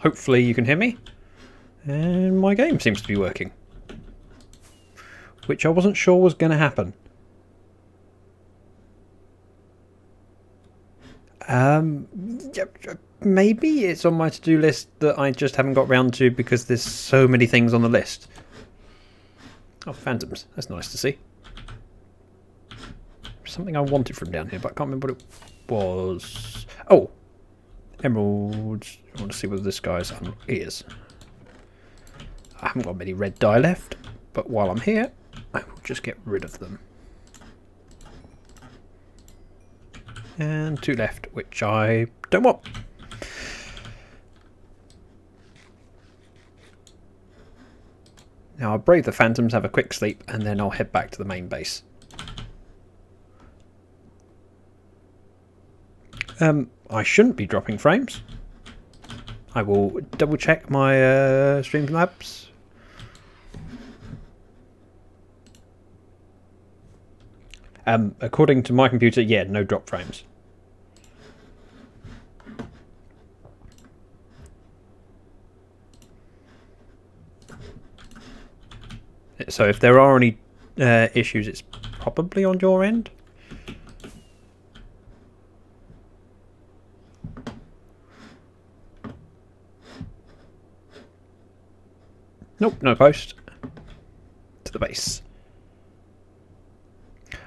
hopefully you can hear me. And my game seems to be working. Which I wasn't sure was going to happen. Maybe it's on my to-do list that I just haven't got round to because there's so many things on the list. Oh, phantoms. That's nice to see. Something I wanted from down here, but I can't remember what it was. Oh! Emeralds. I want to see whether this guy's on ears. I haven't got many red dye left, but while I'm here, I will just get rid of them. And 2 left, which I don't want. Now I'll brave the phantoms, have a quick sleep, and then I'll head back to the main base. I shouldn't be dropping frames. I will double check my Streamlabs. According to my computer, yeah, no drop frames. So if there are any issues, it's probably on your end. Nope, no post. To the base.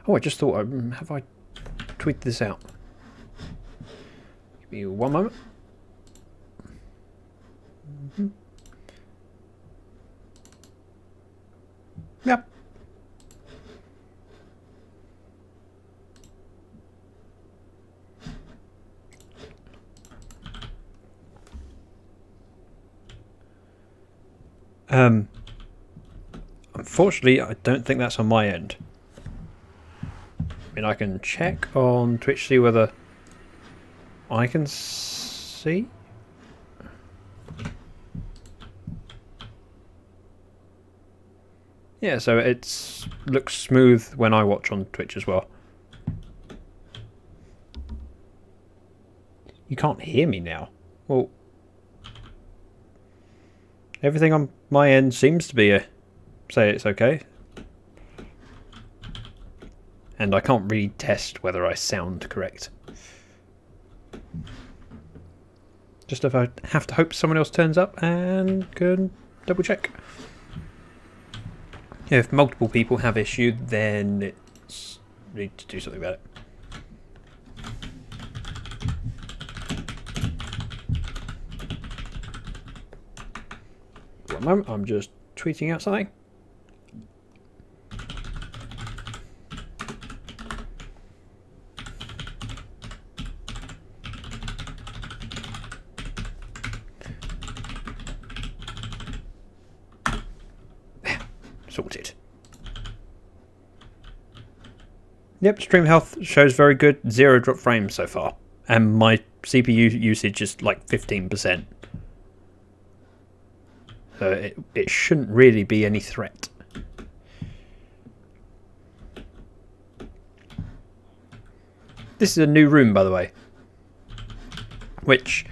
Oh, I just thought, have I tweeted this out? Give me one moment. Yep. Unfortunately, I don't think that's on my end. I mean, I can check on Twitch, see whether I can see. Yeah, so it looks smooth when I watch on Twitch as well. You can't hear me now. Well, everything on my end seems to be say it's okay. And I can't really test whether I sound correct. Just if I have to hope someone else turns up and can double check. If multiple people have issue, then it's need to do something about it. One moment, I'm just tweeting out something. Sorted. Yep, stream health shows very good. 0 drop frames so far. And my CPU usage is like 15%. So it shouldn't really be any threat. This is a new room, by the way. Which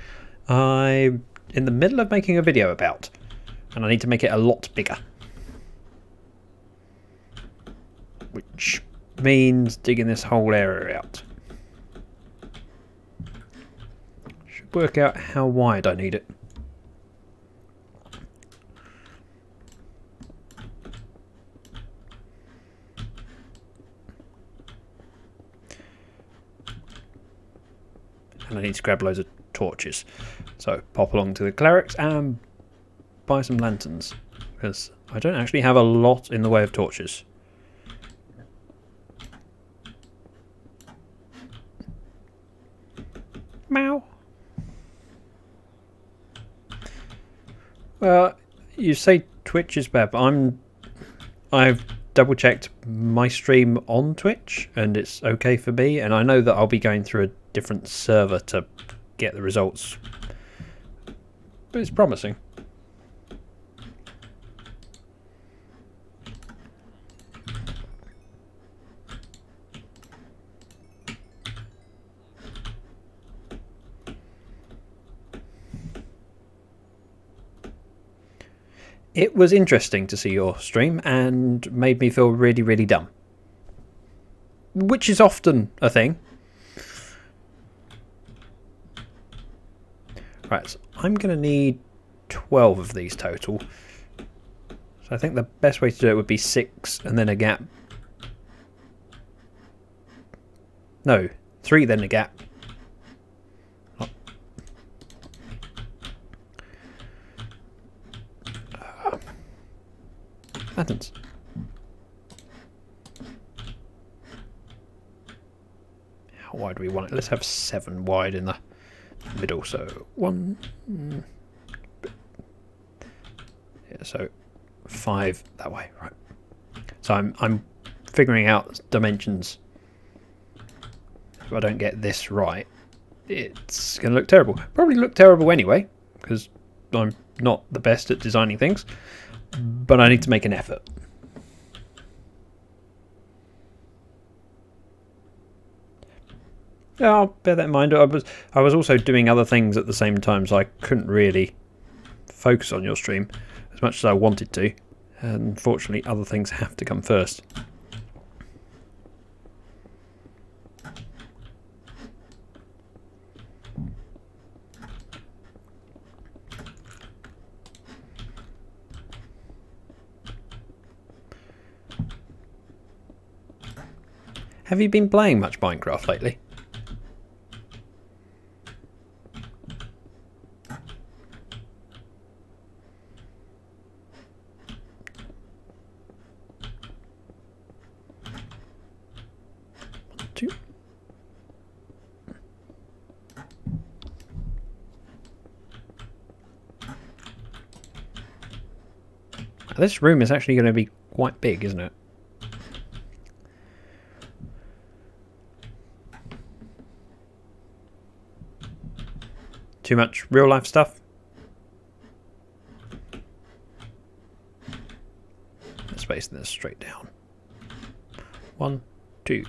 I'm in the middle of making a video about. And I need to make it a lot bigger. Which means digging this whole area out. Should work out how wide I need it. And I need to grab loads of torches. So pop along to the clerics and buy some lanterns. Because I don't actually have a lot in the way of torches. Meow. Well, you say Twitch is bad, but I've double checked my stream on Twitch and it's okay for me, and I know that I'll be going through a different server to get the results. But it's promising. It was interesting to see your stream and made me feel really, really dumb. Which is often a thing. Right, so I'm going to need 12 of these total. So I think the best way to do it would be 6 and then a gap. No, 3 then a gap. Lanterns. How wide do we want it? Let's have 7 wide in the middle. So 1. Yeah, so 5 that way. Right. So I'm figuring out dimensions. If I don't get this right, it's going to look terrible. Probably look terrible anyway, because I'm not the best at designing things. But I need to make an effort. Yeah, I'll bear that in mind. I was also doing other things at the same time, so I couldn't really focus on your stream as much as I wanted to. And unfortunately, other things have to come first. Have you been playing much Minecraft lately? One, 2. This room is actually going to be quite big, isn't it? Too much real life stuff? Space this straight down. 1, 2,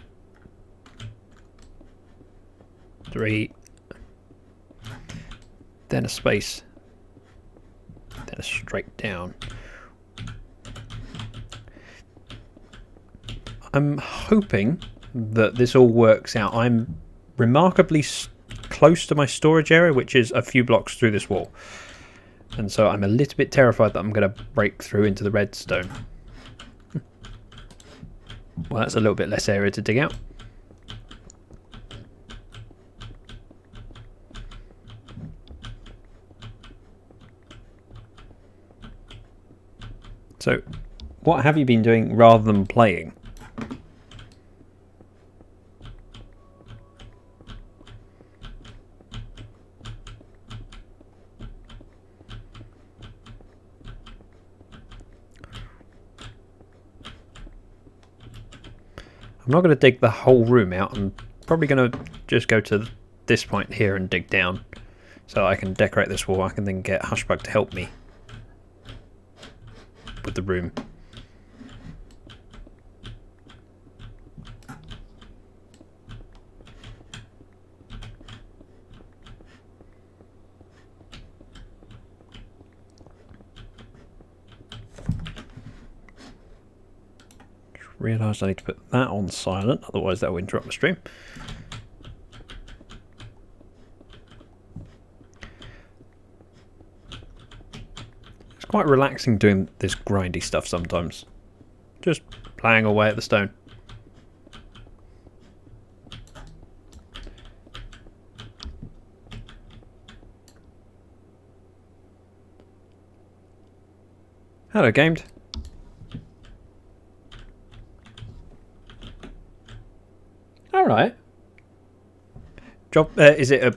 3. Then a space. Then a straight down. I'm hoping that this all works out. I'm remarkably close to my storage area, which is a few blocks through this wall, and so I'm a little bit terrified that I'm going to break through into the redstone. Well, that's a little bit less area to dig out. So what have you been doing rather than playing? I'm not going to dig the whole room out. I'm probably going to just go to this point here and dig down so I can decorate this wall. I can then get Hushbug to help me with the room. Realised I need to put that on silent, otherwise that will interrupt the stream. It's quite relaxing doing this grindy stuff sometimes. Just playing away at the stone. Hello, Gamed. Alright. Job, is it a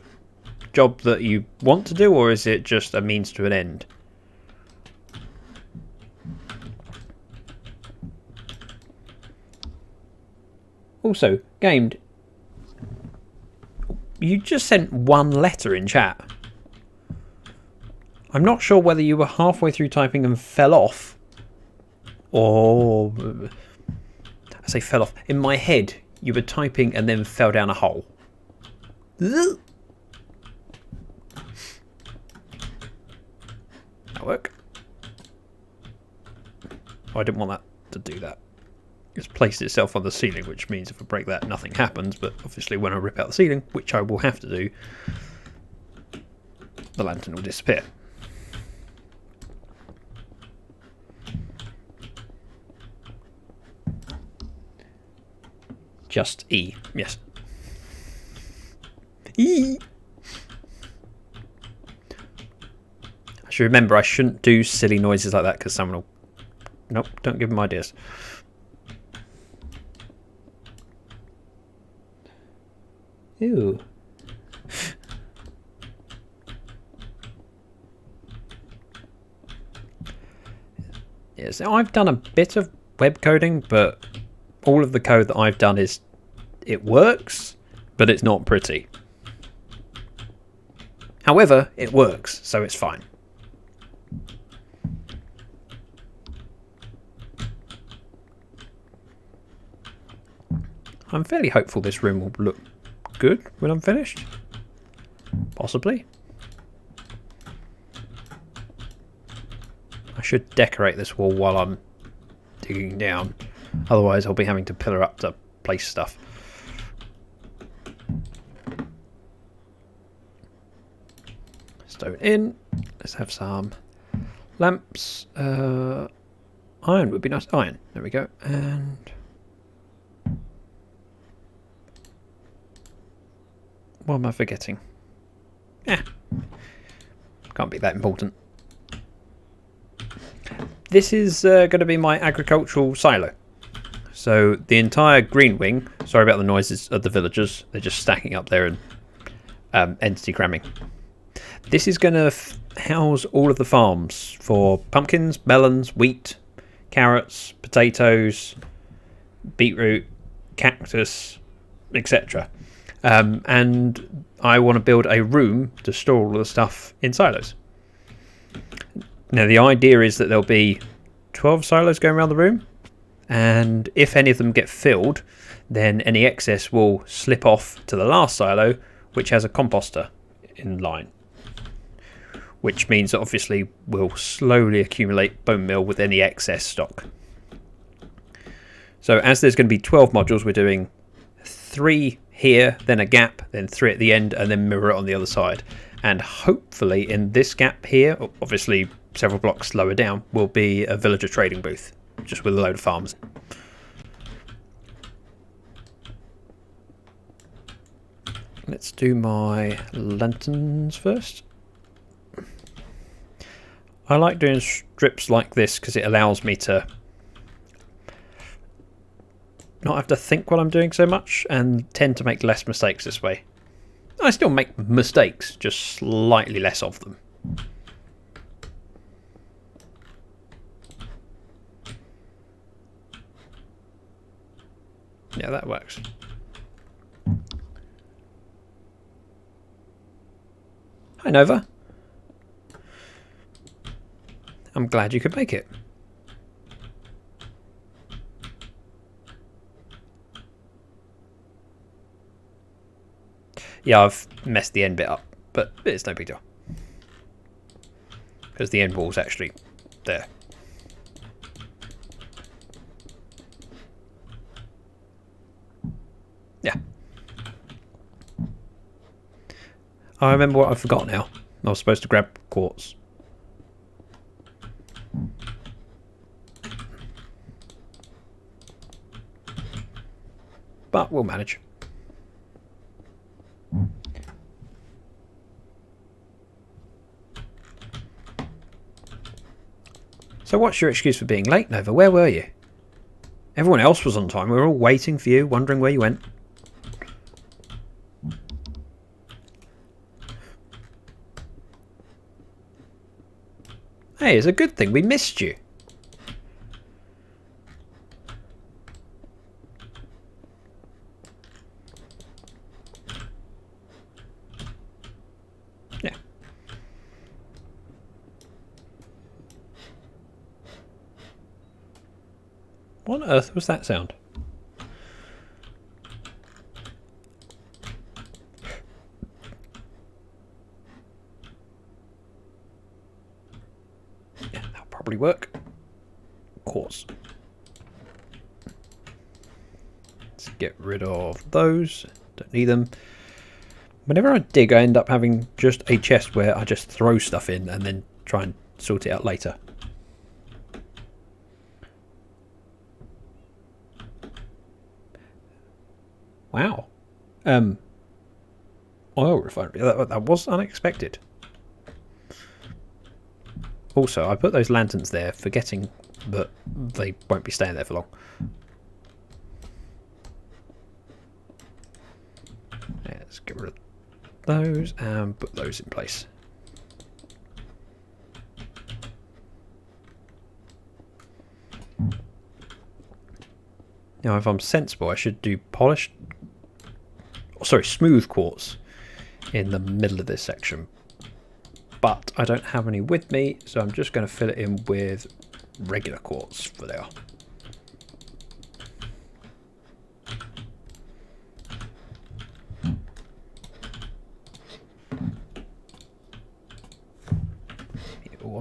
job that you want to do, or is it just a means to an end? Also, Gamed, you just sent one letter in chat. I'm not sure whether you were halfway through typing and fell off, or... I say fell off. In my head, you were typing and then fell down a hole. That'll work. I didn't want that to do that. It's placed itself on the ceiling, which means if I break that, nothing happens. But obviously when I rip out the ceiling, which I will have to do, the lantern will disappear. Just E. Yes. E. I should remember I shouldn't do silly noises like that because someone will... Nope, don't give them ideas. Ew. Yes, I've done a bit of web coding, but all of the code that I've done is... It works, but it's not pretty. However, it works, so it's fine. I'm fairly hopeful this room will look good when I'm finished. Possibly. I should decorate this wall while I'm digging down. Otherwise I'll be having to pillar up to place stuff. Stone in. Let's have some lamps. Iron would be nice. Iron. There we go. And... what am I forgetting? Can't be that important. This is going to be my agricultural silo. So the entire green wing, sorry about the noises of the villagers, they're just stacking up there and entity cramming. This is going to house all of the farms for pumpkins, melons, wheat, carrots, potatoes, beetroot, cactus, etc. And I want to build a room to store all of the stuff in silos. Now the idea is that there'll be 12 silos going around the room, and if any of them get filled, then any excess will slip off to the last silo, which has a composter in line. Which means that obviously we'll slowly accumulate bone meal with any excess stock. So as there's going to be 12 modules, we're doing 3 here, then a gap, then 3 at the end, and then mirror it on the other side. And hopefully in this gap here, obviously several blocks lower down, will be a villager trading booth, just with a load of farms. Let's do my lanterns first. I like doing strips like this because it allows me to not have to think while I'm doing so much and tend to make less mistakes this way. I still make mistakes, just slightly less of them. Yeah, that works. Hi, Nova. I'm glad you could make it. Yeah, I've messed the end bit up, but it's no big deal. Because the end wall's actually there. Yeah. I remember what I forgot now. I was supposed to grab quartz. But we'll manage. So what's your excuse for being late, Nova? Where were you? Everyone else was on time. We were all waiting for you, wondering where you went. Hey, it's a good thing we missed you. Yeah. What on earth was that sound? Yeah, that'll probably work. quartz. Let's get rid of those. Don't need them. Whenever I dig, I end up having just a chest where I just throw stuff in and then try and sort it out later. Wow. Oil refinery. That was unexpected. Also, I put those lanterns there forgetting that they won't be staying there for long. Let's get rid of those and put those in place. Now, if I'm sensible, I should do polished, smooth quartz in the middle of this section. But I don't have any with me, so I'm just going to fill it in with regular quartz for there.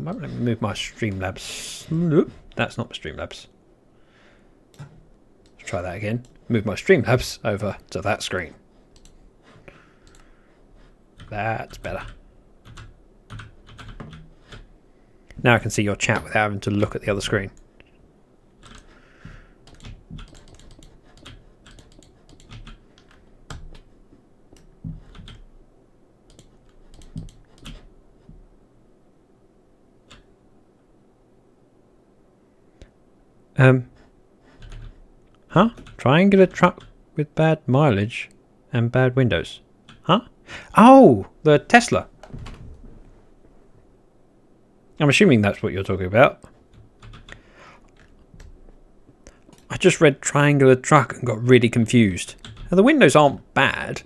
Let me move my Streamlabs. Nope, that's not my Streamlabs. Let's try that again. Move my Streamlabs over to that screen. That's better. Now I can see your chat without having to look at the other screen. Huh? Triangular truck with bad mileage and bad windows. Huh? Oh, the Tesla. I'm assuming that's what you're talking about. I just read triangular truck and got really confused. Now, the windows aren't bad.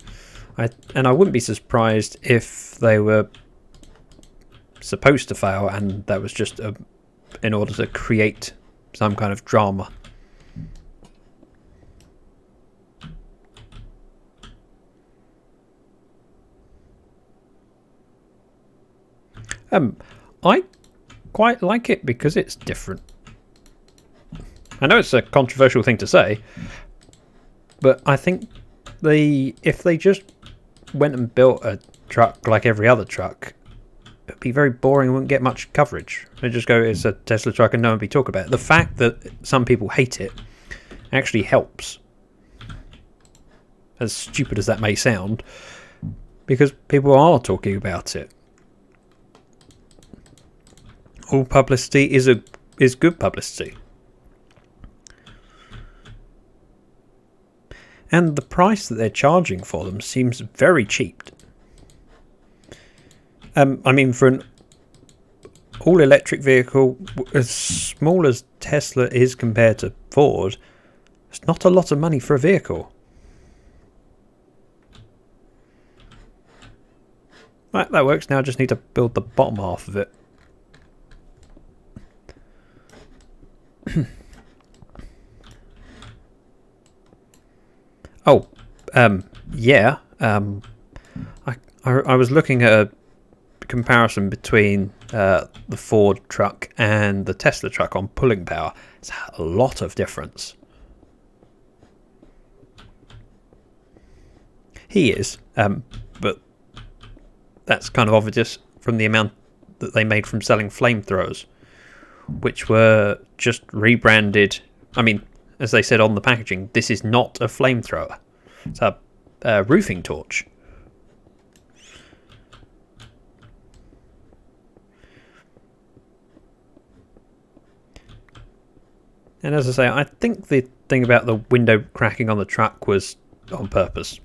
And I wouldn't be surprised if they were supposed to fail and that was just in order to create some kind of drama. I quite like it because it's different. I know it's a controversial thing to say, but I think if they just went and built a truck like every other truck, it'd be very boring and wouldn't get much coverage. They just go, it's a Tesla truck and no one would be talking about it. The fact that some people hate it actually helps. As stupid as that may sound, because people are talking about it. All publicity is good publicity. And the price that they're charging for them seems very cheap. I mean, for an all-electric vehicle, as small as Tesla is compared to Ford, it's not a lot of money for a vehicle. Right, that works. Now I just need to build the bottom half of it. Oh, yeah. I was looking at a comparison between the Ford truck and the Tesla truck on pulling power. It's a lot of difference. He is, but that's kind of obvious from the amount that they made from selling flamethrowers, which were just rebranded. I mean, as they said on the packaging, this is not a flamethrower. It's a roofing torch. And as I say, I think the thing about the window cracking on the truck was on purpose.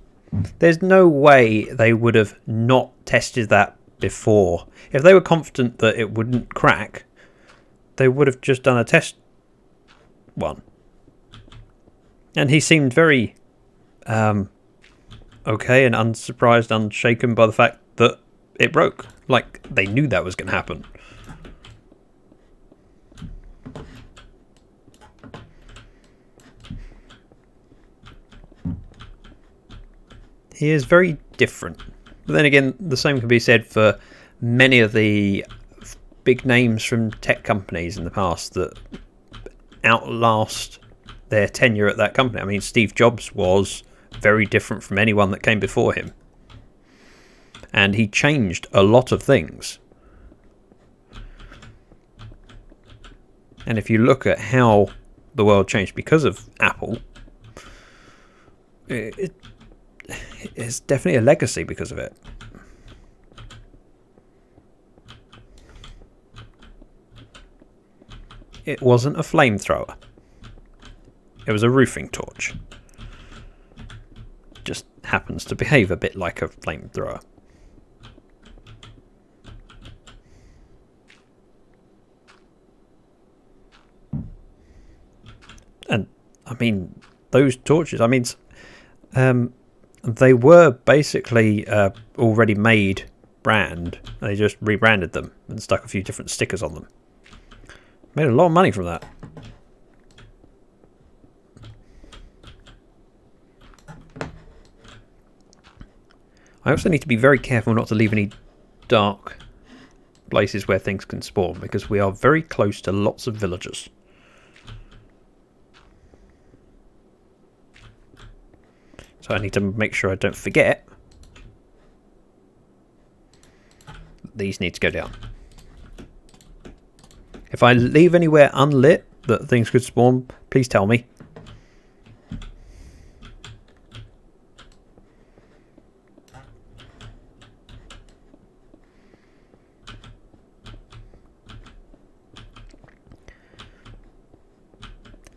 There's no way they would have not tested that before. If they were confident that it wouldn't crack, they would have just done a test one. And he seemed very okay and unsurprised, unshaken by the fact that it broke. Like, they knew that was going to happen. He is very different. But then again, the same can be said for many of the big names from tech companies in the past that outlast their tenure at that company. I mean, Steve Jobs was very different from anyone that came before him, and he changed a lot of things. And if you look at how the world changed because of Apple, it's definitely a legacy because of it. It wasn't a flamethrower. It was a roofing torch. Just happens to behave a bit like a flamethrower. And I mean, those torches, I mean, they were basically already made brand. They just rebranded them and stuck a few different stickers on them. Made a lot of money from that. I also need to be very careful not to leave any dark places where things can spawn, because we are very close to lots of villagers. So I need to make sure I don't forget. These need to go down. If I leave anywhere unlit that things could spawn, please tell me.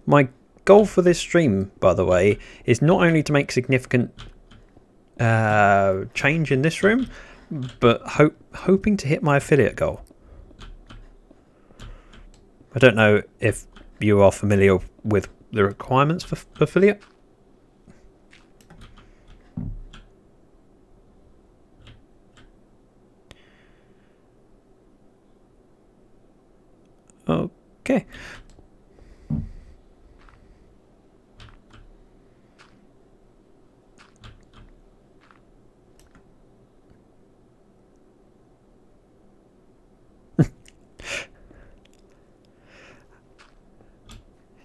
My goal for this stream, by the way, is not only to make significant change in this room, but hoping to hit my affiliate goal. I don't know if you are familiar with the requirements for affiliate. Okay.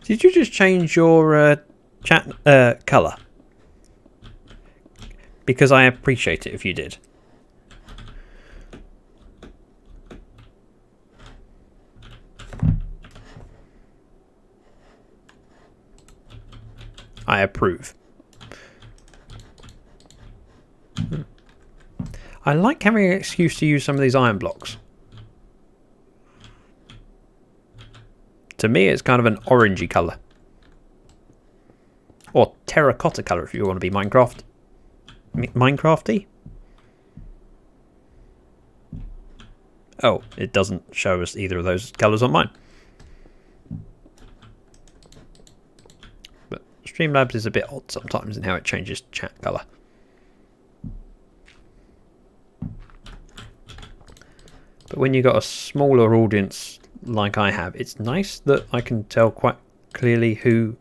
Did you just change your chat colour? Because I appreciate it if you did. I approve. I like having an excuse to use some of these iron blocks. To me, it's kind of an orangey colour. Or terracotta colour if you want to be Minecrafty. Oh, it doesn't show us either of those colours on mine. But Streamlabs is a bit odd sometimes in how it changes chat colour. But when you've got a smaller audience like I have, it's nice that I can tell quite clearly who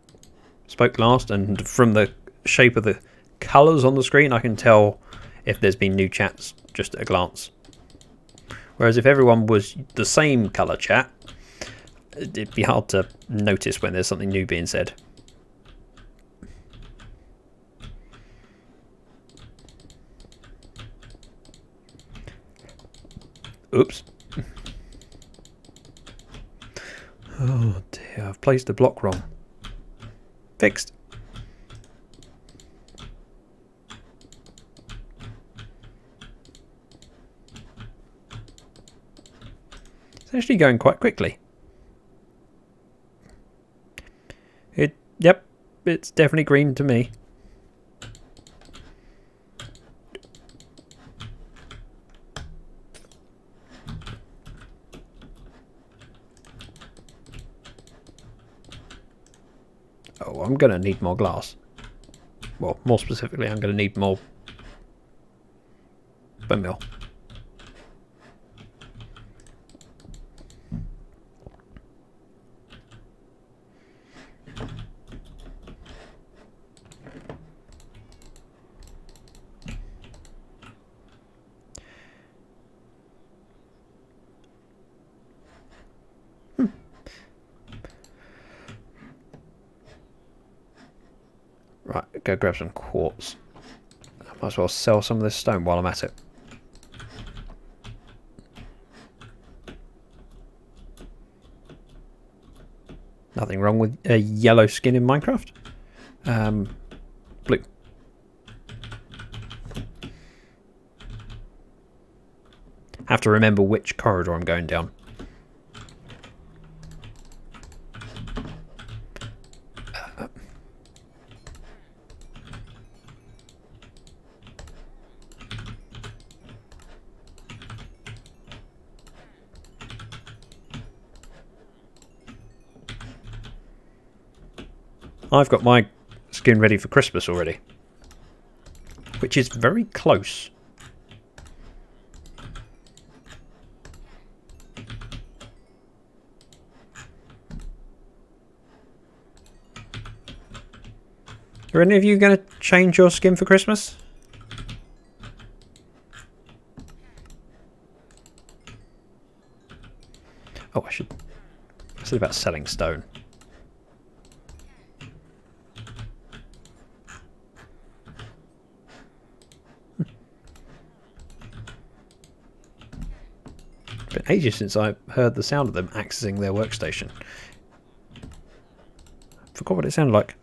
spoke last, and from the shape of the colours on the screen I can tell if there's been new chats just at a glance. Whereas if everyone was the same colour chat, it'd be hard to notice when there's something new being said. Oops. Oh dear, I've placed the block wrong. Fixed. It's actually going quite quickly. Yep, it's definitely green to me. Oh, I'm going to need more glass. Well, more specifically, I'm going to need more bone meal. go grab some quartz. I might as well sell some of this stone while I'm at it. Nothing wrong with a yellow skin in Minecraft. Blue. Have to remember which corridor I'm going down. I've got my skin ready for Christmas already, which is very close. Are any of you going to change your skin for Christmas? Oh, I said about selling stone. Been ages since I heard the sound of them accessing their workstation. Forgot what it sounded like.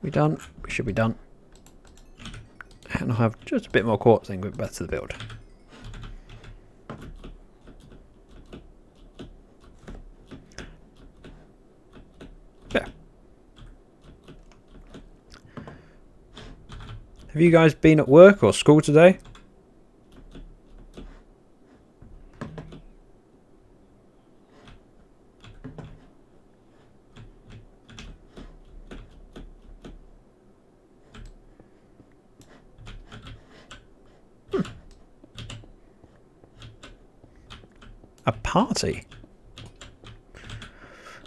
We done? We should be done. And I'll have just a bit more quartz and go back to the build. Yeah. Have you guys been at work or school today? A party?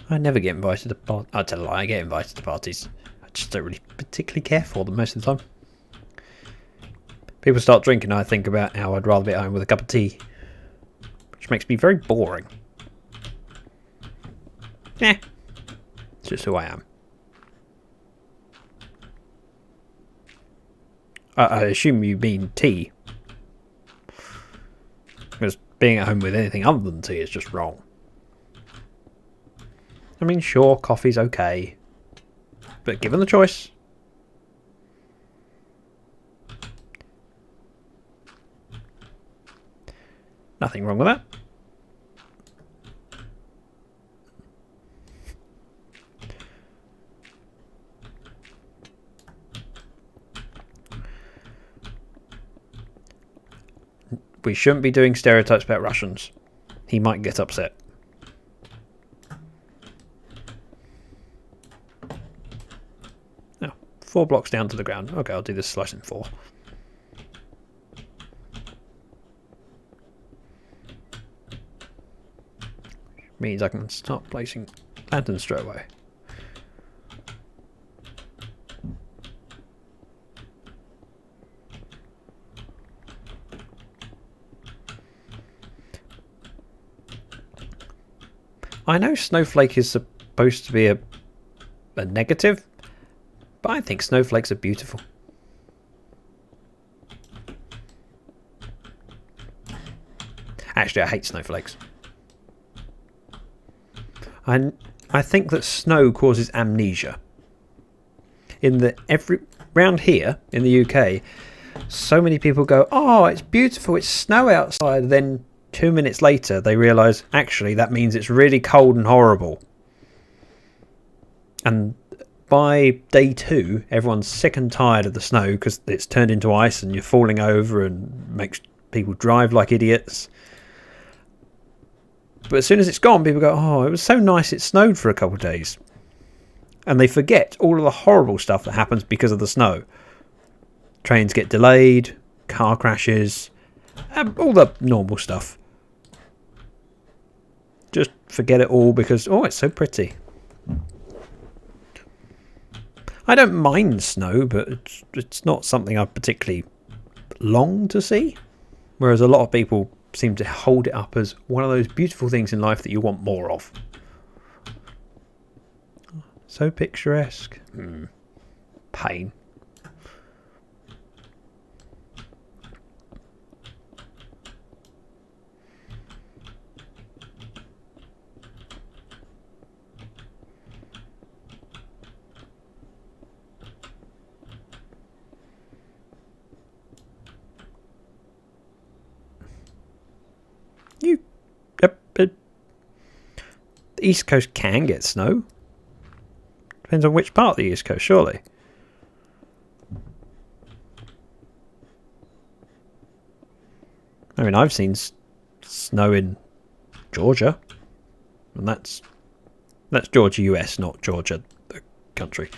I never get invited to parties. I tell a lie, I get invited to parties. I just don't really particularly care for them most of the time. People start drinking, I think about how I'd rather be at home with a cup of tea, which makes me very boring. Yeah, it's just who I am. I assume you mean tea. Because being at home with anything other than tea is just wrong. I mean, sure, coffee's okay. But given the choice... nothing wrong with that. We shouldn't be doing stereotypes about Russians. He might get upset. Oh, 4 blocks down to the ground. Okay, I'll do this slice in 4. Means I can start placing lanterns straight away. I know snowflake is supposed to be a negative, but I think snowflakes are beautiful. Actually, I hate snowflakes. I think that snow causes amnesia. In that round here in the UK, so many people go, "Oh, it's beautiful, it's snow outside," then 2 minutes later they realise actually that means it's really cold and horrible. And by day 2, everyone's sick and tired of the snow because it's turned into ice and you're falling over and makes people drive like idiots. But as soon as it's gone, people go, "Oh, it was so nice it snowed for a couple of days." And they forget all of the horrible stuff that happens because of the snow. Trains get delayed, car crashes, all the normal stuff. Just forget it all because, oh, it's so pretty. I don't mind snow, but it's not something I particularly long to see. Whereas a lot of people seem to hold it up as one of those beautiful things in life that you want more of. So picturesque. Pain. The East Coast can get snow. Depends on which part of the East Coast, surely. I mean, I've seen snow in Georgia, and that's Georgia, US, not Georgia, the country.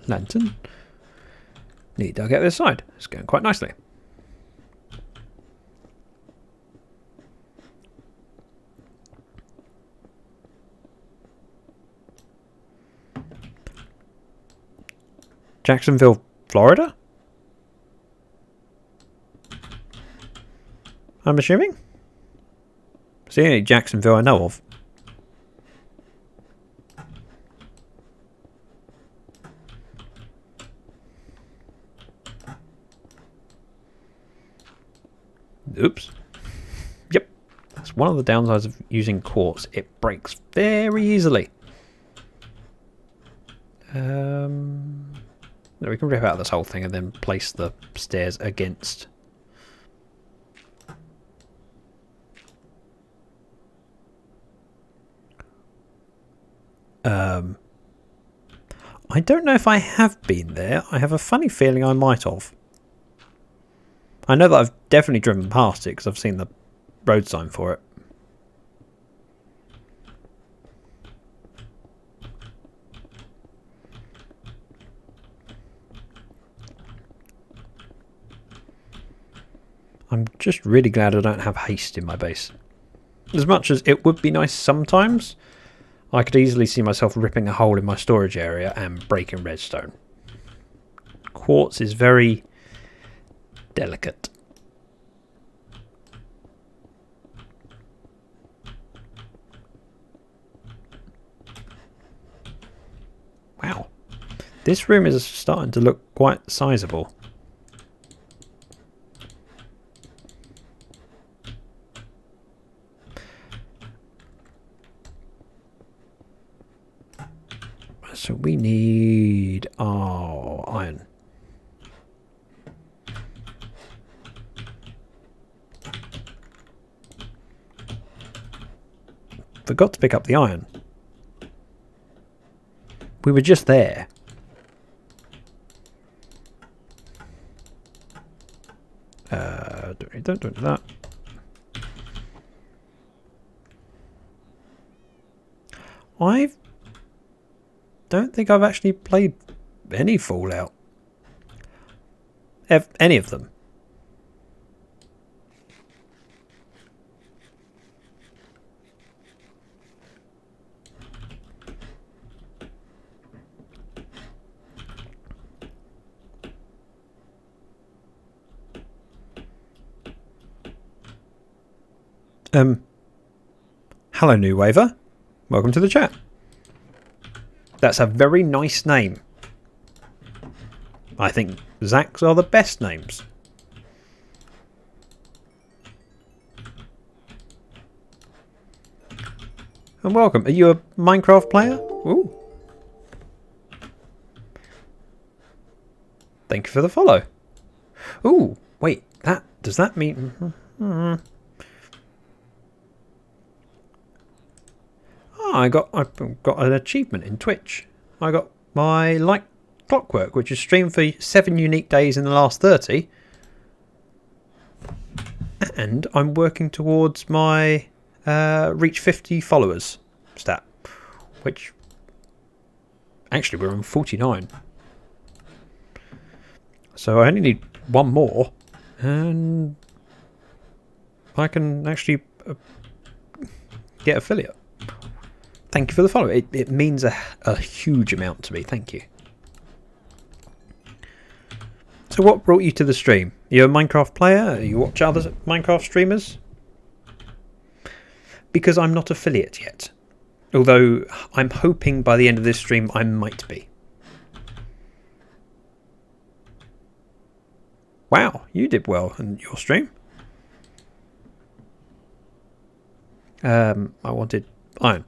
Lantern. Neat dug out this side. It's going quite nicely. Jacksonville, Florida? I'm assuming? It's the only Jacksonville I know of. Oops. Yep. That's one of the downsides of using quartz. It breaks very easily. No, we can rip out this whole thing and then place the stairs against. I don't know if I have been there. I have a funny feeling I might have. I know that I've definitely driven past it because I've seen the road sign for it. I'm just really glad I don't have haste in my base. As much as it would be nice sometimes, I could easily see myself ripping a hole in my storage area and breaking redstone. Quartz is very delicate. Wow. This room is starting to look quite sizable. So we need iron. Forgot to pick up the iron. We were just there. Don't do that. I don't think I've actually played any Fallout. Any of them. Hello, New Waver. Welcome to the chat. That's a very nice name. I think Zach's are the best names. And welcome. Are you a Minecraft player? Ooh. Thank you for the follow. Ooh, wait. Does that mean? I've got an achievement in Twitch. I got my like clockwork, which is streamed for 7 unique days in the last 30, and I'm working towards my reach 50 followers stat, which actually we're on 49. So I only need one more, and I can actually get affiliate. Thank you for the follow. It means a huge amount to me. Thank you. So what brought you to the stream? You're a Minecraft player? You watch other Minecraft streamers? Because I'm not affiliate yet. Although I'm hoping by the end of this stream I might be. Wow, you did well in your stream. I wanted iron.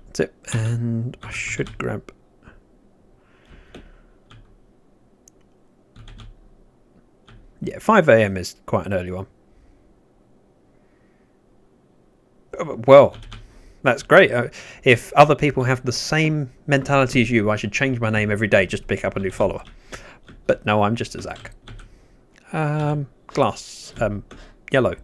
That's it. And I should grab... Yeah, 5 AM is quite an early one. Well, that's great. If other people have the same mentality as you, I should change my name every day just to pick up a new follower. But no, I'm just a Zach. Glass. Yellow.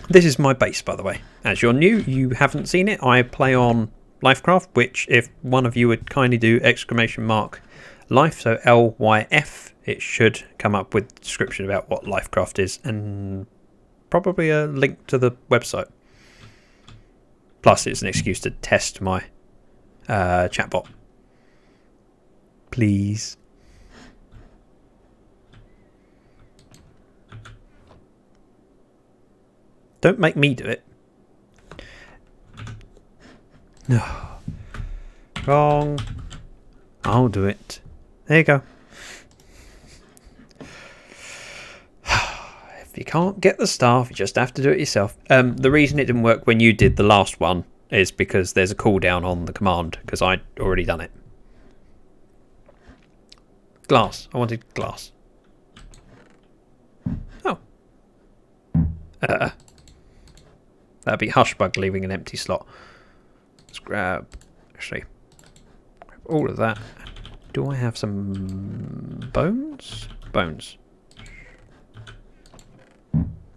This is my base, by the way. As you're new, you haven't seen it. I play on Lyfcraft, which if one of you would kindly do !Life, so LYF, it should come up with a description about what Lyfcraft is and probably a link to the website. Plus, it's an excuse to test my chatbot. Please. Don't make me do it. No. Wrong. I'll do it. There you go. If you can't get the staff, you just have to do it yourself. The reason it didn't work when you did the last one is because there's a cooldown on the command, because I'd already done it. Glass. I wanted glass. Oh. That'd be Hushbug leaving an empty slot. Let's grab... Actually, grab all of that. Do I have some bones? Bones.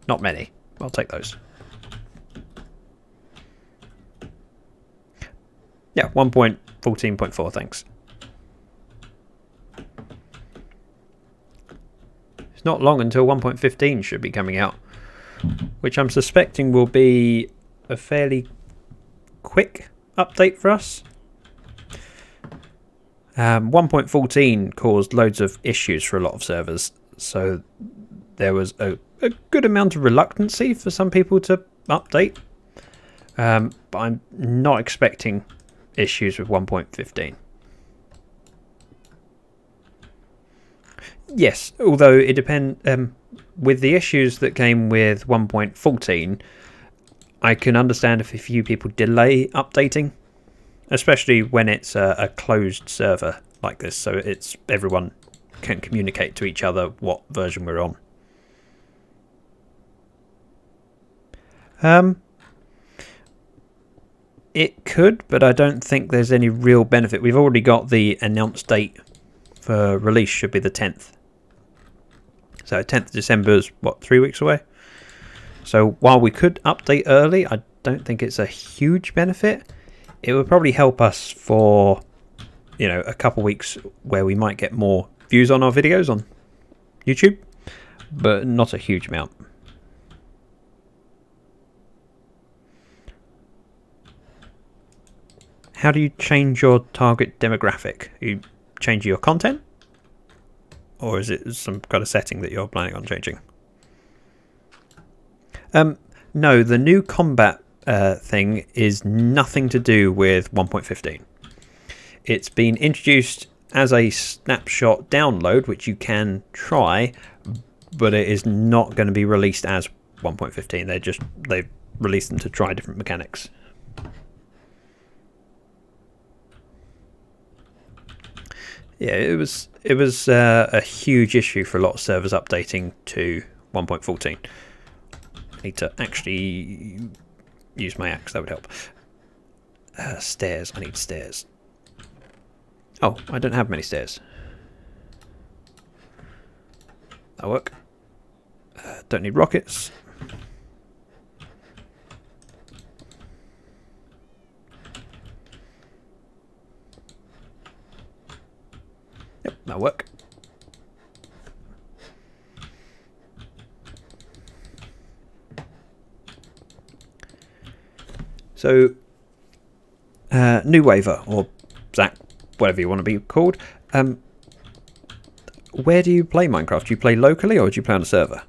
Not many. I'll take those. Yeah, 1.14.4, thanks. It's not long until 1.15 should be coming out, which I'm suspecting will be a fairly quick update for us. 1.14 caused loads of issues for a lot of servers, so there was a good amount of reluctancy for some people to update, but I'm not expecting issues with 1.15. Yes, although it depends. With the issues that came with 1.14, I can understand if a few people delay updating, especially when it's a closed server like this, so it's everyone can communicate to each other what version we're on. It could, but I don't think there's any real benefit. We've already got the announced date for release should be the 10th. So 10th of December is, what, 3 weeks away? So while we could update early, I don't think it's a huge benefit. It would probably help us for, you know, a couple weeks where we might get more views on our videos on YouTube, but not a huge amount. How do you change your target demographic? You change your content? Or is it some kind of setting that you're planning on changing? No, the new combat thing is nothing to do with 1.15. It's been introduced as a snapshot download, which you can try, but it is not going to be released as 1.15. They've released them to try different mechanics. Yeah, it was a huge issue for a lot of servers updating to 1.14. I need to actually use my axe, that would help. Stairs, I need stairs. Oh, I don't have many stairs. That'll work. Don't need rockets. Yep, that'll work. So, New Waver, or Zach, whatever you want to be called. Where do you play Minecraft? Do you play locally or do you play on a server?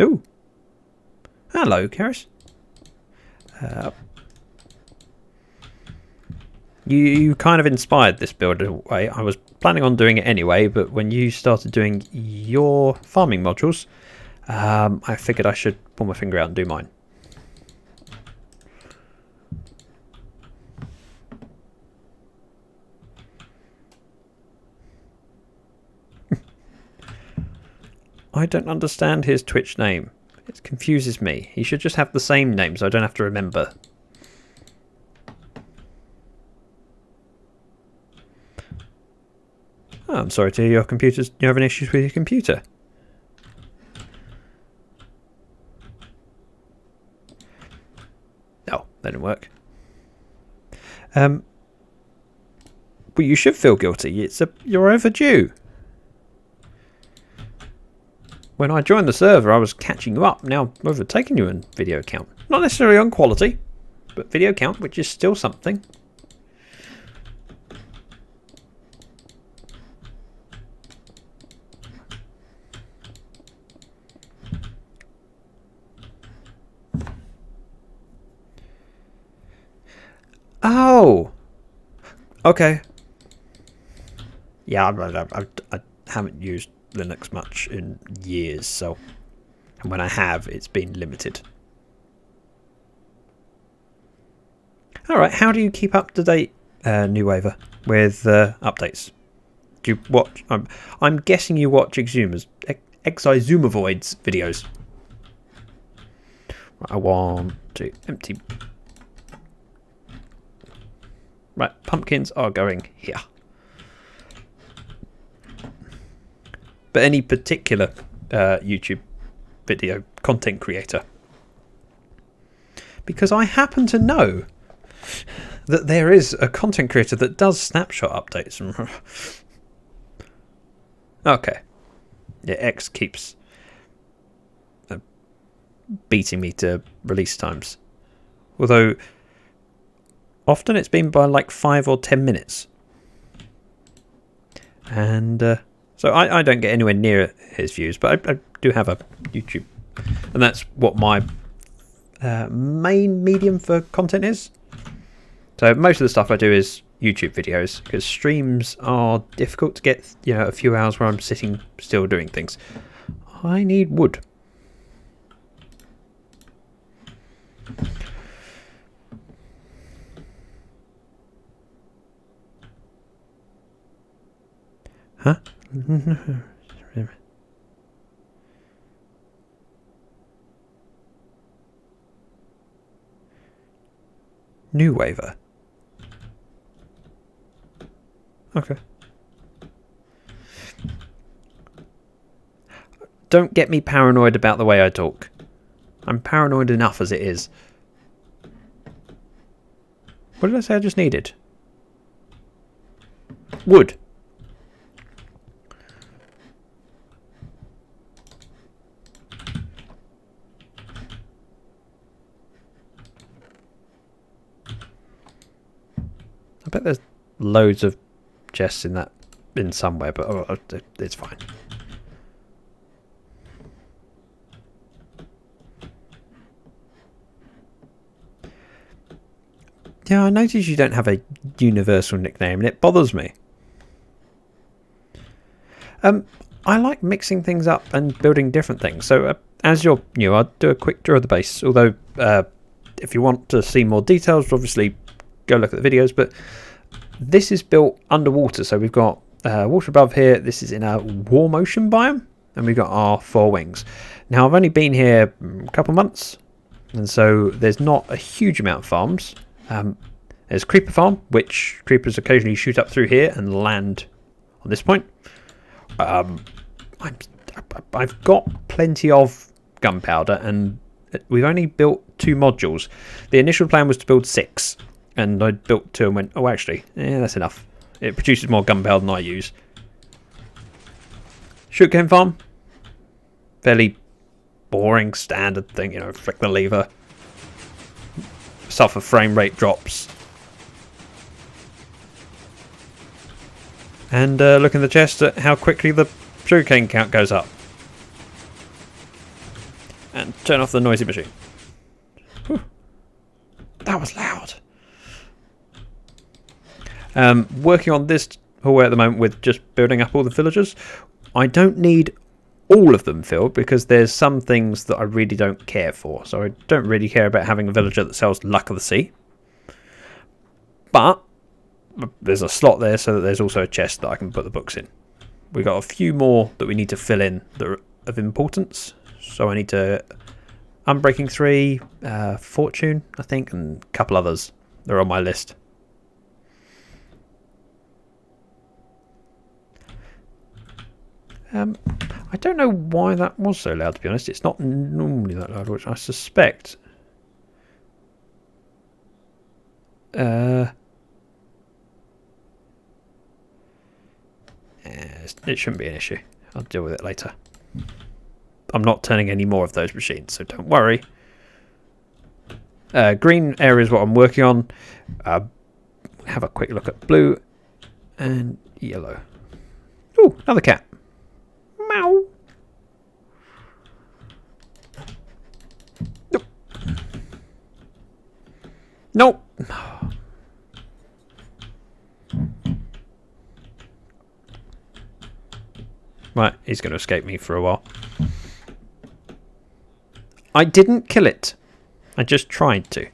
Ooh. Hello, Karis. You kind of inspired this build in a way. I was planning on doing it anyway, but when you started doing your farming modules, I figured I should pull my finger out and do mine. I don't understand his Twitch name. It confuses me. He should just have the same name so I don't have to remember. Oh, I'm sorry to hear you're having issues with your computer. No, that didn't work. Well, you should feel guilty. You're overdue. When I joined the server, I was catching you up. Now I've overtaken you in video count. Not necessarily on quality, but video count, which is still something. Oh! Okay. Yeah, I haven't used Linux much in years, so, and when I have, it's been limited. Alright, how do you keep up to date, New Waver, with updates? Do you watch, I'm guessing you watch Exumavoid's videos. Right, I want to empty. Right, pumpkins are going here. But any particular YouTube video content creator? Because I happen to know that there is a content creator that does snapshot updates. Okay. Yeah, X keeps beating me to release times. Although often it's been by like 5 or 10 minutes. And so I don't get anywhere near his views, but I do have a YouTube. And that's what my main medium for content is. So most of the stuff I do is YouTube videos, because streams are difficult to get, a few hours where I'm sitting still doing things. I need wood. Huh? New Waver. Okay. Don't get me paranoid about the way I talk. I'm paranoid enough as it is. What did I say I just needed? Wood. I bet there's loads of chests in somewhere, but it's fine. Yeah, I notice you don't have a universal nickname, and it bothers me. I like mixing things up and building different things. So as you're new, I'll do a quick tour of the base. Although if you want to see more details, obviously go look at the videos. But this is built underwater, so we've got water above here. This is in a warm ocean biome, and we've got our 4 wings. Now I've only been here a couple months, and so there's not a huge amount of farms. There's creeper farm, which creepers occasionally shoot up through here and land on this point. I've got plenty of gunpowder, and we've only built 2 modules. The initial plan was to build 6, and I built 2 and went, oh, actually, that's enough. It produces more gunpowder than I use. Sugarcane farm. Fairly boring, standard thing, you know, flick the lever. Suffer frame rate drops. And look in the chest at how quickly the sugarcane count goes up. And turn off the noisy machine. Whew. That was loud. Working on this hallway at the moment with just building up all the villagers. I don't need all of them filled because there's some things that I really don't care for. So I don't really care about having a villager that sells Luck of the Sea. But there's a slot there so that there's also a chest that I can put the books in. We've got a few more that we need to fill in that are of importance. So I need to Unbreaking 3, Fortune, I think, and a couple others. They're on my list. I don't know why that was so loud, to be honest. It's not normally that loud, which I suspect... it shouldn't be an issue. I'll deal with it later. I'm not turning any more of those machines, so don't worry. Green area is what I'm working on. Have a quick look at blue and yellow. Ooh, another cat. Meow. Nope. Nope. Right, he's going to escape me for a while. I didn't kill it. I just tried to.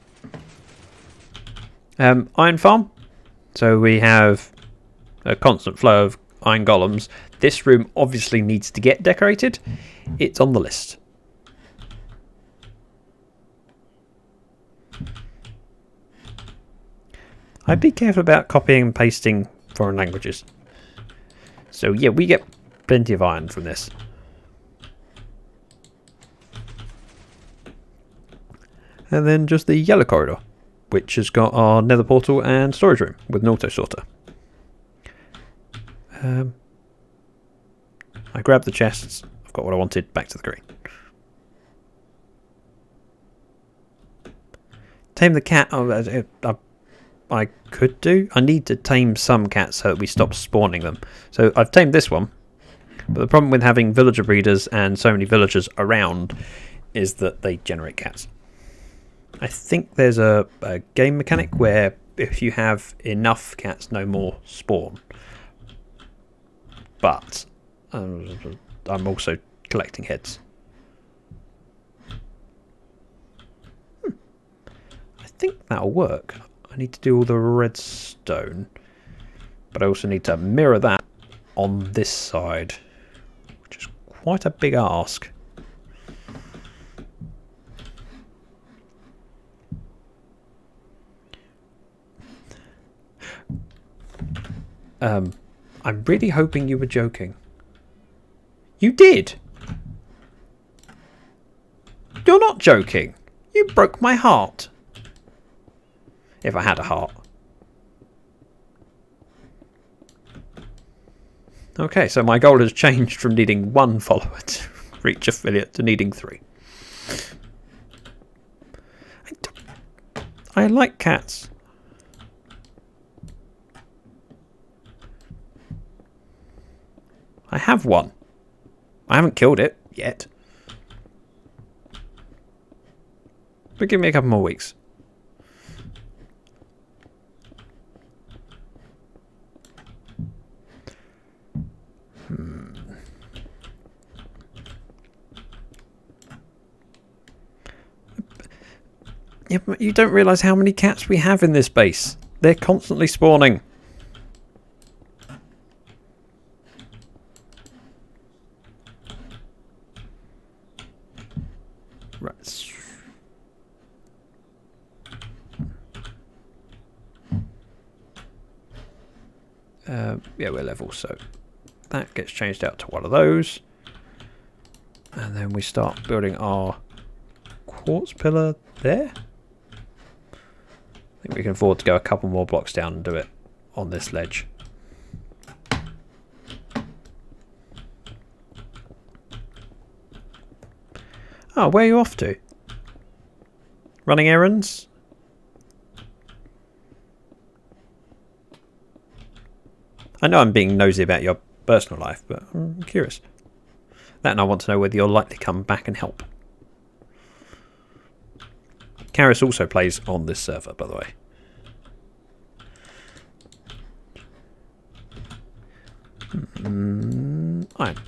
Iron farm. So we have a constant flow of iron golems. This room obviously needs to get decorated. It's on the list. I'd be careful about copying and pasting foreign languages. So yeah, we get plenty of iron from this. And then just the yellow corridor, which has got our nether portal and storage room with an auto sorter. I grabbed the chests. I've got what I wanted. Back to the green. Tame the cat. Oh, I could do. I need to tame some cats so that we stop spawning them. So I've tamed this one. But the problem with having villager breeders and so many villagers around is that they generate cats. I think there's a game mechanic where if you have enough cats, no more spawn. But I'm also collecting heads. I think that'll work. I need to do all the redstone. But I also need to mirror that on this side, which is quite a big ask. I'm really hoping you were joking. You did! You're not joking! You broke my heart. If I had a heart. Okay, so my goal has changed from needing 1 follower to reach affiliate to needing 3. I like cats. I have one. I haven't killed it yet. But give me a couple more weeks. Yeah, but you don't realise how many cats we have in this base. They're constantly spawning. Right. Yeah, we're level, so that gets changed out to one of those. And then we start building our quartz pillar there. I think we can afford to go a couple more blocks down and do it on this ledge. Oh, where are you off to? Running errands? I know I'm being nosy about your personal life, but I'm curious. That, and I want to know whether you'll likely come back and help. Karis also plays on this server, by the way. Iron.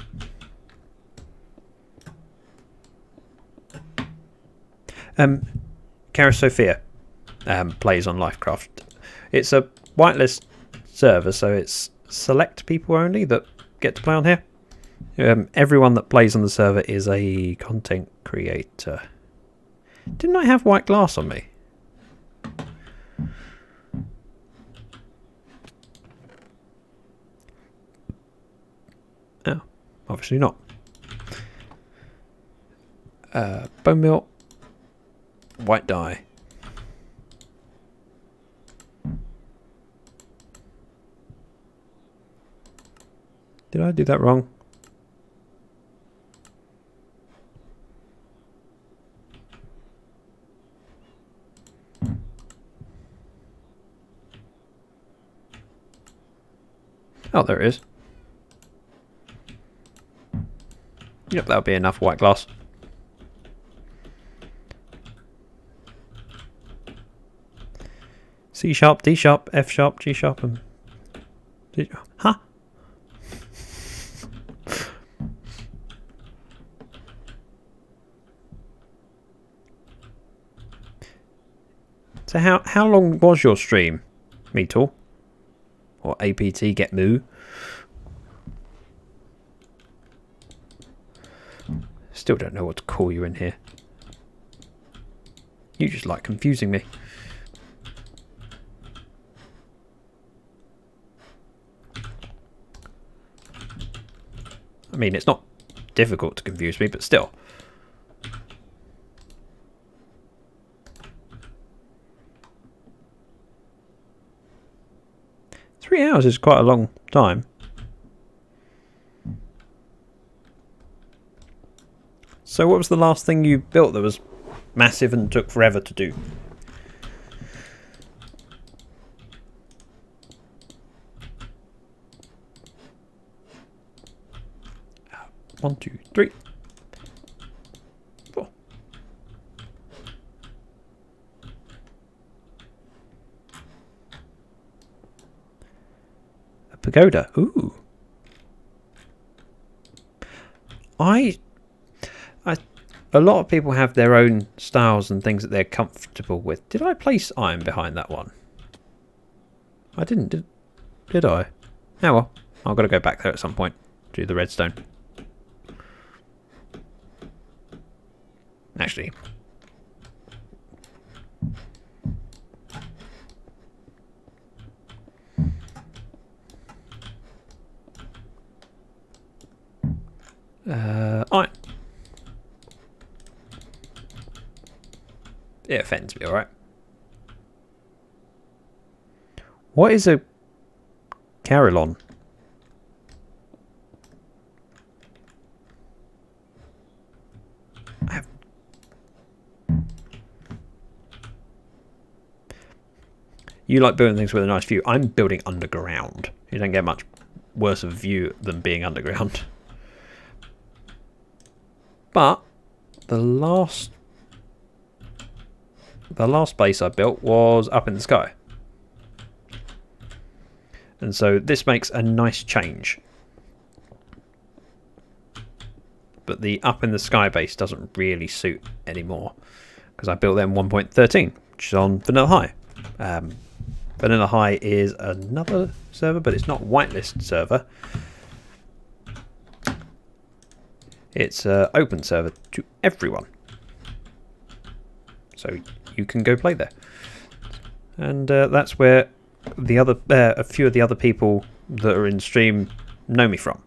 Karis Sophia plays on Lyfcraft. It's a whitelist server, so it's select people only that get to play on here. Everyone that plays on the server is a content creator. Didn't I have white glass on me? Oh, obviously not. Bone meal, white dye. Did I do that wrong? Oh, there it is. Yep, that'll be enough white glass. C sharp, D sharp, F sharp, G sharp, and D sharp. Huh? So how long was your stream, Meetle? Or APT get moo? Still don't know what to call you in here. You just like confusing me. I mean, it's not difficult to confuse me, but still. $3 is quite a long time. So what was the last thing you built that was massive and took forever to do? One, two, three, four. A pagoda. Ooh. A lot of people have their own styles and things that they're comfortable with. Did I place iron behind that one? I didn't, did I? Oh well, I've got to go back there at some point, do the redstone. Actually, iron. It offends me, alright. What is a carillon? You like building things with a nice view. I'm building underground. You don't get much worse of a view than being underground. But the last base I built was up in the sky. And so this makes a nice change. But the up in the sky base doesn't really suit anymore. Because I built them 1.13, which is on Vanilla High. Vanilla High is another server, but it's not whitelist server. It's an open server to everyone. So you can go play there. And that's where the other a few of the other people that are in stream know me from.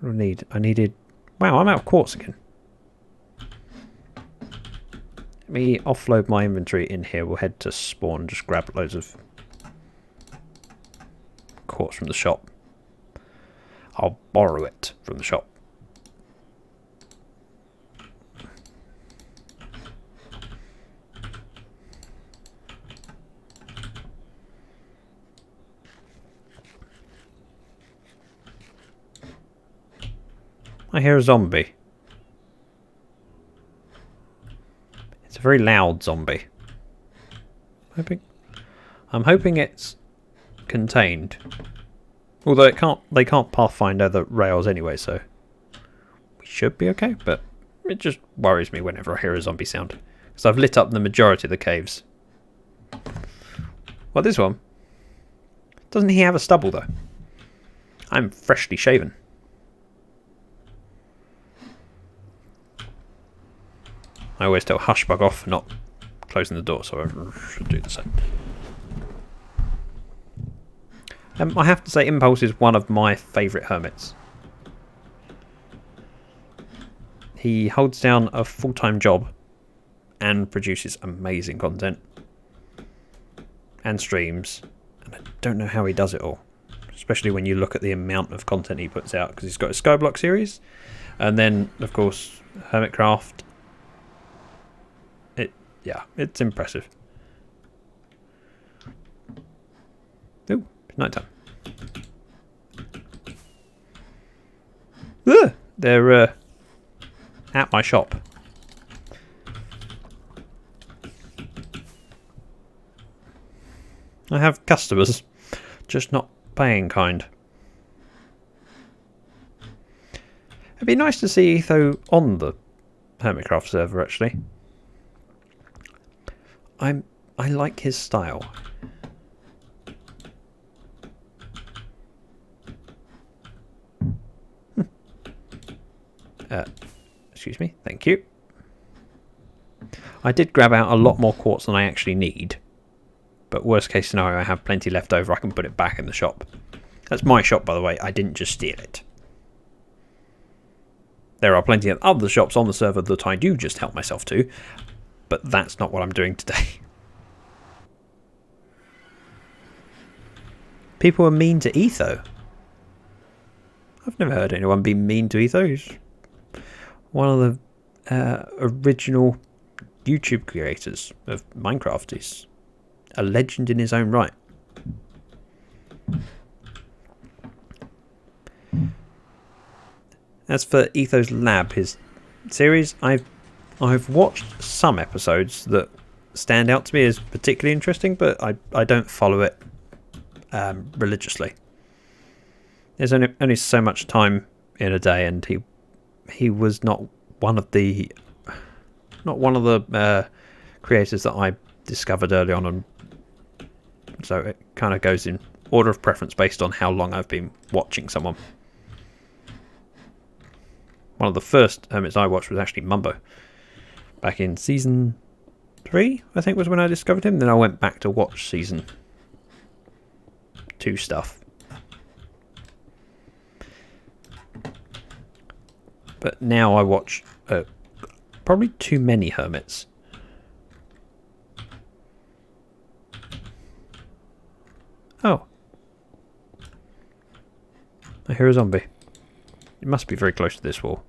What do I need? I needed Wow, I'm out of quartz again. Let me offload my inventory in here. We'll head to spawn and just grab loads of quartz from the shop. I'll borrow it from the shop. I hear a zombie. It's a very loud zombie. I'm hoping it's contained. Although they can't pathfind over rails anyway, so we should be okay, but it just worries me whenever I hear a zombie sound. Because I've lit up the majority of the caves. Well, this one. Doesn't he have a stubble though? I'm freshly shaven. I always tell Hushbug off for not closing the door, so I should do the same. I have to say, Impulse is one of my favourite hermits. He holds down a full-time job and produces amazing content. And streams. And I don't know how he does it all. Especially when you look at the amount of content he puts out. Because he's got a Skyblock series. And then, of course, Hermitcraft. Yeah, it's impressive. Ooh, it's night time. They're at my shop. I have customers, just not paying kind. It'd be nice to see Etho on the Hermitcraft server, actually. I like his style. Excuse me, thank you. I did grab out a lot more quartz than I actually need. But worst case scenario, I have plenty left over. I can put it back in the shop. That's my shop, by the way. I didn't just steal it. There are plenty of other shops on the server that I do just help myself to. But that's not what I'm doing today. People are mean to Etho. I've never heard anyone be mean to Etho. He's one of the original YouTube creators of Minecraft. He's a legend in his own right. As for Etho's Lab, his series, I've watched some episodes that stand out to me as particularly interesting, but I don't follow it religiously. There's only so much time in a day, and he was not one of the creators that I discovered early on, and so it kind of goes in order of preference based on how long I've been watching someone. One of the first hermits I watched was actually Mumbo. Back in season 3, I think was when I discovered him. Then I went back to watch season 2 stuff. But now I watch probably too many hermits. Oh. I hear a zombie. It must be very close to this wall.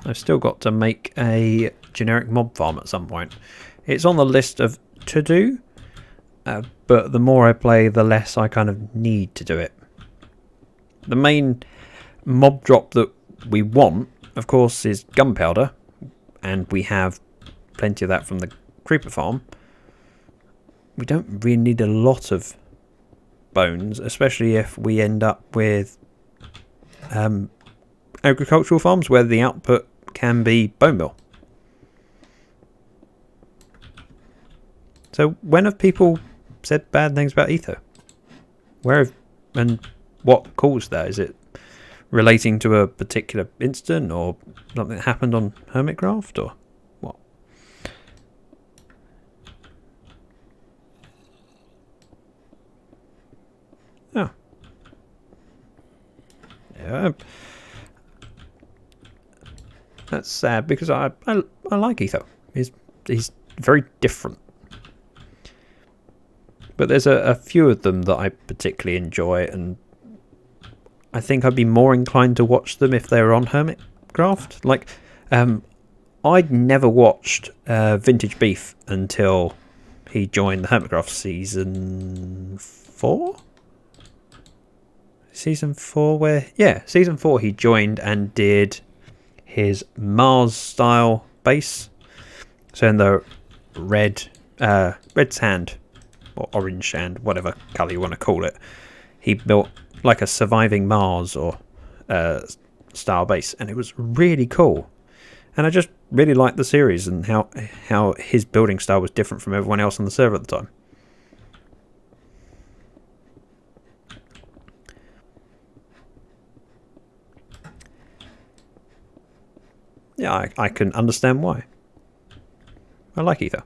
I've still got to make a generic mob farm at some point. It's on the list of to do, but the more I play, the less I kind of need to do it. The main mob drop that we want, of course, is gunpowder, and we have plenty of that from the creeper farm. We don't really need a lot of bones, especially if we end up with agricultural farms where the output can be bone meal. So when have people said bad things about Etho? And what caused that? Is it relating to a particular incident or something that happened on Hermitcraft? Or Yeah. That's sad because I like Etho. He's very different. But there's a few of them that I particularly enjoy, and I think I'd be more inclined to watch them if they were on Hermitcraft. Like, I'd never watched Vintage Beef until he joined the Hermitcraft season 4? Season 4 where... Yeah, season 4 he joined and did his Mars style base. So in the red sand or orange sand, whatever colour you want to call it, he built like a surviving Mars or style base, and it was really cool. And I just really liked the series and how his building style was different from everyone else on the server at the time. Yeah, I can understand why. I like Ether.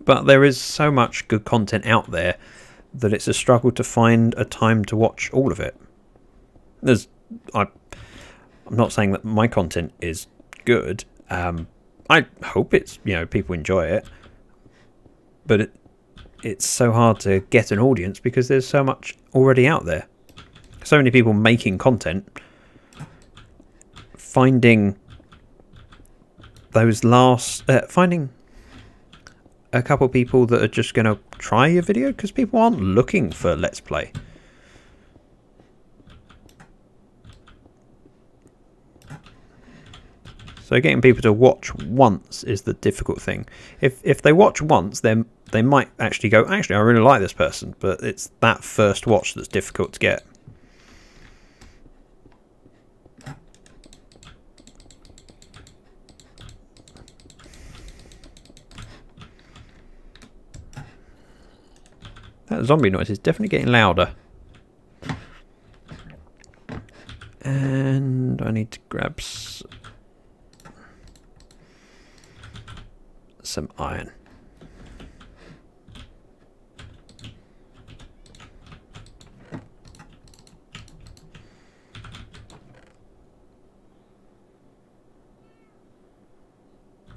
But there is so much good content out there that it's a struggle to find a time to watch all of it. I'm not saying that my content is good. I hope it's, people enjoy it. But it's so hard to get an audience because there's so much already out there. So many people making content. Finding a couple people that are just going to try your video, because people aren't looking for Let's Play. So getting people to watch once is the difficult thing. If they watch once, then they might actually go, actually, I really like this person, but it's that first watch that's difficult to get. That zombie noise is definitely getting louder. And I need to grab some iron.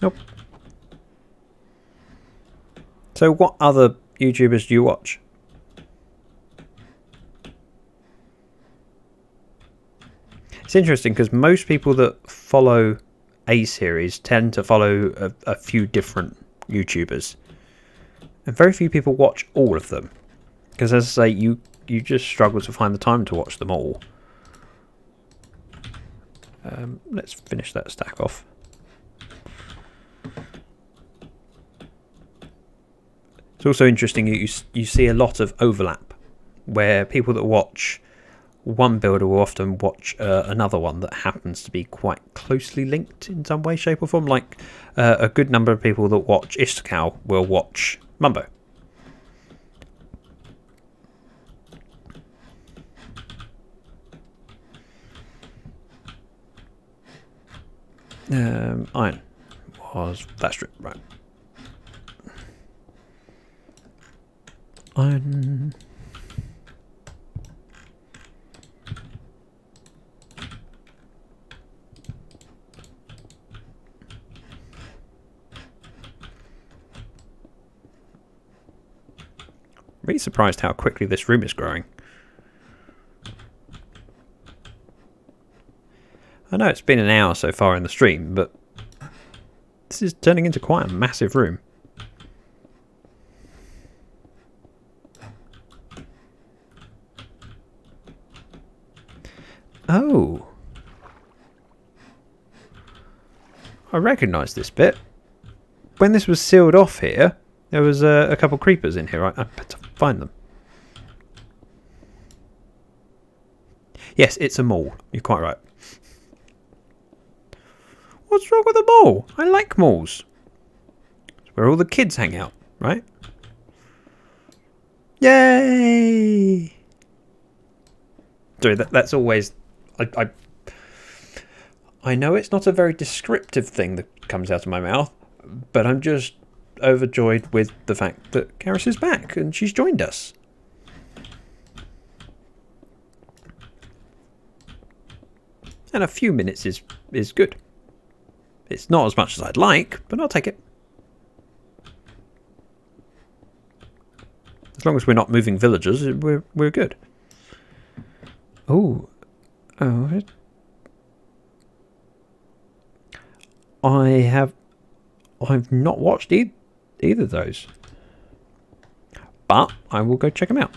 Nope. So what other YouTubers do you watch? It's interesting because most people that follow A series tend to follow a few different YouTubers, and very few people watch all of them, because as I say, you just struggle to find the time to watch them all. Let's finish that stack off. It's also interesting you see a lot of overlap, where people that watch one builder will often watch another one that happens to be quite closely linked in some way, shape or form. Like a good number of people that watch Istocal will watch Mumbo. Iron was that strip, right? Iron. Really surprised how quickly this room is growing. I know it's been an hour so far in the stream, but this is turning into quite a massive room. Oh. I recognise this bit. When this was sealed off here, there was a couple creepers in here. I better find them. Yes, it's a mall. You're quite right. What's wrong with a mall? I like malls. It's where all the kids hang out, right? Yay! Sorry, that's always... I know it's not a very descriptive thing that comes out of my mouth, but I'm just overjoyed with the fact that Karis is back and she's joined us. And a few minutes is good. It's not as much as I'd like, but I'll take it. As long as we're not moving villagers, we're good. Oh, I've not watched either of those, but I will go check them out.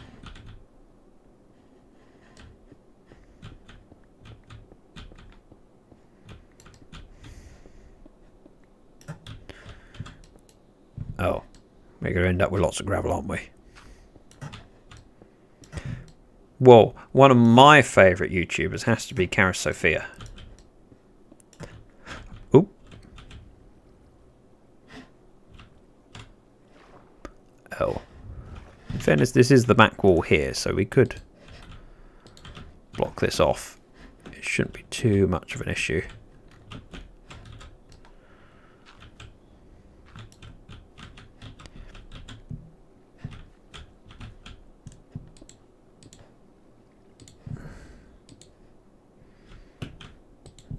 Oh, we're going to end up with lots of gravel, aren't we? Well, one of my favourite YouTubers has to be Karis Sophia. Oop. Oh. In fairness, this is the back wall here, so we could block this off. It shouldn't be too much of an issue.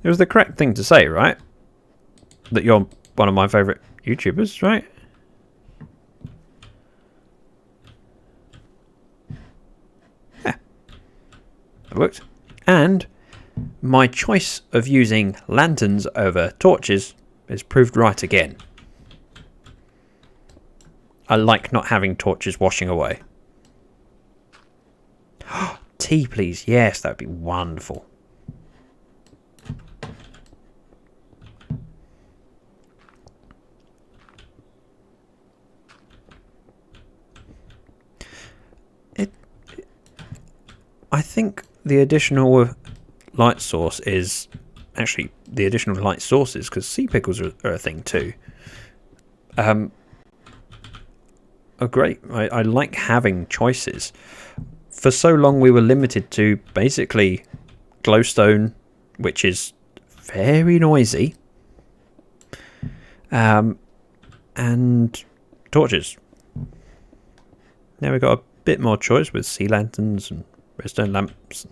It was the correct thing to say, right? That you're one of my favourite YouTubers, right? Yeah. It worked. And my choice of using lanterns over torches is proved right again. I like not having torches washing away. Tea, please. Yes, that would be wonderful. I think the additional light source is actually the additional light sources, because sea pickles are a thing too. Are great. I like having choices. For so long we were limited to basically glowstone, which is very noisy, and torches. Now we've got a bit more choice with sea lanterns and redstone lamps.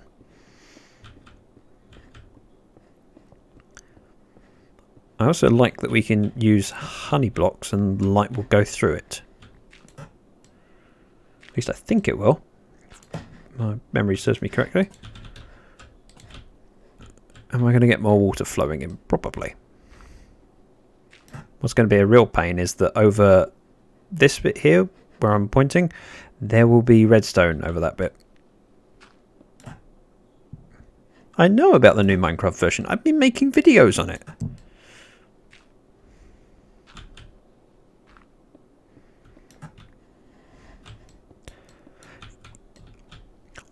I also like that we can use honey blocks and light will go through it. At least I think it will. My memory serves me correctly. Am I going to get more water flowing in? Probably. What's going to be a real pain is that over this bit here, where I'm pointing, there will be redstone over that bit. I know about the new Minecraft version. I've been making videos on it.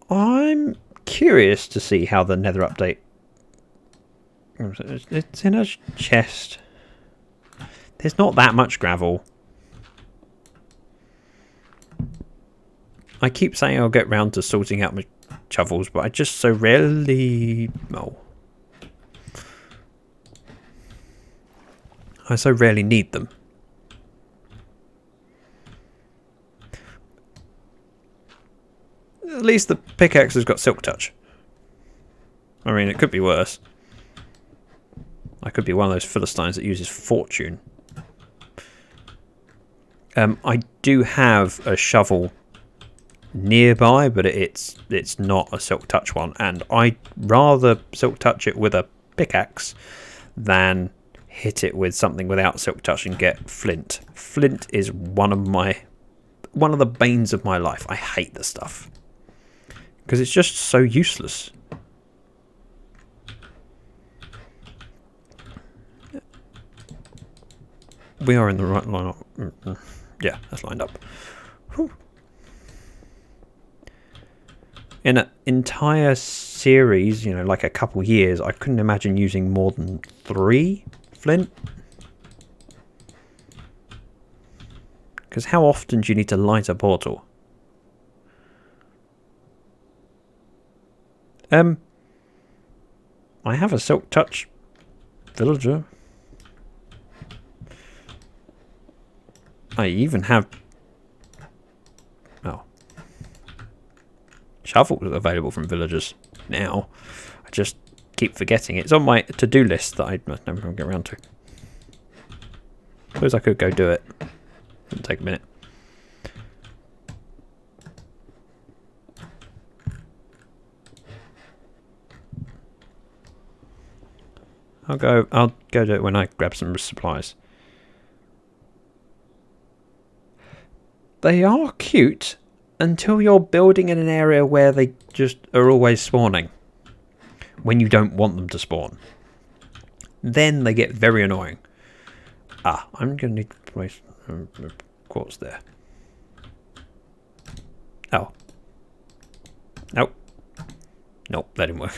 I'm curious to see how the Nether update... It's in a chest. There's not that much gravel. I keep saying I'll get round to sorting out my shovels, but I just so rarely... Oh. I so rarely need them. At least the pickaxe has got silk touch. I mean, it could be worse. I could be one of those Philistines that uses fortune. I do have a shovel nearby, but it's not a silk touch one, and I'd rather silk touch it with a pickaxe than hit it with something without silk touch and get flint. Flint is one of the banes of my life. I hate the stuff because it's just so useless. We are in the right line up. Yeah, that's lined up. Whew. In an entire series, you know, like a couple years, I couldn't imagine using more than 3 flint. Because how often do you need to light a portal? I have a silk touch villager. I even have shovels available from villagers now. I just keep forgetting. It's on my to-do list that I must never get around to. Suppose I could go do it. It'll take a minute. I'll go do it when I grab some supplies. They are cute until you're building in an area where they just are always spawning when you don't want them to spawn. Then they get very annoying. Ah, I'm going to need to place quartz there. Oh. Nope. Nope, that didn't work.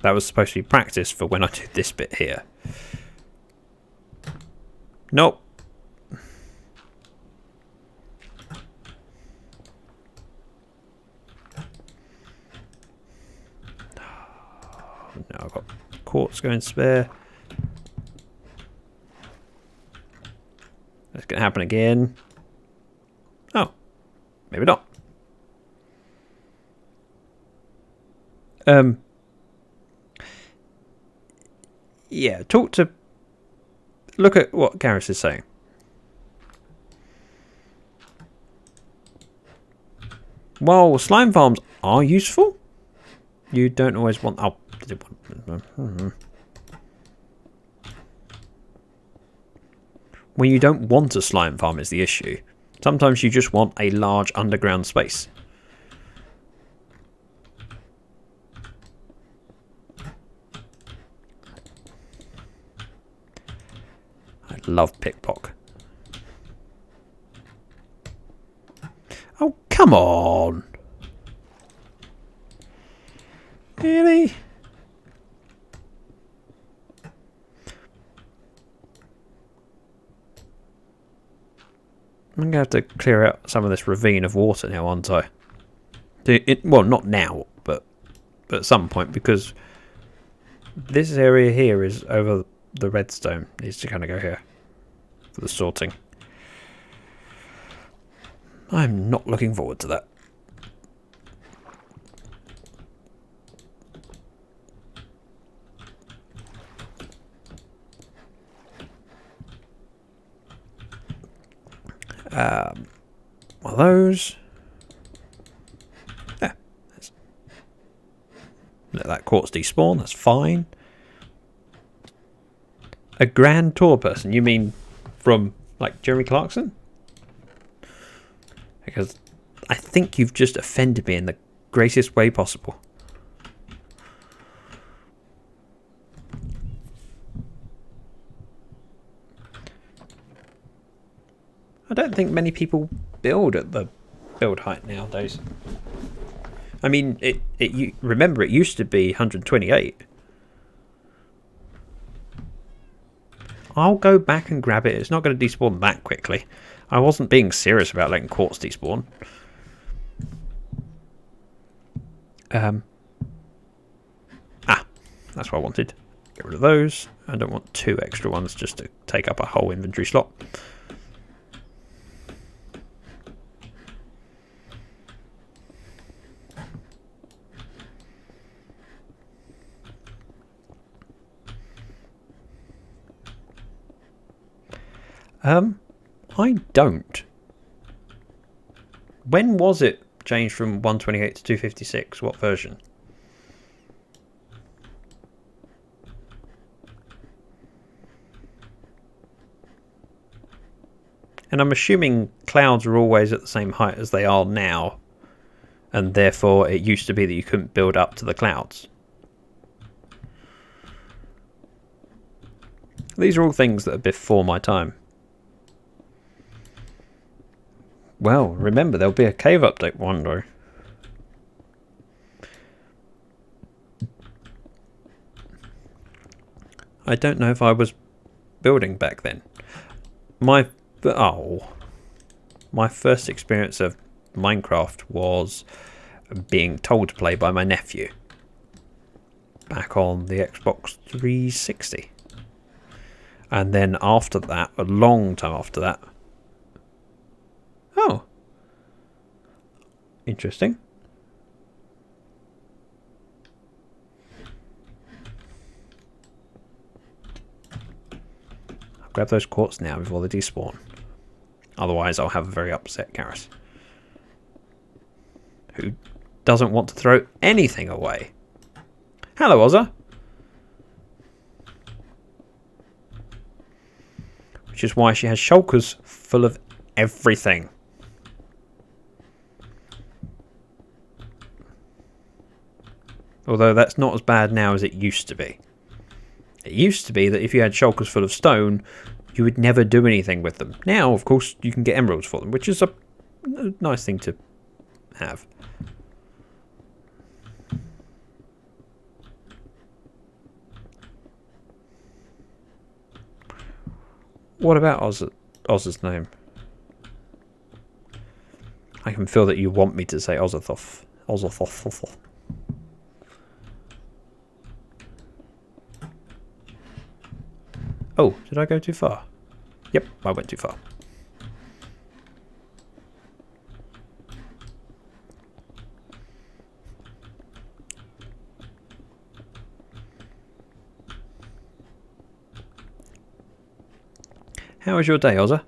That was supposed to be practice for when I do this bit here. Nope. Now I've got quartz going spare. That's going to happen again. Oh, maybe not. Yeah, look at what Garrus is saying. While slime farms are useful, you don't always want... Oh, when you don't want a slime farm is the issue. Sometimes you just want a large underground space. I love pickpock. Oh, come on! Really? I'm going to have to clear out some of this ravine of water now, aren't I? Well, not now, but at some point, because this area here is over the redstone. Needs to kind of go here for the sorting. I'm not looking forward to that. Well, those. Yeah. Let that quartz despawn. That's fine. A grand tour person? You mean from like Jeremy Clarkson? Because I think you've just offended me in the greatest way possible. I don't think many people build at the build height nowadays. I mean, you remember it used to be 128. I'll go back and grab it. It's not going to despawn that quickly. I wasn't being serious about letting quartz despawn. That's what I wanted. Get rid of those. I don't want 2 extra ones just to take up a whole inventory slot. I don't. When was it changed from 128 to 256? What version? And I'm assuming clouds are always at the same height as they are now, and therefore it used to be that you couldn't build up to the clouds. These are all things that are before my time. Well, remember, there'll be a cave update one day. I don't know if I was building back then. My first experience of Minecraft was being told to play by my nephew back on the Xbox 360. And then after that, a long time after that. Oh. Interesting. Grab those quartz now before they despawn. Otherwise, I'll have a very upset Garrus, who doesn't want to throw anything away. Hello, Ozza. Which is why she has shulkers full of everything. Although that's not as bad now as it used to be. It used to be that if you had shulkers full of stone, you would never do anything with them. Now, of course, you can get emeralds for them, which is a nice thing to have. What about Oz's name? I can feel that you want me to say Ozathoth. Ozathoth. Oh, did I go too far? Yep, I went too far. How was your day, Ozza?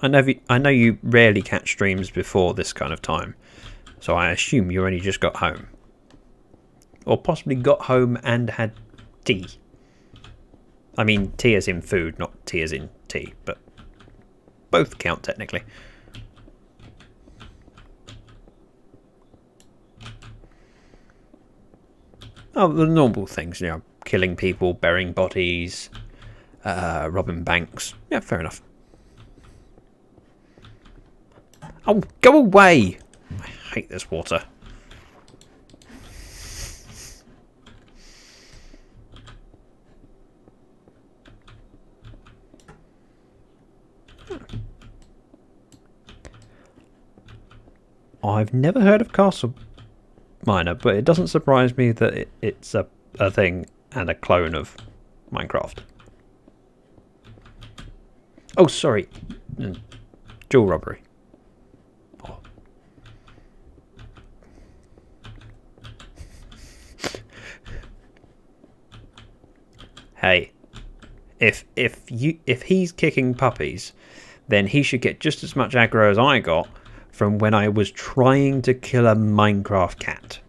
I know you rarely catch streams before this kind of time, so I assume you only just got home. Or possibly got home and had tea. I mean, tea as in food, not tea as in tea, but both count technically. Oh, the normal things, you know, killing people, burying bodies, robbing banks. Yeah, fair enough. Oh, go away! I hate this water. I've never heard of Castle Miner, but it doesn't surprise me that it's a thing and a clone of Minecraft. Oh, sorry. Jewel robbery. Oh. Hey, if he's kicking puppies, then he should get just as much aggro as I got from when I was trying to kill a Minecraft cat.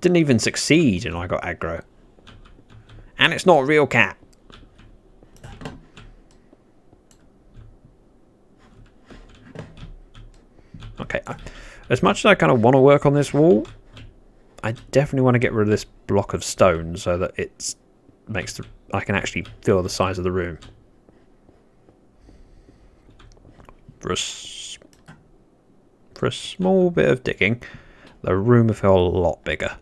Didn't even succeed and I got aggro. And it's not a real cat. Okay, as much as I kind of want to work on this wall, I definitely want to get rid of this block of stone so that it makes I can actually feel the size of the room. For a small bit of digging, the room will feel a lot bigger.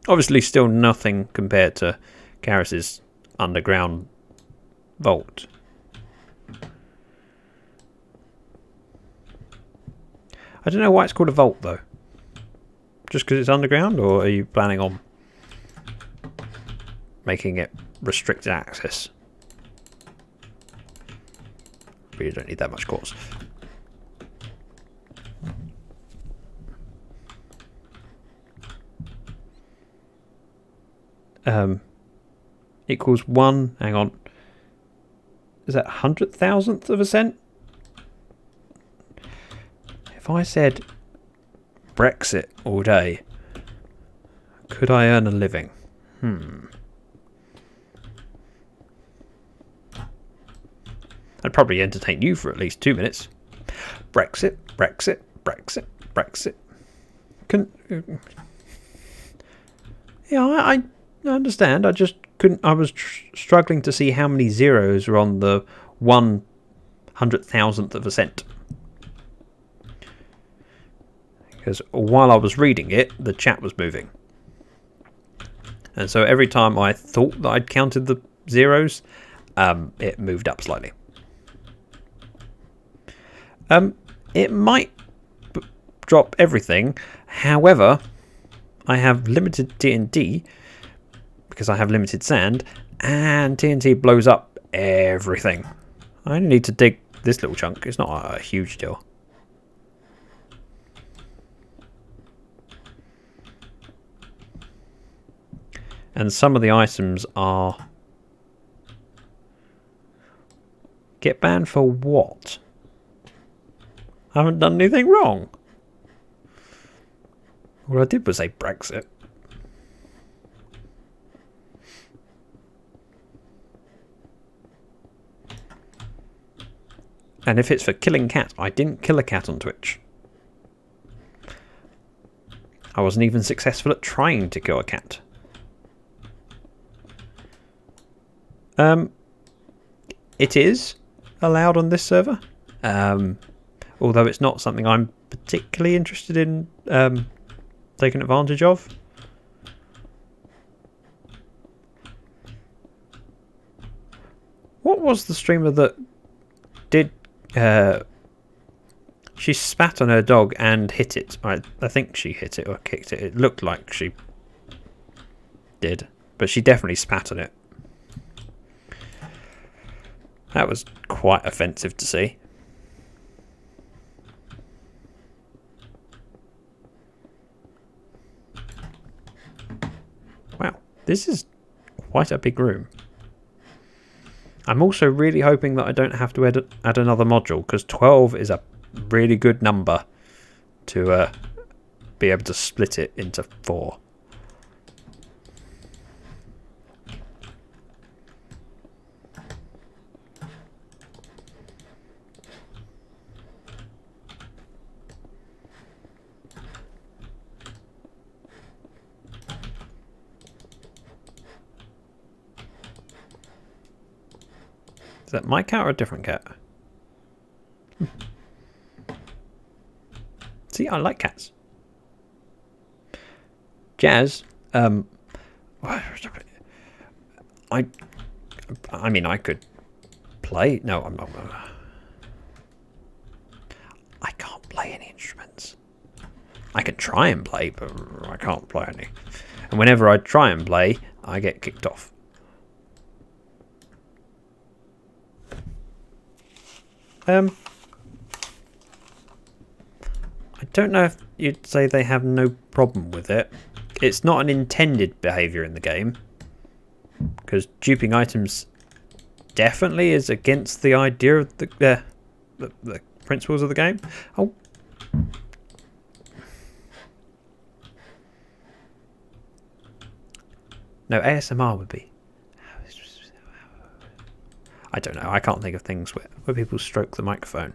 Obviously still nothing compared to Garrus's underground vault. I don't know why it's called a vault though. Just because it's underground, or are you planning on making it restricted access? But you don't need that much quartz. Equals 1, hang on. Is that 100,000th of a cent? If I said Brexit all day, could I earn a living? I'd probably entertain you for at least 2 minutes. Brexit, Brexit, Brexit, Brexit. Yeah, I understand. I just couldn't. I was struggling to see how many zeros were on the 100,000th of a cent. Because while I was reading it, the chat was moving. And so every time I thought that I'd counted the zeros, it moved up slightly. It might drop everything. However, I have limited TNT because I have limited sand, and TNT blows up everything. I only need to dig this little chunk. It's not a huge deal. And some of the items are... Get banned for what? I haven't done anything wrong. All I did was say Brexit. And if it's for killing cats, I didn't kill a cat on Twitch. I wasn't even successful at trying to kill a cat. It is allowed on this server, although it's not something I'm particularly interested in taking advantage of. What was the streamer that did... she spat on her dog and hit it. I think she hit it or kicked it. It looked like she did, but she definitely spat on it. That was quite offensive to see. Wow, this is quite a big room. I'm also really hoping that I don't have to add another module, because 12 is a really good number to be able to split it into 4. Is that my cat or a different cat? See, I like cats. Jazz, I mean, I could play. No, I'm not. I can't play any instruments. I can try and play, but I can't play any. And whenever I try and play, I get kicked off. I don't know if you'd say they have no problem with it. It's not an intended behaviour in the game, because duping items definitely is against the idea of the principles of the game. Oh. No, ASMR would be... I don't know. I can't think of things where people stroke the microphone.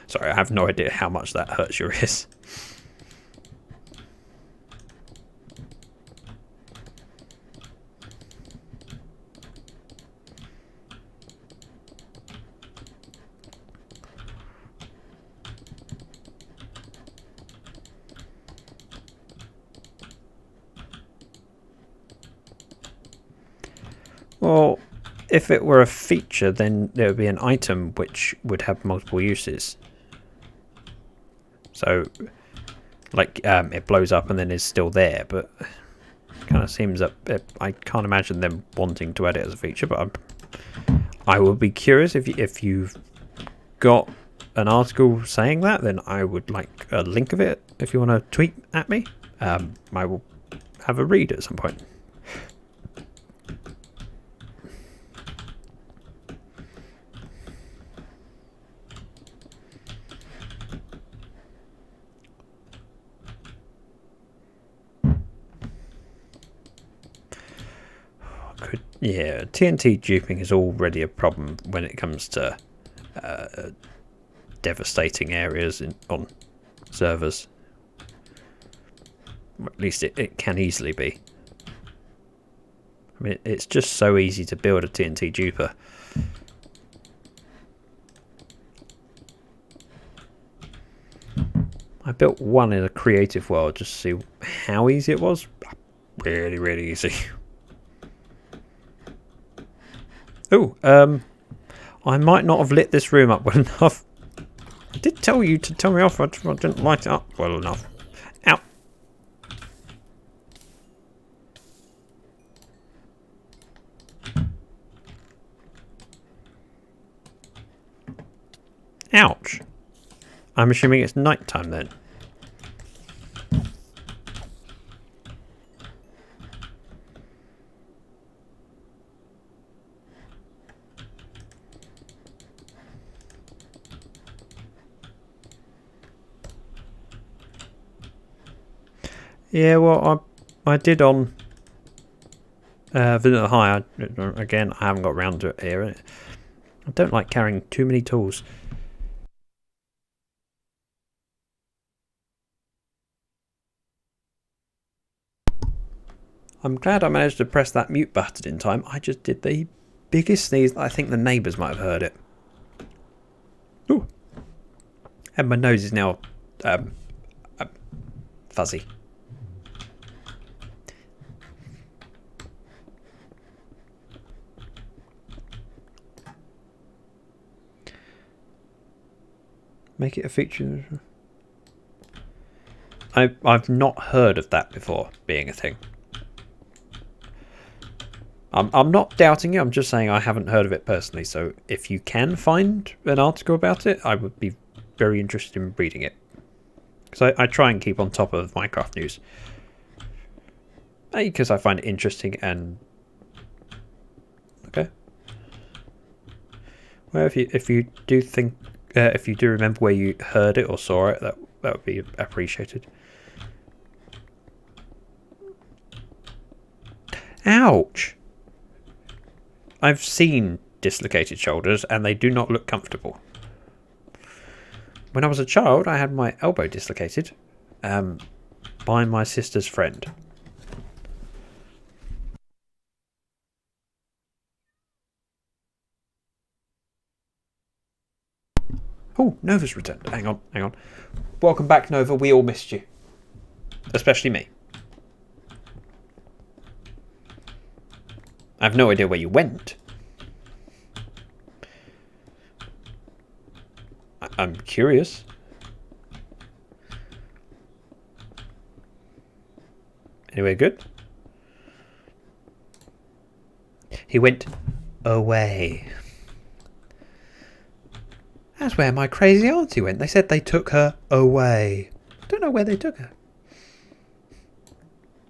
Sorry, I have no idea how much that hurts your ears. Well, if it were a feature, then there would be an item which would have multiple uses. So, like, it blows up and then is still there, but it kind of seems that I can't imagine them wanting to add it as a feature. But I would be curious if you've got an article saying that, then I would like a link of it. If you want to tweet at me, I will have a read at some point. Yeah, TNT duping is already a problem when it comes to devastating areas on servers. Or at least it can easily be. I mean, it's just so easy to build a TNT duper. I built one in a creative world just to see how easy it was. Really, really easy. Oh, I might not have lit this room up well enough. I did tell you to tell me off. I didn't light it up well enough. Ow. Ouch. I'm assuming it's night time then. Yeah, well, I did on Vanilla High. Again, I haven't got around to it here. I don't like carrying too many tools. I'm glad I managed to press that mute button in time. I just did the biggest sneeze. I think the neighbours might have heard it. Ooh. And my nose is now fuzzy. Make it a feature. I've not heard of that before being a thing. I'm not doubting you, I'm just saying I haven't heard of it personally, so if you can find an article about it, I would be very interested in reading it. Because I try and keep on top of Minecraft news. Because I find it interesting and... Okay. Well, if you do think... if you do remember where you heard it or saw it, that would be appreciated. Ouch! I've seen dislocated shoulders and they do not look comfortable. When I was a child, I had my elbow dislocated by my sister's friend. Oh, Nova's returned. Hang on. Welcome back, Nova. We all missed you. Especially me. I have no idea where you went. I'm curious. Anyway, good? He went away. That's where my crazy auntie went. They said they took her away. Don't know where they took her.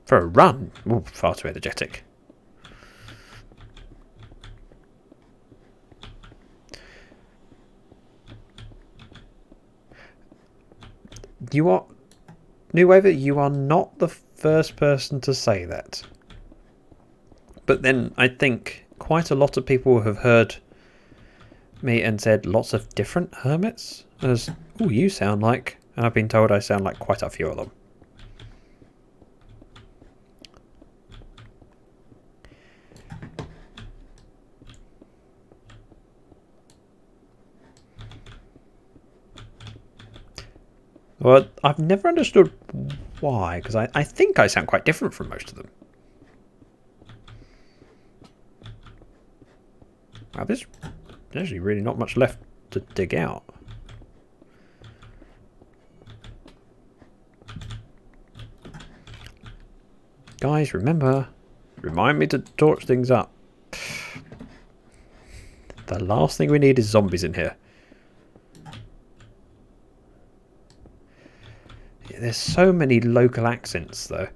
For a run? Ooh, far too energetic. You are... New Waver, you are not the first person to say that. But then I think quite a lot of people have heard me and said lots of different hermits. As, oh, you sound like... And I've been told I sound like quite a few of them. Well, I've never understood why, because I think I sound quite different from most of them. Wow, there's actually really not much left to dig out. Guys, remember, remind me to torch things up. The last thing we need is zombies in here. There's so many local accents, though.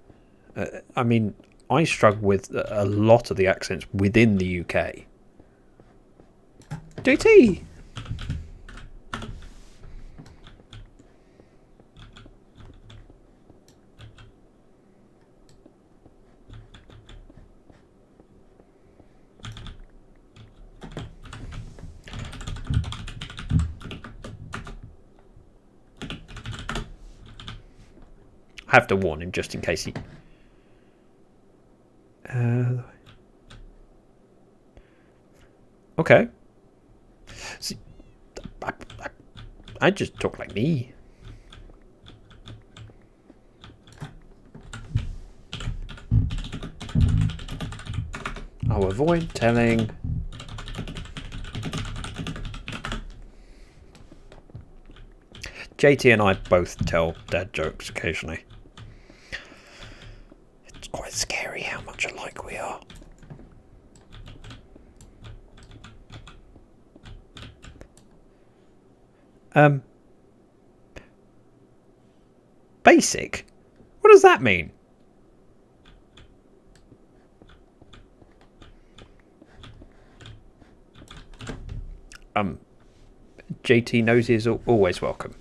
I mean, I struggle with a lot of the accents within the UK. JT! I have to warn him just in case he... Okay. See, I just talk like me. I'll avoid telling... JT and I both tell dad jokes occasionally. It's quite scary how much alike we are. Basic? What does that mean? JT Nosy is always welcome.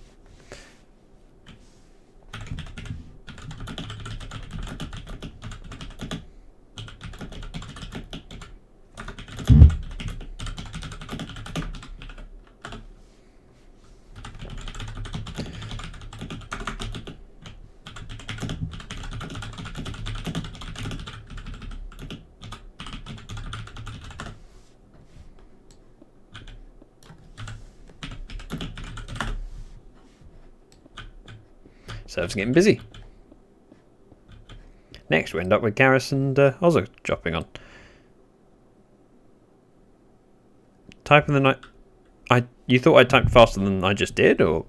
Server's getting busy. Next we end up with Garrus and Ozza dropping on. Type in the night. You thought I typed faster than I just did, or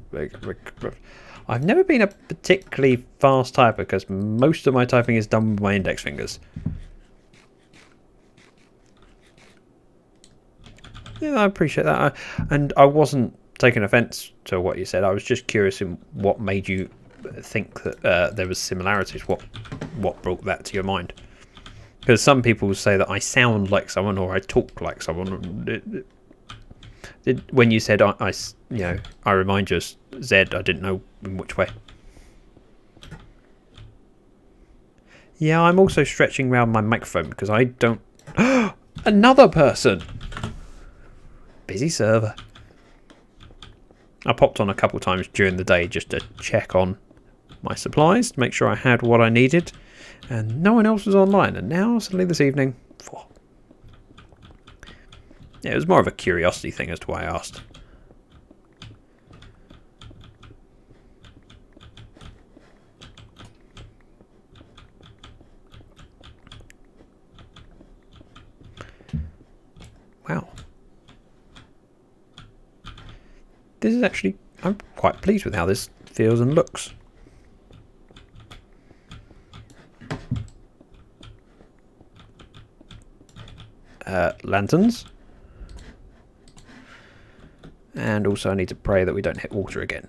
I've never been a particularly fast typer because most of my typing is done with my index fingers. Yeah, I appreciate that, and I wasn't taking offence to what you said. I was just curious in what made you think that there was similarities. What brought that to your mind? Because some people say that I sound like someone or I talk like someone. When you said I remind you of Zed, I didn't know in which way. Yeah, I'm also stretching around my microphone because I don't. Another person. Busy server. I popped on a couple times during the day just to check on my supplies to make sure I had what I needed, and no one else was online. And now suddenly this evening, 4. Yeah, it was more of a curiosity thing as to why I asked. Wow. This is actually, I'm quite pleased with how this feels and looks. Lanterns. And also I need to pray that we don't hit water again.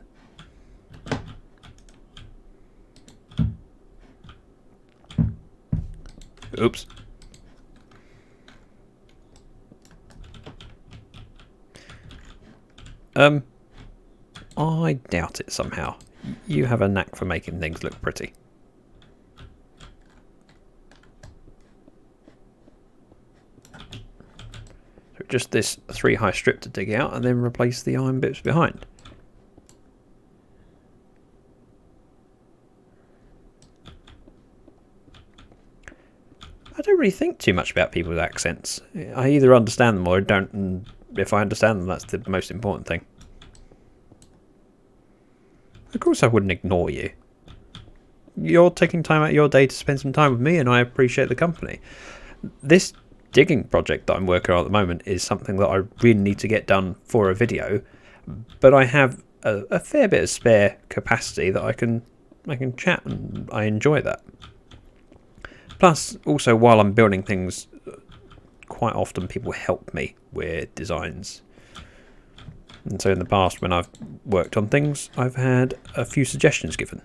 Oops. I doubt it somehow. You have a knack for making things look pretty. So just this 3 high strip to dig out and then replace the iron bits behind. I don't really think too much about people's accents. I either understand them or I don't, and if I understand them, that's the most important thing. Of course I wouldn't ignore you. You're taking time out of your day to spend some time with me, and I appreciate the company. This digging project that I'm working on at the moment is something that I really need to get done for a video, but I have a fair bit of spare capacity that I can chat, and I enjoy that. Plus, also while I'm building things, quite often people help me with designs. And so in the past, when I've worked on things, I've had a few suggestions given.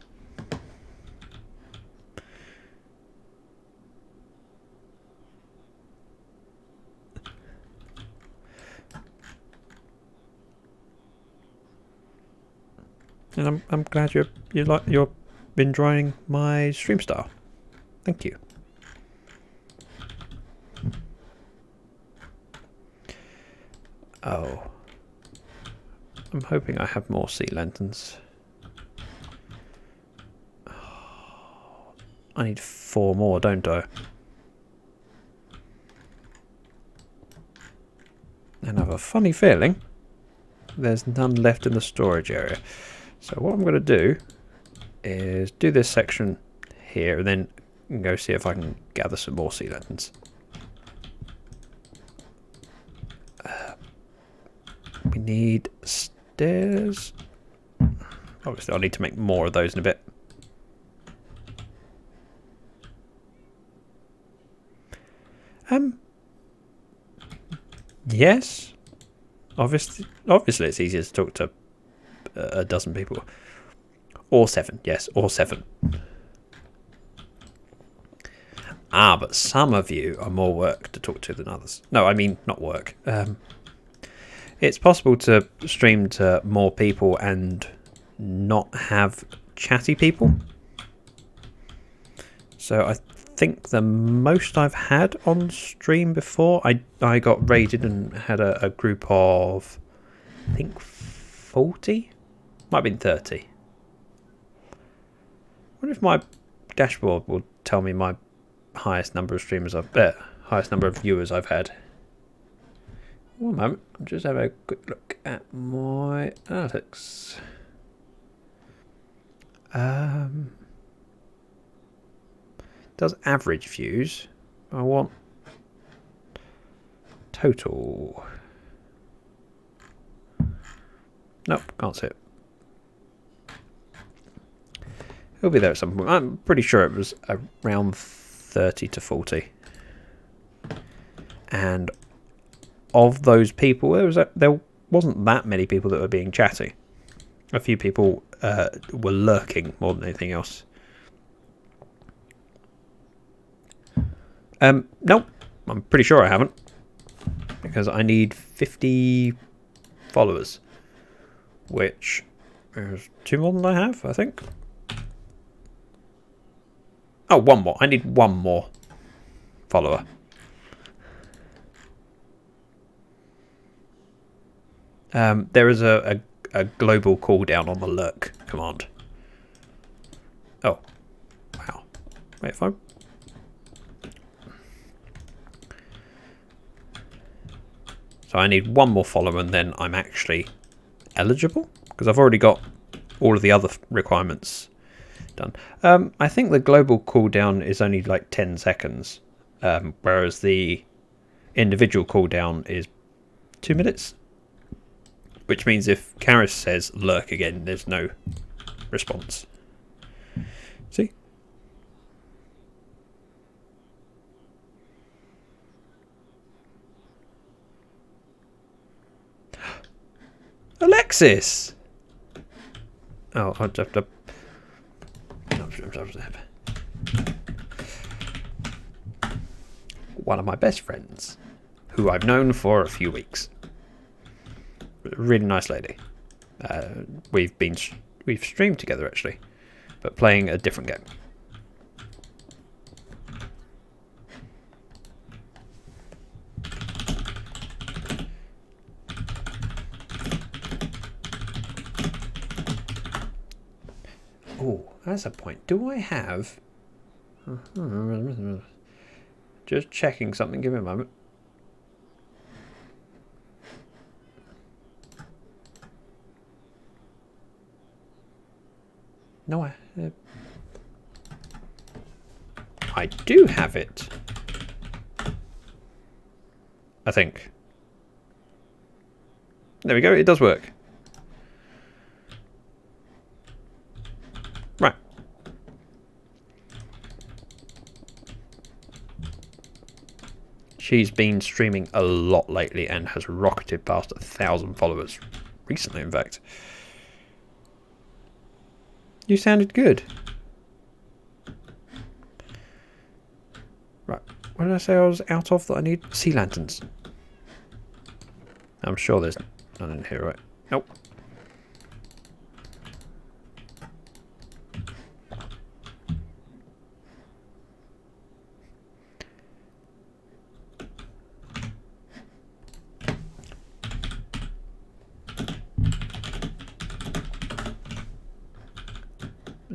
And I'm glad you're enjoying my stream style. Thank you. Oh. I'm hoping I have more sea lanterns. Oh, I need 4 more, don't I? And I have a funny feeling there's none left in the storage area. So what I'm going to do is do this section here and then go see if I can gather some more sea lanterns. We need stairs. Obviously I'll need to make more of those in a bit. Yes. Obviously it's easier to talk to a dozen people. Or 7, yes, or 7. Ah, but some of you are more work to talk to than others. No, I mean not work. It's possible to stream to more people and not have chatty people. So I think the most I've had on stream before, I got raided and had a group of, I think 40? Might have been 30. I wonder if my dashboard will tell me my highest number of streamers highest number of viewers I've had. One moment, I'm just having a quick look at my analytics. Does average views. I want total. Nope, can't see it. It'll be there at some point. I'm pretty sure it was around 30 to 40. And of those people, there wasn't that many people that were being chatty. A few people were lurking more than anything else. Nope, I'm pretty sure I haven't. Because I need 50 followers. Which is 2 more than I have, I think. Oh, 1 more. I need 1 more follower. There is a global cooldown on the lurk command. Oh, wow. Wait, if I... So I need 1 more follower and then I'm actually eligible? Because I've already got all of the other requirements done. I think the global cooldown is only like 10 seconds, whereas the individual cooldown is 2 minutes. Which means if Karis says lurk again, there's no response. See? Alexis! Oh, I'll have to... One of my best friends, who I've known for a few weeks. Really nice lady. We've streamed together actually, but playing a different game. Oh, that's a point. Do I have... Just checking something. Give me a moment. No, I do have it. I think. There we go. It does work. Right. She's been streaming a lot lately and has rocketed past 1,000 followers recently, in fact. You sounded good. Right. What did I say I was out of that I need? Sea lanterns. I'm sure there's none in here, right? Nope.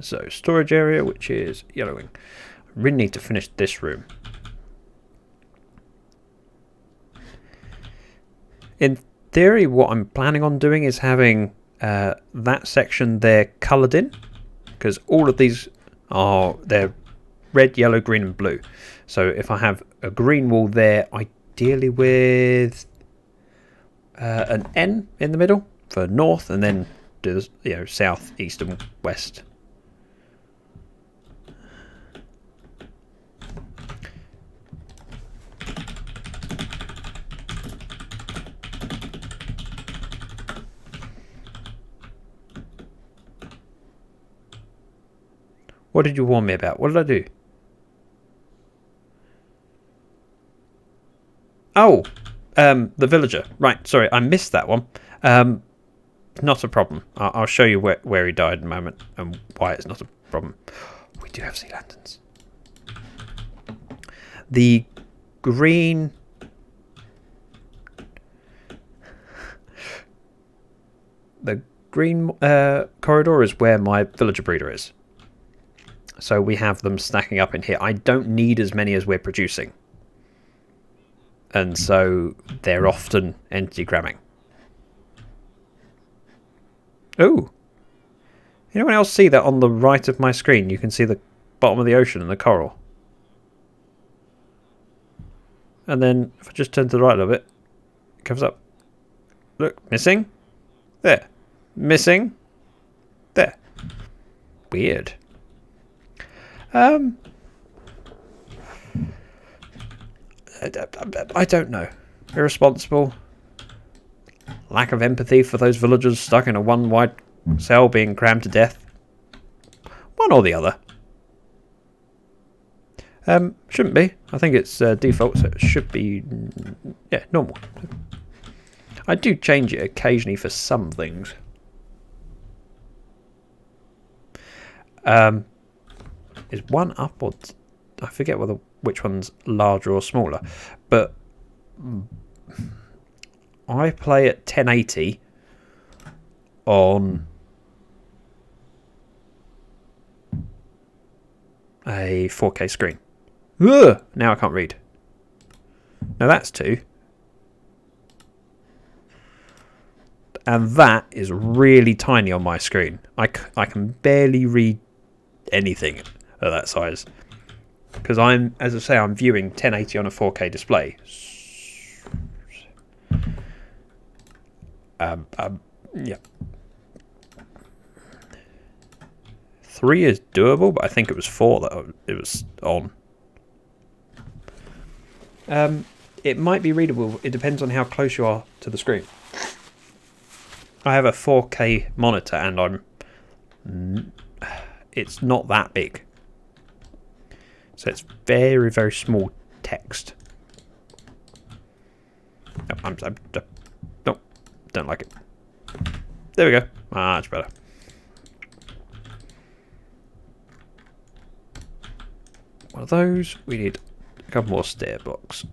So, storage area, which is yellowing. I really need to finish this room. In theory, what I'm planning on doing is having that section there coloured in. Because all of these they're red, yellow, green and blue. So if I have a green wall there, ideally with an N in the middle for north, and then do south, east and west. What did you warn me about? What did I do? Oh, the villager. Right, sorry, I missed that one. Not a problem. I'll show you where he died in a moment and why it's not a problem. We do have sea lanterns. The green... The green corridor is where my villager breeder is. So we have them stacking up in here. I don't need as many as we're producing. And so they're often entity gramming. Oh. Anyone else see that on the right of my screen? You can see the bottom of the ocean and the coral. And then if I just turn to the right a little bit, it comes up. Look, missing. There. Missing. There. Weird. I don't know. Irresponsible. Lack of empathy for those villagers stuck in a one wide cell being crammed to death. One or the other. Shouldn't be. I think it's default, so it should be, yeah, normal. I do change it occasionally for some things. Is one up or I forget which one's larger or smaller, but I play at 1080 on a 4K screen. Ugh! Now I can't read. Now that's 2. And that is really tiny on my screen. I can barely read anything at that size. Because as I say, I'm viewing 1080 on a 4K display. Yeah. 3 is doable, but I think it was 4 that it was on. It might be readable. It depends on how close you are to the screen. I have a 4K monitor and it's not that big. So it's very, very small text. No, no, don't like it. There we go. Much better. One of those. We need a couple more stair blocks.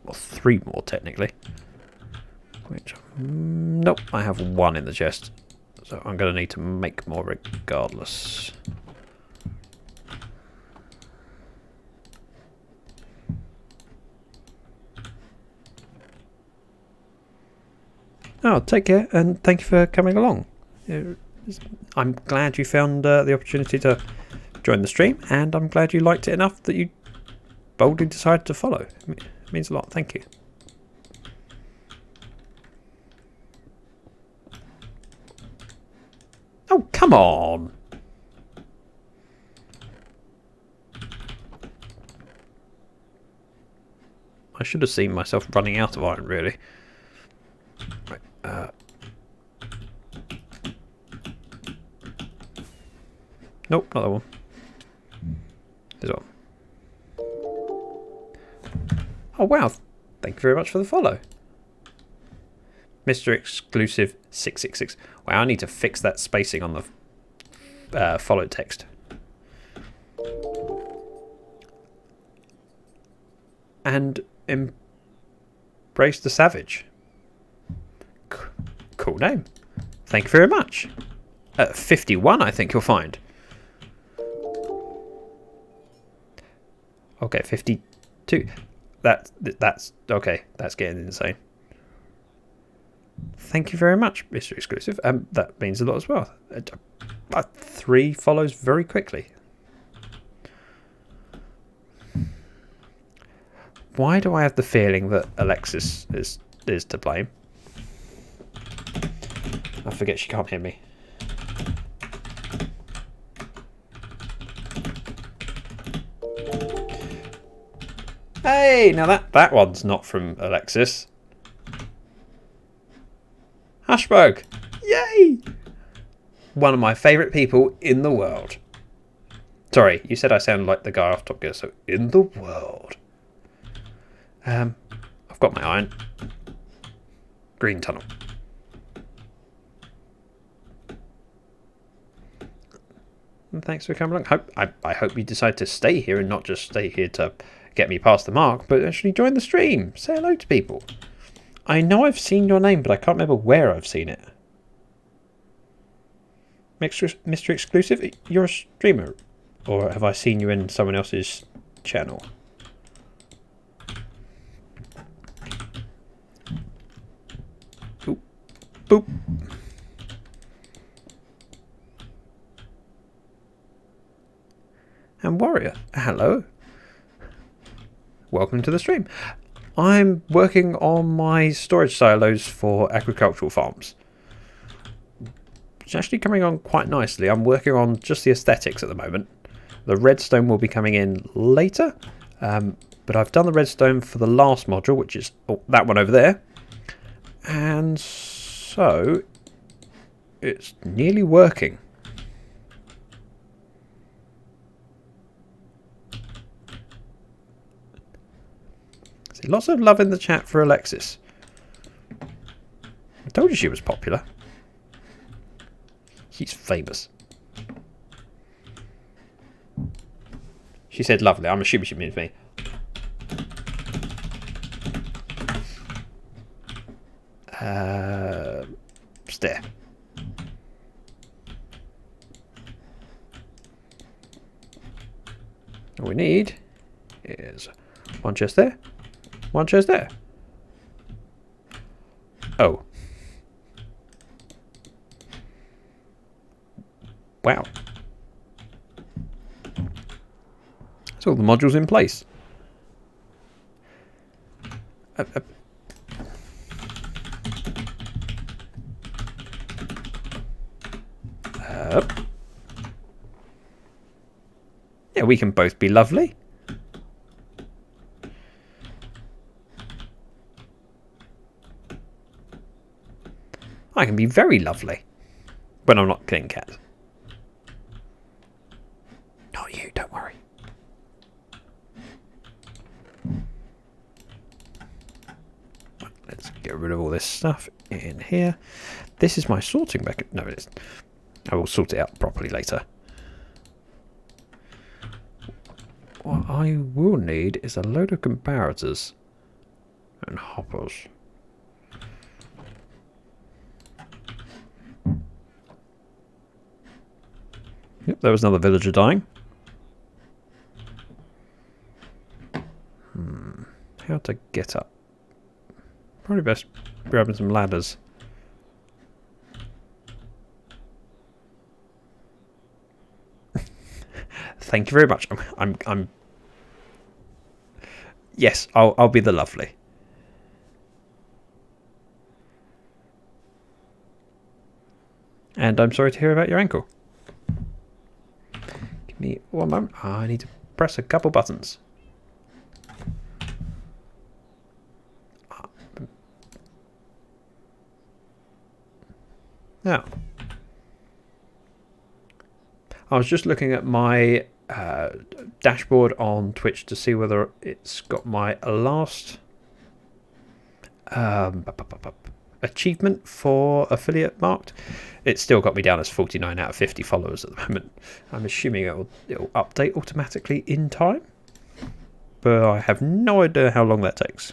Well, 3 more technically. Which, nope, I have 1 in the chest. So I'm going to need to make more regardless. Oh, take care and thank you for coming along. I'm glad you found the opportunity to join the stream, and I'm glad you liked it enough that you boldly decided to follow. It means a lot. Thank you. Oh, come on! I should have seen myself running out of iron, really. Right, nope, not that one. This one. Oh, wow. Thank you very much for the follow. Mr. Exclusive 666. Wow, I need to fix that spacing on the follow text. And Embrace the Savage. Cool name. Thank you very much. 51, I think you'll find. Okay, 52. That's okay. That's getting insane. Thank you very much, Mr. Exclusive. That means a lot as well. 3 follows very quickly. Why do I have the feeling that Alexis is to blame? I forget she can't hear me. Hey, now that one's not from Alexis. Hushbug! Yay! One of my favourite people in the world. Sorry, you said I sound like the guy off Top Gear, so in the world. I've got my iron. Green tunnel. And thanks for coming along. I hope you decide to stay here and not just stay here to get me past the mark, but actually join the stream. Say hello to people. I know I've seen your name, but I can't remember where I've seen it. Mr. Exclusive, you're a streamer? Or have I seen you in someone else's channel? Boop. And Warrior, hello. Welcome to the stream. I'm working on my storage silos for agricultural farms. It's actually coming on quite nicely. I'm working on just the aesthetics at the moment. The redstone will be coming in later, but I've done the redstone for the last module, which is that one over there. And so it's nearly working. See, lots of love in the chat for Alexis. I told you she was popular. She's famous. She said lovely. I'm assuming she means me. Stair. All we need is one chest there, one chest there. Oh. Wow. So all the modules in place. Yeah, we can both be lovely. I can be very lovely when I'm not killing cats. Not you, don't worry. Let's get rid of all this stuff in here. This is my sorting bucket. No, it isn't. I will sort it out properly later. What I will need is a load of comparators and hoppers. Yep, there was another villager dying. How to get up? Probably best grabbing some ladders. Thank you very much. I'm. Yes, I'll be the lovely. And I'm sorry to hear about your ankle. Give me one moment. Oh, I need to press a couple buttons. Now, I was just looking at my dashboard on Twitch to see whether it's got my last achievement for affiliate marked. It's still got me down as 49 out of 50 followers at the moment. I'm assuming it'll update automatically in time, but I have no idea how long that takes.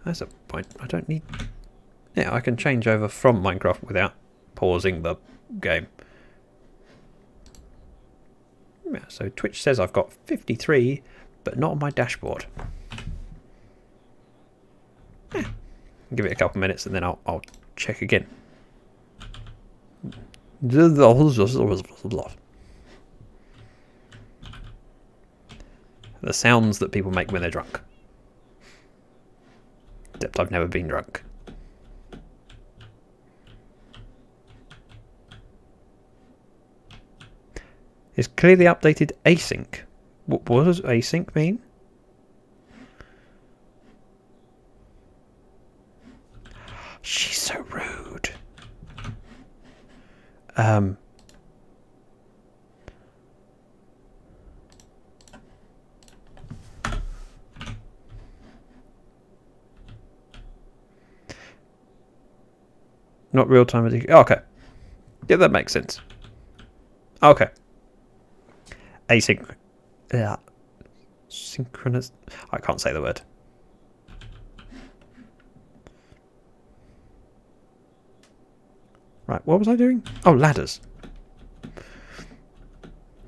That's a point. I don't need... Yeah, I can change over from Minecraft without pausing the game. Yeah, so Twitch says I've got 53, but not on my dashboard. Yeah. Give it a couple minutes and then I'll check again. The sounds that people make when they're drunk. Except I've never been drunk. It's clearly updated async. What does async mean? She's so rude. Not real time. Oh, okay. Yeah, that makes sense. Okay. Async. Yeah. Synchronous. I can't say the word. Right, what was I doing? Oh, ladders. So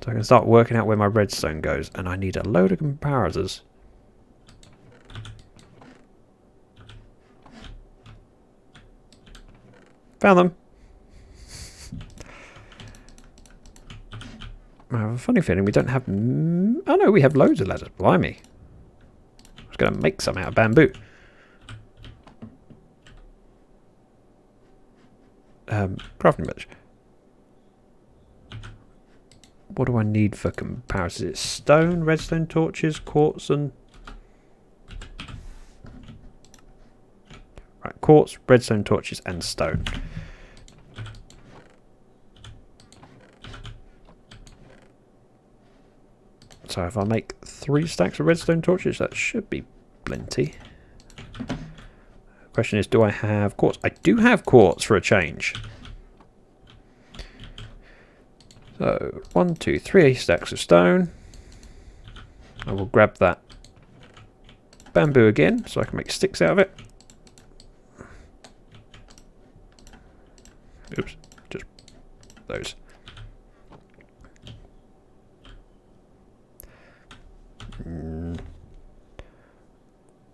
I can start working out where my redstone goes, and I need a load of comparators. Found them. I have a funny feeling we don't have... Oh no, we have loads of ladders. Blimey. I was going to make some out of bamboo. Crafting bench. What do I need for comparisons? It's stone, redstone torches, quartz and... Right, quartz, redstone torches and stone. So if I make 3 stacks of redstone torches, that should be plenty. Question is, do I have quartz? I do have quartz for a change. So 1, 2, 3 stacks of stone. I will grab that bamboo again so I can make sticks out of it. Oops, just those.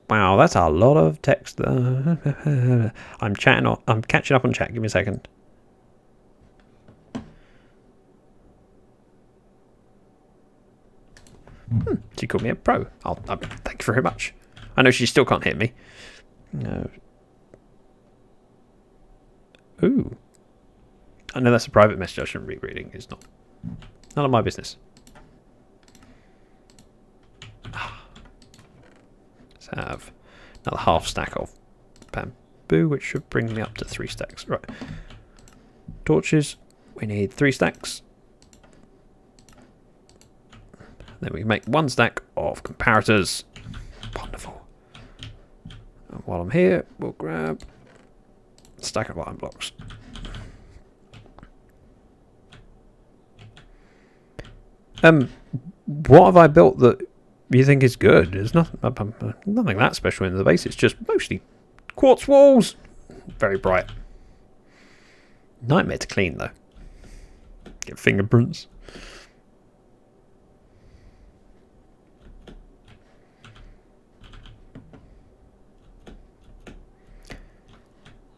Wow, that's a lot of text. I'm catching up on chat. Give me a second. She called me a pro. Thank you very much. I know she still can't hit me. No. Ooh. I know that's a private message I shouldn't be reading. It's not. None of my business. Let's have another half stack of bamboo, which should bring me up to 3 stacks. Right. Torches. We need 3 stacks. Then we make 1 stack of comparators. Wonderful. And while I'm here, we'll grab a stack of iron blocks. What have I built that you think is good? There's nothing that special in the base. It's just mostly quartz walls. Very bright. Nightmare to clean though. Get fingerprints.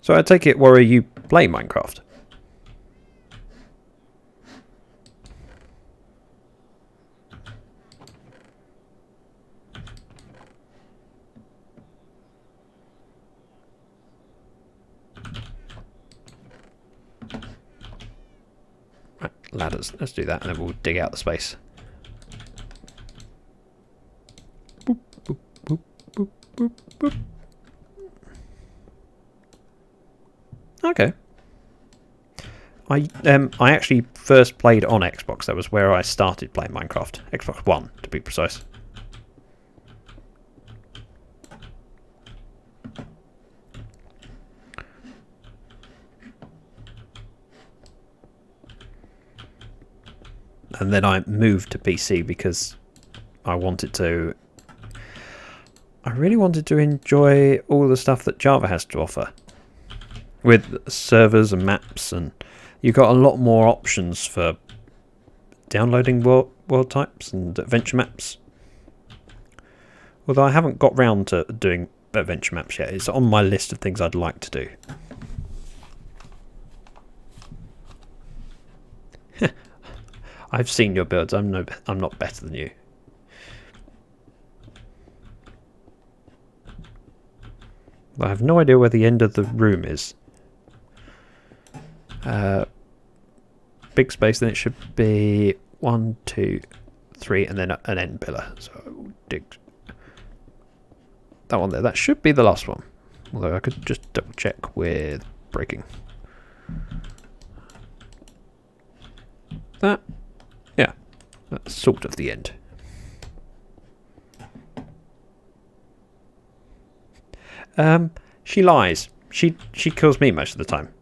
So I take it, Warrior, you play Minecraft? Right, ladders. Let's do that, and then we'll dig out the space. Boop, boop, boop, boop, boop, boop. Okay. I actually first played on Xbox. That was where I started playing Minecraft. Xbox One, to be precise. And then I moved to PC because I really wanted to enjoy all the stuff that Java has to offer. With servers and maps, and you've got a lot more options for downloading world types and adventure maps. Although I haven't got round to doing adventure maps yet. It's on my list of things I'd like to do. I've seen your builds. I'm not better than you. I have no idea where the end of the room is. Big space, then it should be 1, 2, 3, and then an end pillar. So dig that one there. That should be the last one. Although I could just double check with breaking. That, yeah, that's sort of the end. She lies. She kills me most of the time.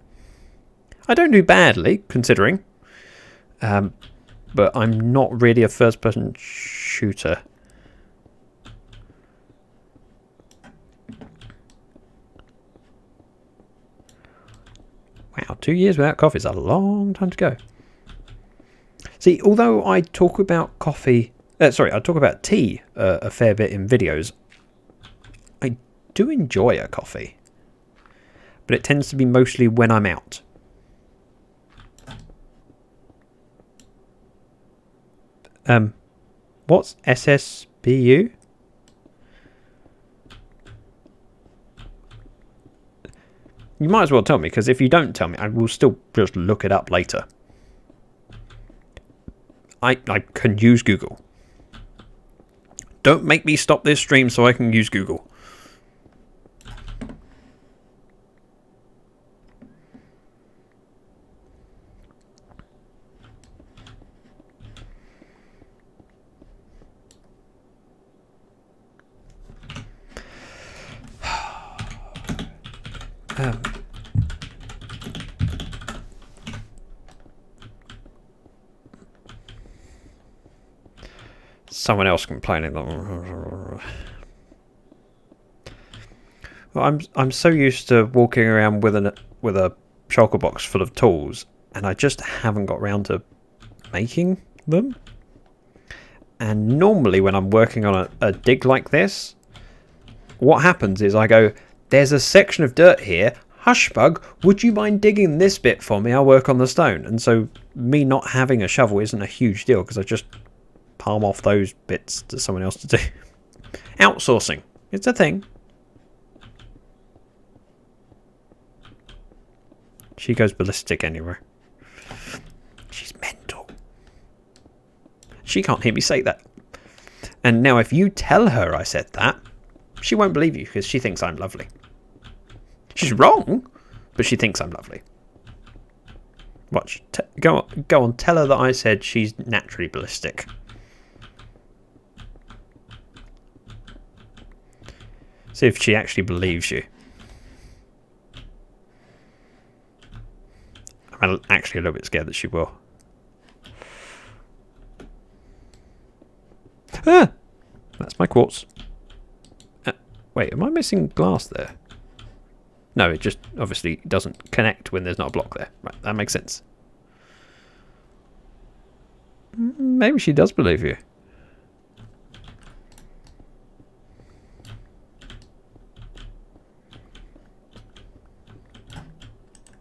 I don't do badly, considering. But I'm not really a first-person shooter. Wow, 2 years without coffee is a long time to go. See, although I talk about coffee... I talk about tea a fair bit in videos. I do enjoy a coffee. But it tends to be mostly when I'm out. What's SSBU? You might as well tell me, because if you don't tell me, I will still just look it up later. I can use Google. Don't make me stop this stream so I can use Google. Someone else complaining. Well, I'm so used to walking around with a shulker box full of tools, and I just haven't got around to making them. And normally when I'm working on a dig like this, what happens is I go, there's a section of dirt here. Hushbug, would you mind digging this bit for me? I'll work on the stone. And so me not having a shovel isn't a huge deal because I just palm off those bits to someone else to do. Outsourcing. It's a thing. She goes ballistic anywhere. She's mental. She can't hear me say that. And now if you tell her I said that, she won't believe you because she thinks I'm lovely. She's wrong, but she thinks I'm lovely. Watch. Go on, tell her that I said she's naturally ballistic. See if she actually believes you. I'm actually a little bit scared that she will. Ah! That's my quartz. Wait, am I missing glass there? No, it just obviously doesn't connect when there's not a block there. Right, that makes sense. Maybe she does believe you.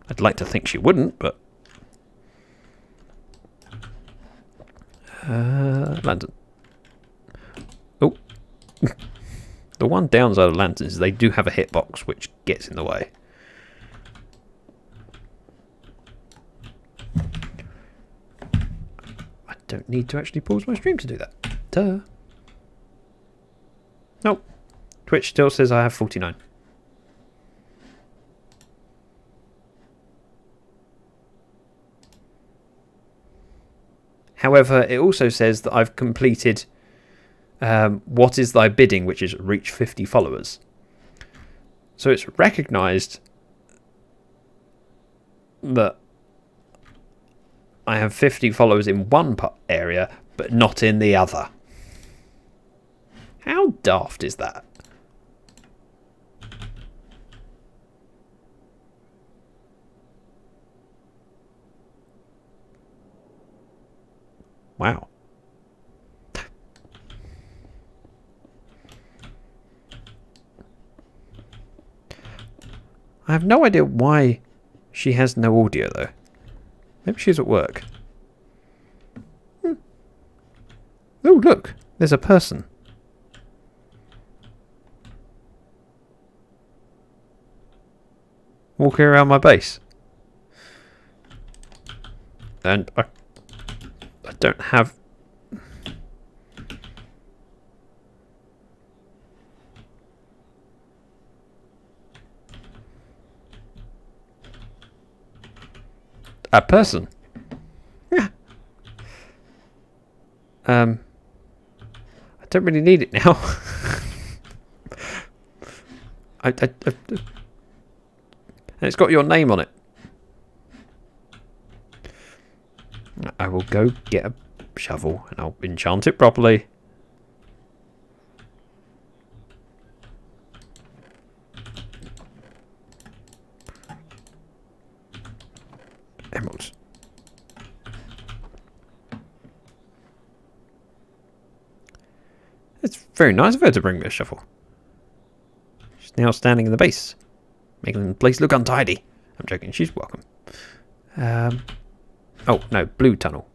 I'd like to think she wouldn't, but... lantern. Oh. The one downside of lanterns is they do have a hitbox, which gets in the way. I don't need to actually pause my stream to do that. Duh. Nope. Twitch still says I have 49. However, it also says that I've completed what is thy bidding, which is reach 50 followers. So it's recognised that I have 50 followers in one area, but not in the other. How daft is that? Wow. I have no idea why she has no audio though. Maybe she's at work. Oh, look. There's a person. Walking around my base. And I don't have... a person. Yeah. I don't really need it now. And it's got your name on it. I will go get a shovel and I'll enchant it properly. Emeralds. It's very nice of her to bring me a shovel. She's now standing in the base, making the place look untidy. I'm joking, she's welcome. Oh, no, blue tunnel.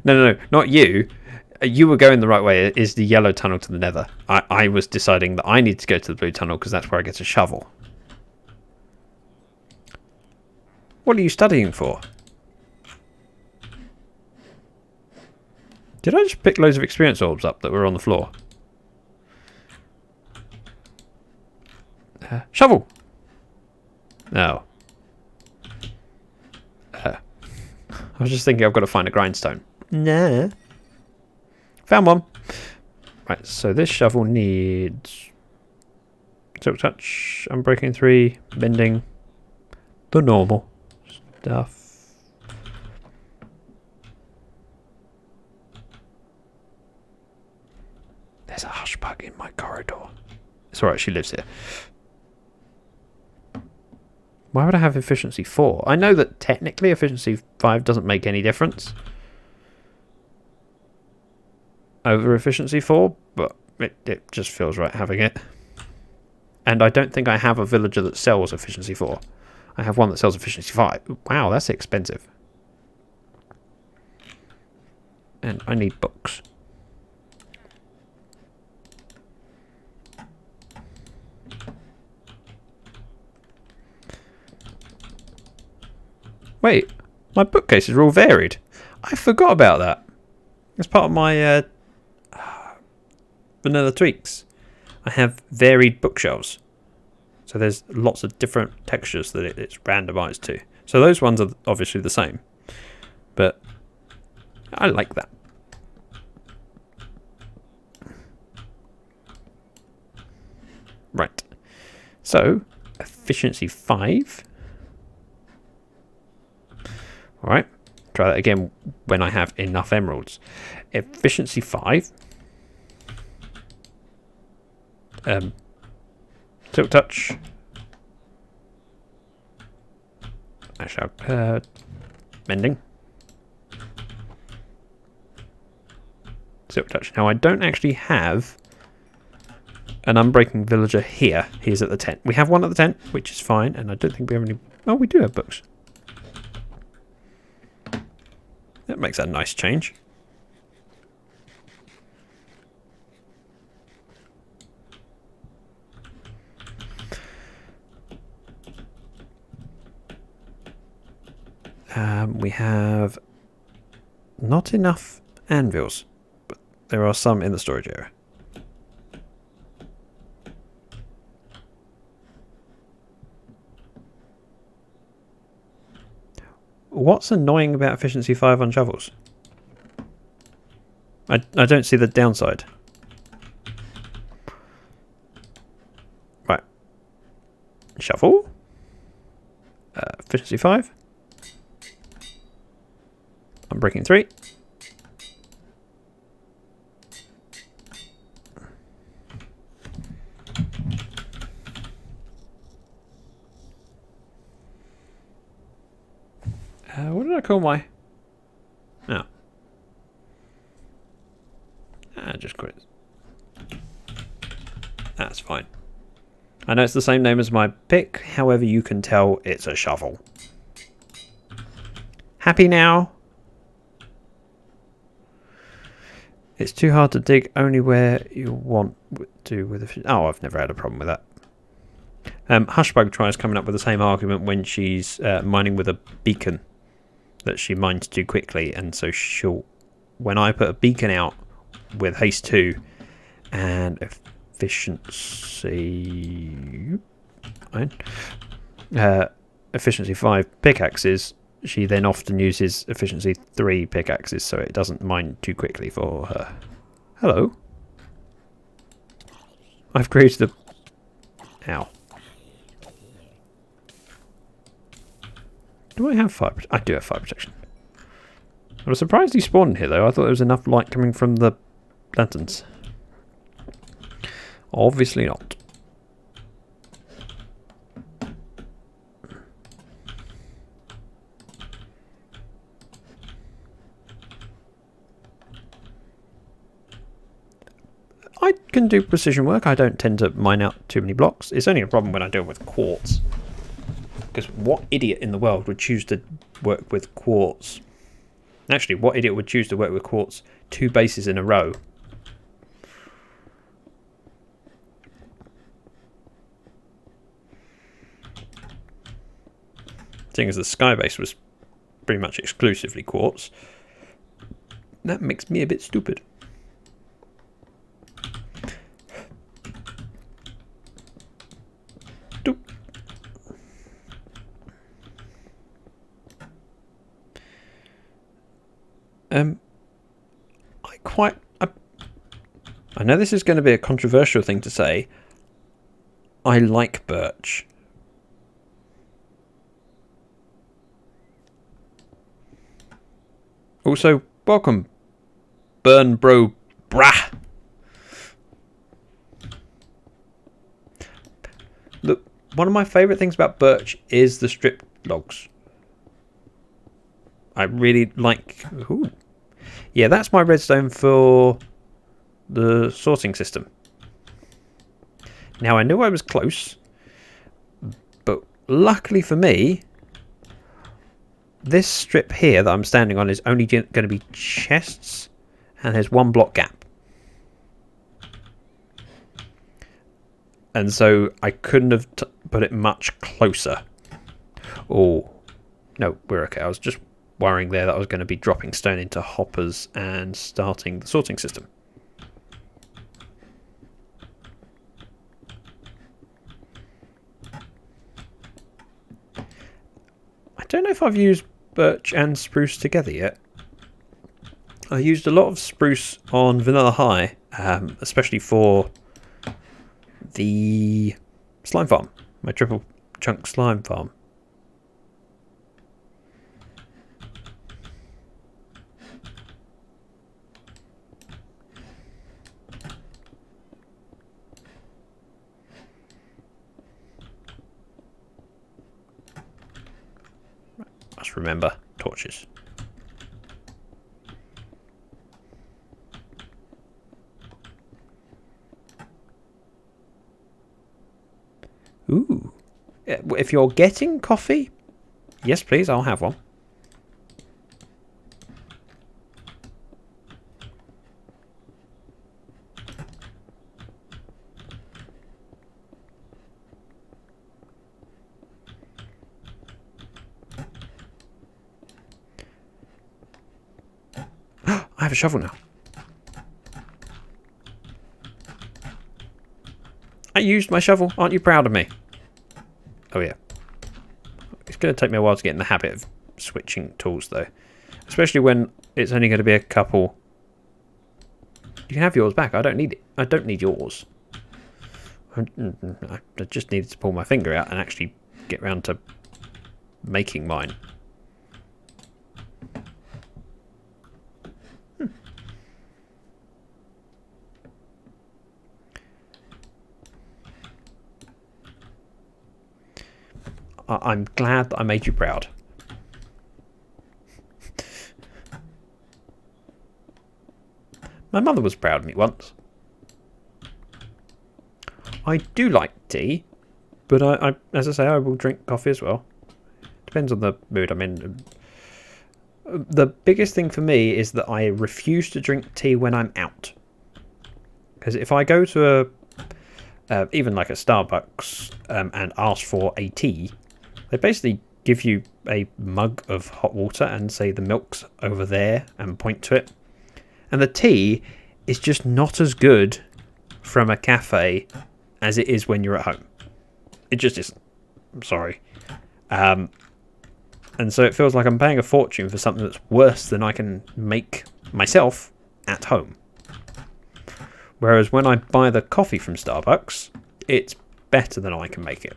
No, not you. You were going the right way. It is the yellow tunnel to the nether. I was deciding that I need to go to the blue tunnel because that's where I get a shovel. What are you studying for? Did I just pick loads of experience orbs up that were on the floor? Shovel! No. I was just thinking I've got to find a grindstone. Nah. Found one. Right, so this shovel needs silk touch, unbreaking 3, bending, the normal stuff. There's a hush bug in my corridor. It's alright, she lives here. Why would I have efficiency 4? I know that technically efficiency 5 doesn't make any difference over efficiency 4, but it just feels right having it. And I don't think I have a villager that sells efficiency 4. I have one that sells efficiency 5. Wow, that's expensive. And I need books. Wait, my bookcases are all varied. I forgot about that. As part of my vanilla tweaks, I have varied bookshelves. So there's lots of different textures that it's randomized to. So those ones are obviously the same. But I like that. Right. So, efficiency 5. Alright, try that again when I have enough emeralds. Efficiency 5. Silk touch. I shall mending. Silk touch. Now I don't actually have an unbreaking villager here. He's at the tent. We have one at the tent, which is fine, and I don't think we have any. Oh, we do have books. That makes a nice change. We have not enough anvils, but there are some in the storage area. What's annoying about efficiency 5 on shovels? I don't see the downside. Right. Shovel. Efficiency 5. Unbreaking 3. What did I call my... Oh. Just quit. That's fine. I know it's the same name as my pick, however you can tell it's a shovel. Happy now? It's too hard to dig only where you want to with a... Oh, I've never had a problem with that. Hushbug tries coming up with the same argument when she's mining with a beacon that she mines too quickly, and so she'll... When I put a beacon out with haste 2 and efficiency... efficiency 5 pickaxes, she then often uses efficiency 3 pickaxes so it doesn't mine too quickly for her. Hello. I've created a... Ow. Do I have fire protection? I do have fire protection. I was surprised he spawned here though. I thought there was enough light coming from the lanterns. Obviously not. I can do precision work. I don't tend to mine out too many blocks. It's only a problem when I deal with quartz. Because what idiot in the world would choose to work with quartz? Actually, what idiot would choose to work with quartz 2 bases in a row? Seeing as the sky base was pretty much exclusively quartz, that makes me a bit stupid. I know this is going to be a controversial thing to say. I like birch. Also, welcome, Burn Bro Brah. Look, one of my favourite things about birch is the stripped logs. I really like... Ooh. Yeah, that's my redstone for the sorting system. Now, I knew I was close, but luckily for me, this strip here that I'm standing on is only going to be chests, and there's 1 block gap. And so I couldn't have put it much closer. Oh, no, we're okay. I was just worrying there that I was going to be dropping stone into hoppers and starting the sorting system. I don't know if I've used birch and spruce together yet. I used a lot of spruce on Vanilla High, especially for the slime farm, my triple chunk slime farm. Must remember torches. Ooh. If you're getting coffee, yes please, I'll have one. I have a shovel now. I used my shovel. Aren't you proud of me? Oh yeah. It's going to take me a while to get in the habit of switching tools though. Especially when it's only going to be a couple. You can have yours back. I don't need it. I don't need yours. I just needed to pull my finger out and actually get round to making mine. I'm glad that I made you proud. My mother was proud of me once. I do like tea, but I as I say, I will drink coffee as well. Depends on the mood I'm in. The biggest thing for me is that I refuse to drink tea when I'm out. Because if I go to even like a Starbucks and ask for a tea, they basically give you a mug of hot water and say the milk's over there and point to it. And the tea is just not as good from a cafe as it is when you're at home. It just isn't. I'm sorry. And so it feels like I'm paying a fortune for something that's worse than I can make myself at home. Whereas when I buy the coffee from Starbucks, it's better than I can make it.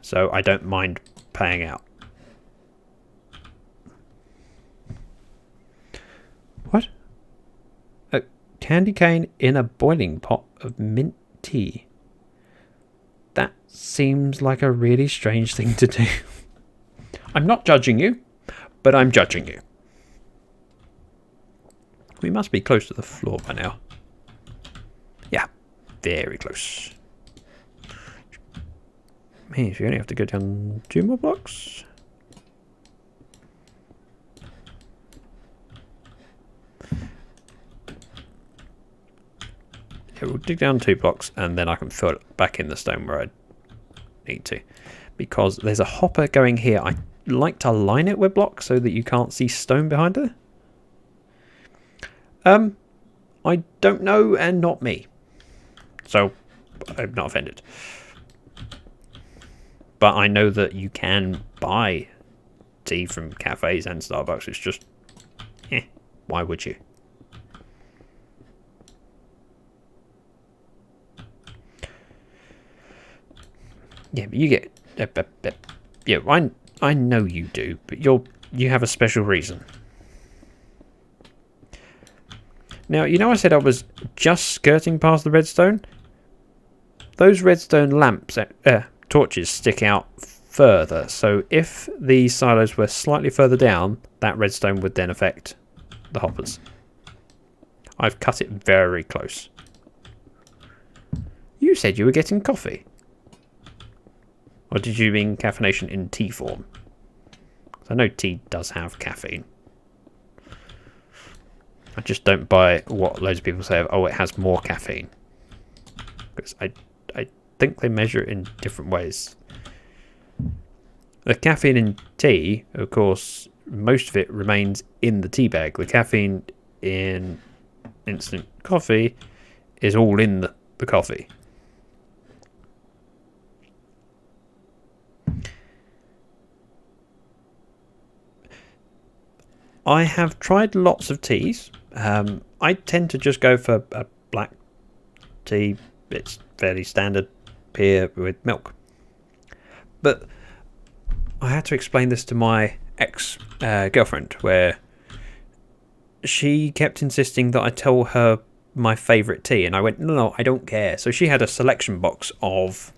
So I don't mind paying out. What? Candy cane in a boiling pot of mint tea. That seems like a really strange thing to do. I'm not judging you, but I'm judging you. We must be close to the floor by now. Yeah, very close. Means we only have to go down 2 more blocks. Yeah, we'll dig down 2 blocks and then I can fill it back in the stone where I need to. Because there's a hopper going here. I like to line it with blocks so that you can't see stone behind it. I don't know, and not me. So, I'm not offended. But I know that you can buy tea from cafes and Starbucks. It's just, why would you? Yeah, but you get... yeah, I know you do, but you have a special reason. Now, you know I said I was just skirting past the redstone? Those redstone lamps, torches stick out further, so if the silos were slightly further down, that redstone would then affect the hoppers. I've cut it very close. You said you were getting coffee. Or did you mean caffeination in tea form? I know tea does have caffeine. I just don't buy what loads of people say of, oh, it has more caffeine. Because I think they measure it in different ways. The caffeine in tea, of course, most of it remains in the tea bag. The caffeine in instant coffee is all in the coffee. I have tried lots of teas. I tend to just go for a black tea. It's fairly standard here with milk. But I had to explain this to my ex-girlfriend, where she kept insisting that I tell her my favourite tea. And I went, no, I don't care. So she had a selection box of...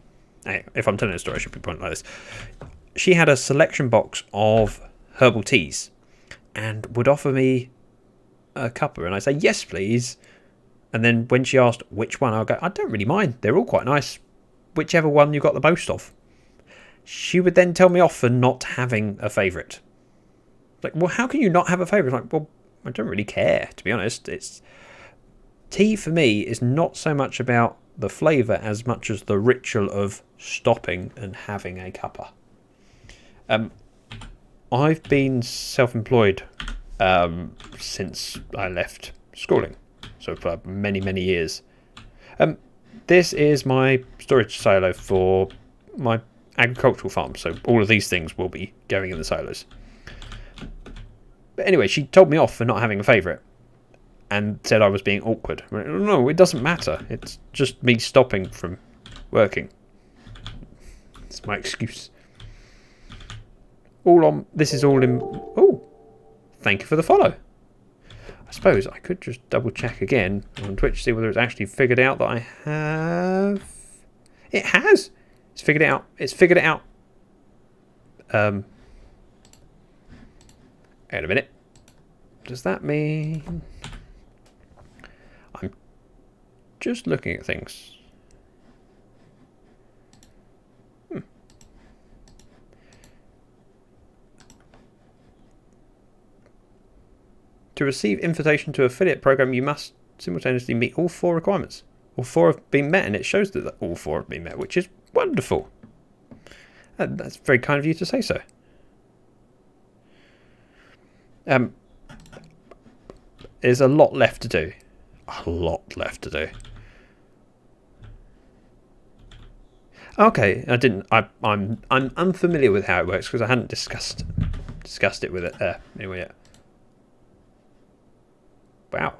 if I'm telling a story, I should be pointing like this. She had a selection box of herbal teas and would offer me a cuppa, and I say, yes, please. And then when she asked which one, I'll go, I don't really mind. They're all quite nice. Whichever one you got the most of. She would then tell me off for not having a favourite. Like, well, how can you not have a favourite? Like, well, I don't really care, to be honest. It's tea for me is not so much about the flavour as much as the ritual of stopping and having a cuppa. I've been self-employed since I left schooling, so for many, many years. This is my storage silo for my agricultural farm, so all of these things will be going in the silos. But anyway, she told me off for not having a favourite and said I was being awkward. I went, no, it doesn't matter. It's just me stopping from working. It's my excuse. This is all in... Oh, thank you for the follow. I suppose I could just double check again on Twitch, see whether it's actually figured out that I have... It has! It's figured it out. It's figured it out. Wait a minute. Does that mean... I'm just looking at things. To receive invitation to affiliate program, you must simultaneously meet all 4 requirements. All 4 have been met, and it shows that all 4 have been met, which is wonderful. That's very kind of you to say so. There's a lot left to do. A lot left to do. Okay, I'm unfamiliar with how it works because I hadn't discussed it with it anyway yet. Wow.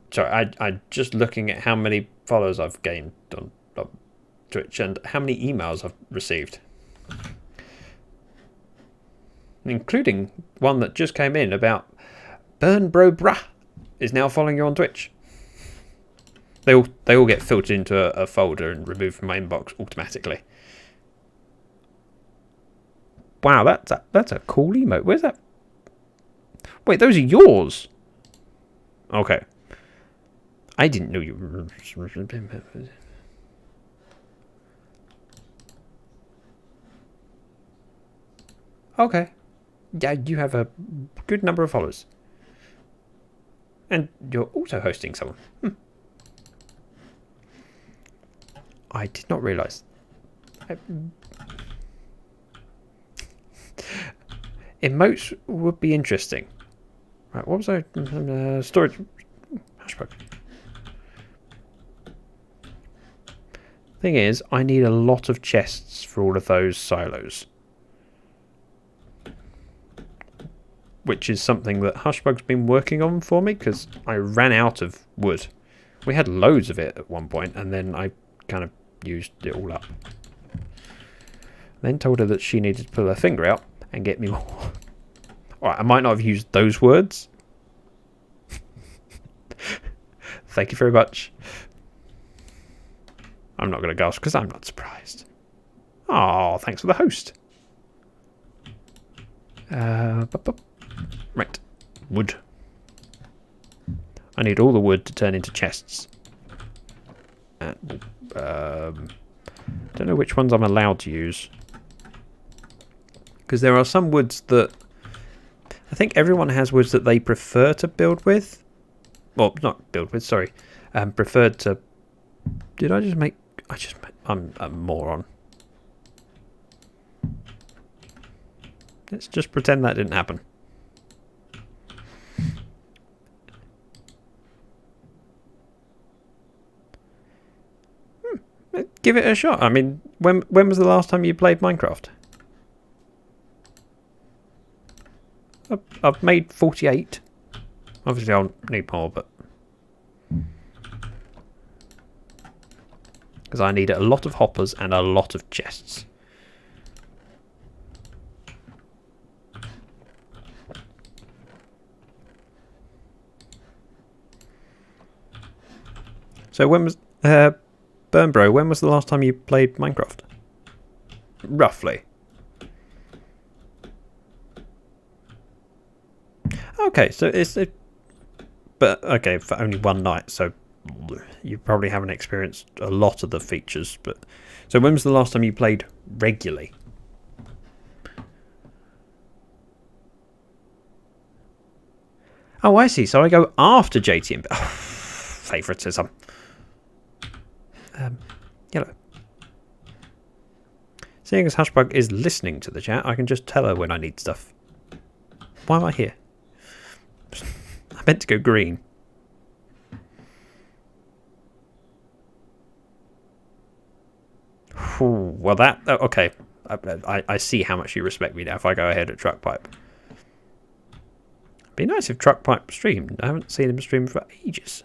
Sorry, I'm just looking at how many followers I've gained on Twitch and how many emails I've received. Including one that just came in about Burn Bro Bruh is now following you on Twitch. They all get filtered into a folder and removed from my inbox automatically. Wow, that's a cool emote. Where's that? Wait, those are yours. Okay. I didn't know you were... Okay. Yeah, you have a good number of followers. And you're also hosting someone. I did not realise. Emotes would be interesting. Right, what was I? Storage. Hashbug. Thing is, I need a lot of chests for all of those silos. Which is something that Hushbug's been working on for me, because I ran out of wood. We had loads of it at one point, and then I kind of used it all up. Then told her that she needed to pull her finger out and get me more. Alright, I might not have used those words. Thank you very much. I'm not going to gasp because I'm not surprised. Oh, thanks for the host. Right. Wood. I need all the wood to turn into chests. Don't know which ones I'm allowed to use. Because there are some woods that... I think everyone has woods that they prefer to build with. Well, not build with, sorry. Preferred to... Did I just make... I'm a moron. Let's just pretend that didn't happen. Give it a shot. I mean, when was the last time you played Minecraft? I've made 48. Obviously, I'll need more, but... Because I need a lot of hoppers and a lot of chests. So when was... Burn Bro, when was the last time you played Minecraft? Roughly. Okay, so it's... But, okay, for only one night, so you probably haven't experienced a lot of the features. But so when was the last time you played regularly? Oh, I see. So I go after JTM. Oh, favoritism. Yellow. Seeing as Hushbug is listening to the chat, I can just tell her when I need stuff. Why am I here? I meant to go green. Ooh, well, that... Okay. I see how much you respect me now if I go ahead at Truck Pipe. It'd be nice if Truck Pipe streamed. I haven't seen him stream for ages.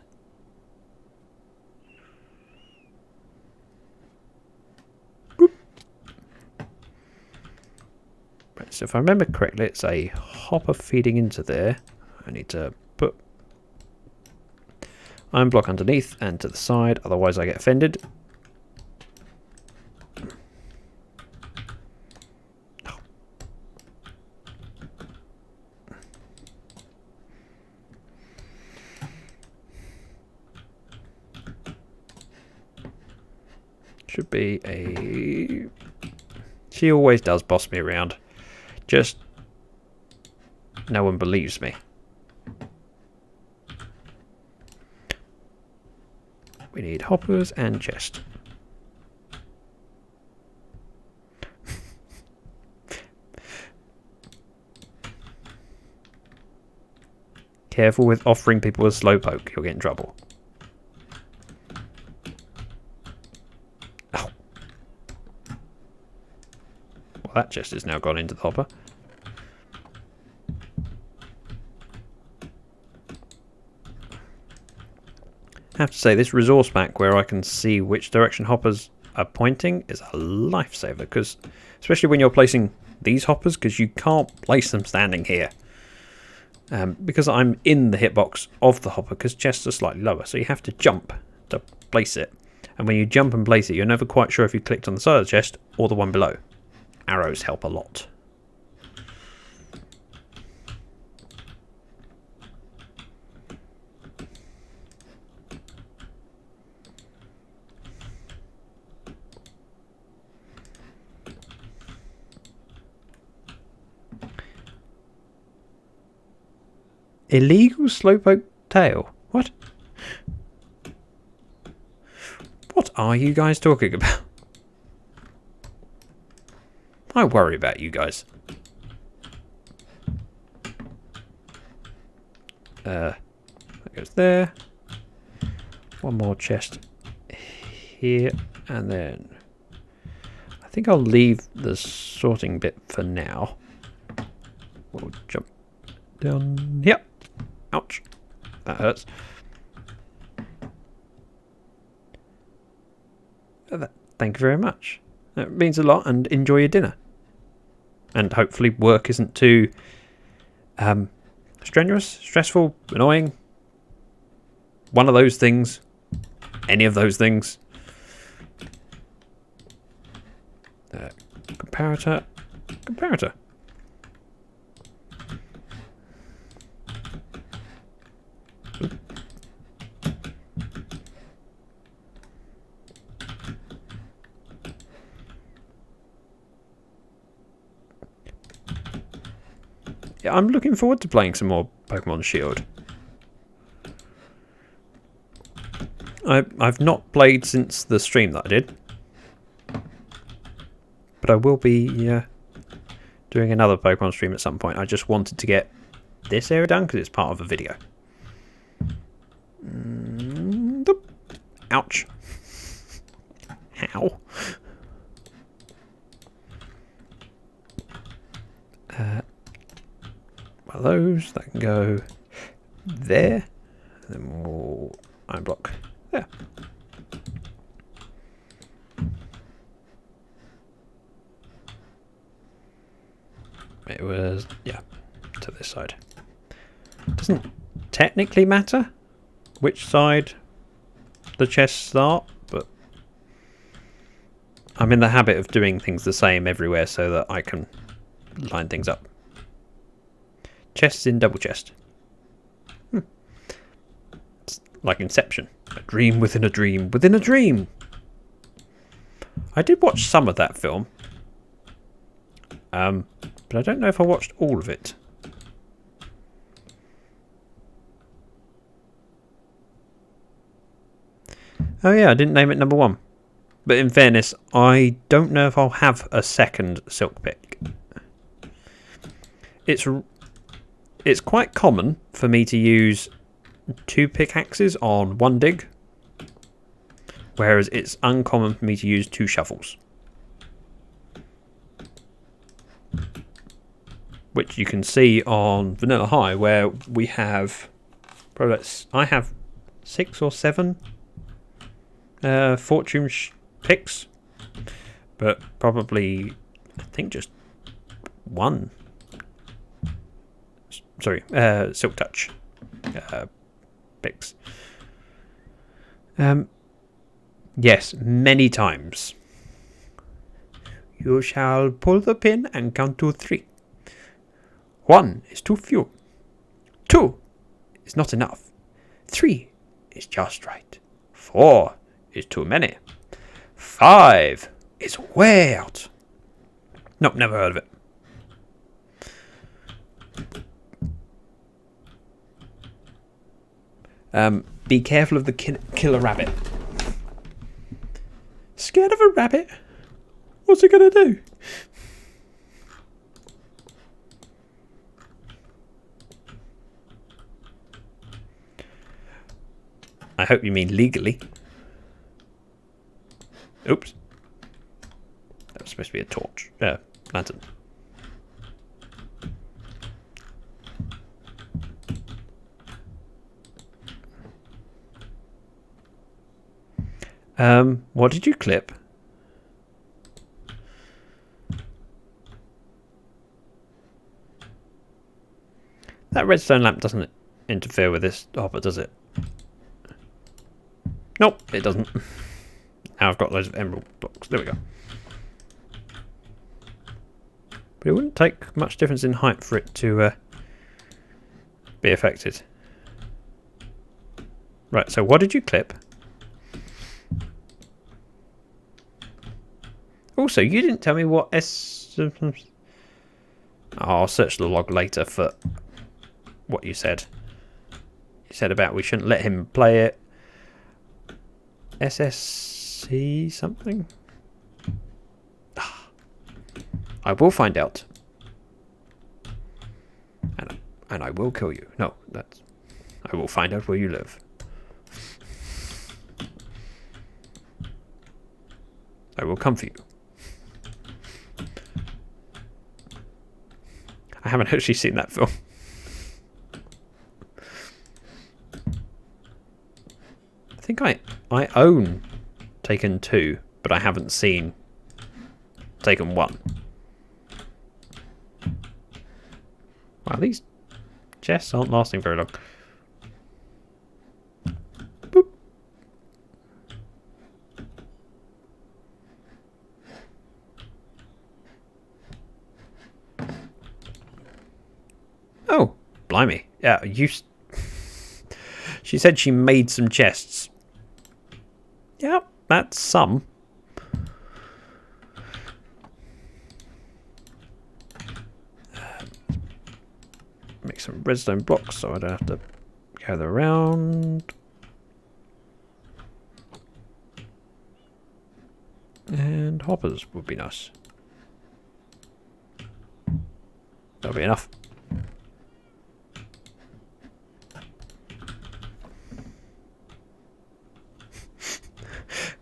Right, so if I remember correctly, it's a hopper feeding into there. I need to put iron block underneath and to the side, otherwise I get offended. Should be a... She always does boss me around. Just no one believes me. We need hoppers and chest. Careful with offering people a slowpoke, you'll get in trouble. Oh. Well, that chest has now gone into the hopper. I have to say, this resource pack where I can see which direction hoppers are pointing is a lifesaver, because especially when you're placing these hoppers, because you can't place them standing here. because I'm in the hitbox of the hopper, because chests are slightly lower, so you have to jump to place it. And when you jump and place it, you're never quite sure if you clicked on the side of the chest or the one below. Arrows help a lot. Illegal slowpoke tail? What? What are you guys talking about? I worry about you guys. That goes there. One more chest here, and then I think I'll leave the sorting bit for now. We'll jump down here. Ouch. That hurts. Thank you very much. That means a lot, and enjoy your dinner. And hopefully work isn't too strenuous, stressful, annoying. One of those things. Any of those things. Comparator. Comparator. Yeah, I'm looking forward to playing some more Pokemon Shield. I've not played since the stream that I did, but I will be doing another Pokemon stream at some point. I just wanted to get this area done because it's part of a video. Ouch. How? One of those that can go there, and then more iron block there. It was, yeah, to this side. Doesn't technically matter which side the chests start, but I'm in the habit of doing things the same everywhere so that I can line things up. Chests in double chest. It's like Inception. A dream within a dream within a dream. I did watch some of that film. But I don't know if I watched all of it. Oh yeah, I didn't name it number 1. But in fairness, I don't know if I'll have a second silk pick. It's quite common for me to use 2 pickaxes on 1 dig, whereas it's uncommon for me to use 2 shovels. Which you can see on Vanilla High, where we have I have 6 or 7 fortune picks, but probably I think just 1. Sorry, Silk Touch picks. Yes, many times. You shall pull the pin and count to 3. 1 is too few. 2 is not enough. 3 is just right. 4 is too many. 5 is way out. Nope, never heard of it. Be careful of the killer rabbit. Scared of a rabbit? What's it gonna do? I hope you mean legally. Oops. That was supposed to be a torch. Lantern. What did you clip? That redstone lamp doesn't interfere with this hopper, does it? Nope, it doesn't. Now I've got loads of emerald blocks. There we go. But it wouldn't take much difference in height for it to be affected. Right, so what did you clip? Also, you didn't tell me what I'll search the log later for what you said. You said about we shouldn't let him play it. SSC something? I will find out. And I will kill you. No, that's... I will find out where you live. I will come for you. I haven't actually seen that film. I think I own Taken 2, but I haven't seen Taken 1. Wow, these chests aren't lasting very long. Boop. Oh, blimey. Yeah, she said she made some chests. Yeah, that's some. Make some redstone blocks so I don't have to gather around. And hoppers would be nice. That'll be enough.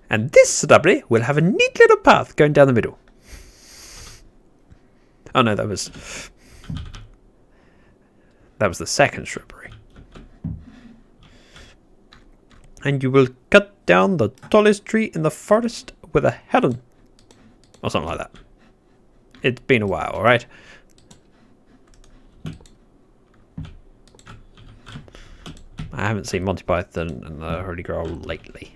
And this strawberry will have a neat little path going down the middle. Oh no, that was the second shrubbery. And you will cut down the tallest tree in the forest with a heron. Or something like that. It's been a while, alright? I haven't seen Monty Python and the Holy Grail lately.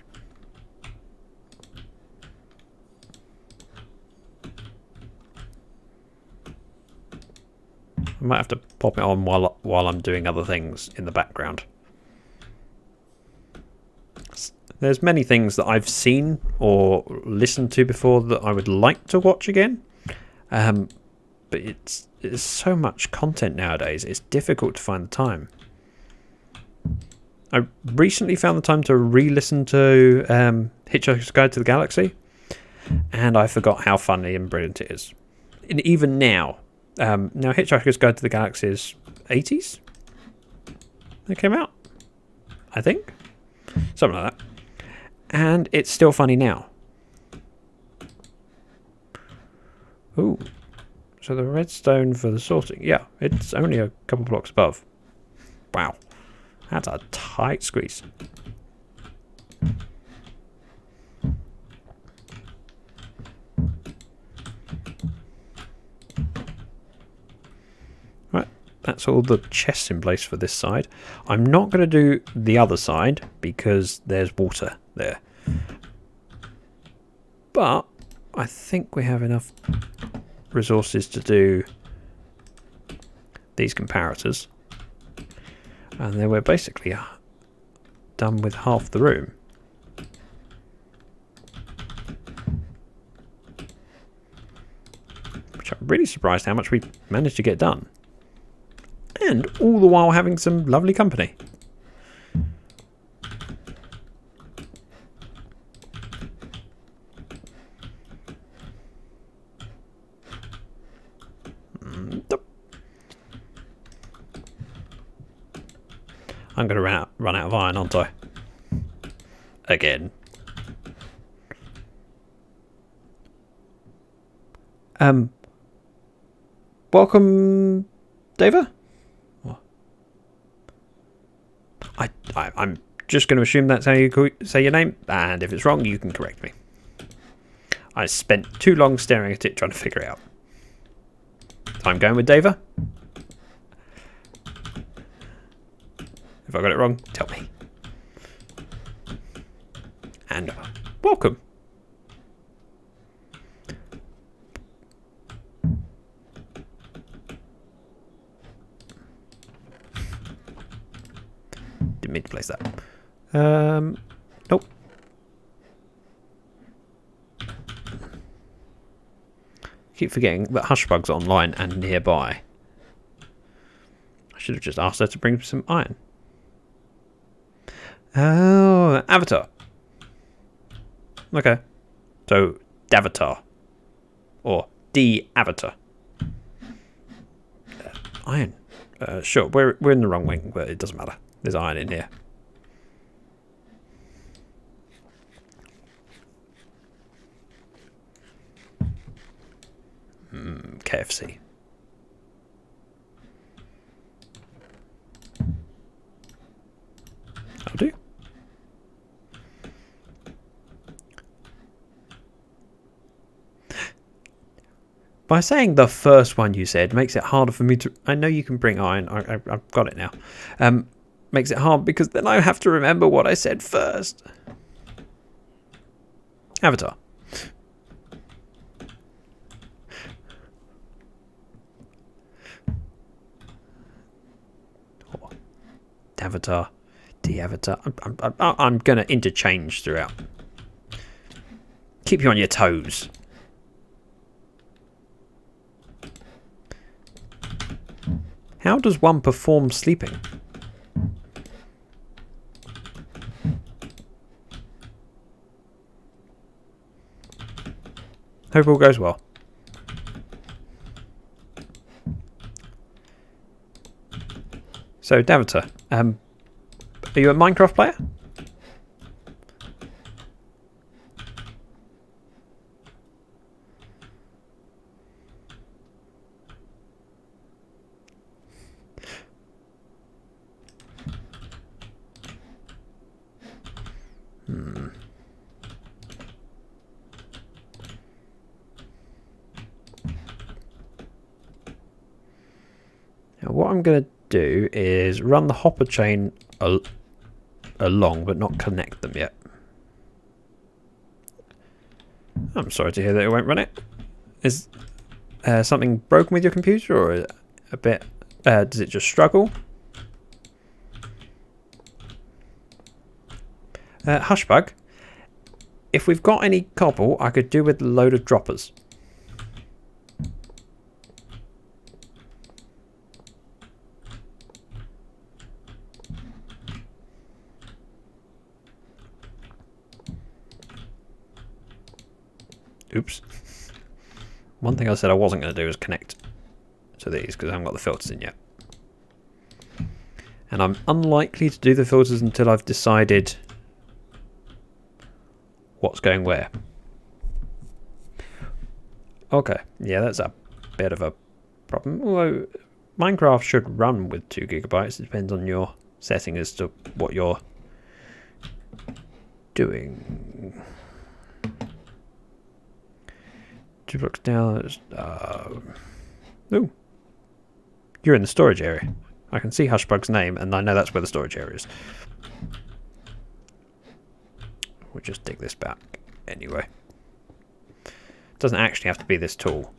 I might have to pop it on while I'm doing other things in the background. There's many things that I've seen or listened to before that I would like to watch again. But it's so much content nowadays, it's difficult to find the time. I recently found the time to re-listen to Hitchhiker's Guide to the Galaxy, and I forgot how funny and brilliant it is. And even now, now Hitchhiker's Guide to the Galaxy is 80s? It came out, I think. Something like that. And it's still funny now. Ooh. So the redstone for the sorting. Yeah, it's only a couple blocks above. Wow. That's a tight squeeze. Right, that's all the chests in place for this side. I'm not going to do the other side because there's water there. But I think we have enough resources to do these comparators. And then we're basically done with half the room. Which I'm really surprised how much we managed to get done. And all the while having some lovely company. I'm going to run out of iron, aren't I? Again. Welcome, Dava? What? I'm just going to assume that's how you say your name, and if it's wrong, you can correct me. I spent too long staring at it trying to figure it out. So I'm going with Dava. If I got it wrong, tell me. And welcome. Didn't mean to place that. Nope. Keep forgetting that Hushbug's online and nearby. I should have just asked her to bring some iron. Oh, Avatar. Okay. So, Davatar. Or D-Avatar. Iron. Sure, we're in the wrong wing, but it doesn't matter. There's iron in here. KFC. I'll do. By saying the first one you said makes it harder for me to... I know you can bring iron. I've got it now. Makes it hard because then I have to remember what I said first. Avatar. Oh. Davatar. D-Avatar. I'm going to interchange throughout. Keep you on your toes. How does one perform sleeping? Hope all goes well. So, Davatar, are you a Minecraft player? Now, what I'm going to do is run the hopper chain along, but not connect them yet. I'm sorry to hear that it won't run it. Is something broken with your computer, or a bit? Does it just struggle? Hushbug, if we've got any cobble, I could do with a load of droppers. Oops. One thing I said I wasn't going to do is connect to these because I haven't got the filters in yet. And I'm unlikely to do the filters until I've decided what's going where. Okay, yeah, that's a bit of a problem. Although Minecraft should run with 2 gigabytes. It depends on your setting as to what you're doing. 2 blocks down. Ooh. You're in the storage area. I can see Hushbug's name, and I know that's where the storage area is. We'll just dig this back anyway. Doesn't actually have to be this tall.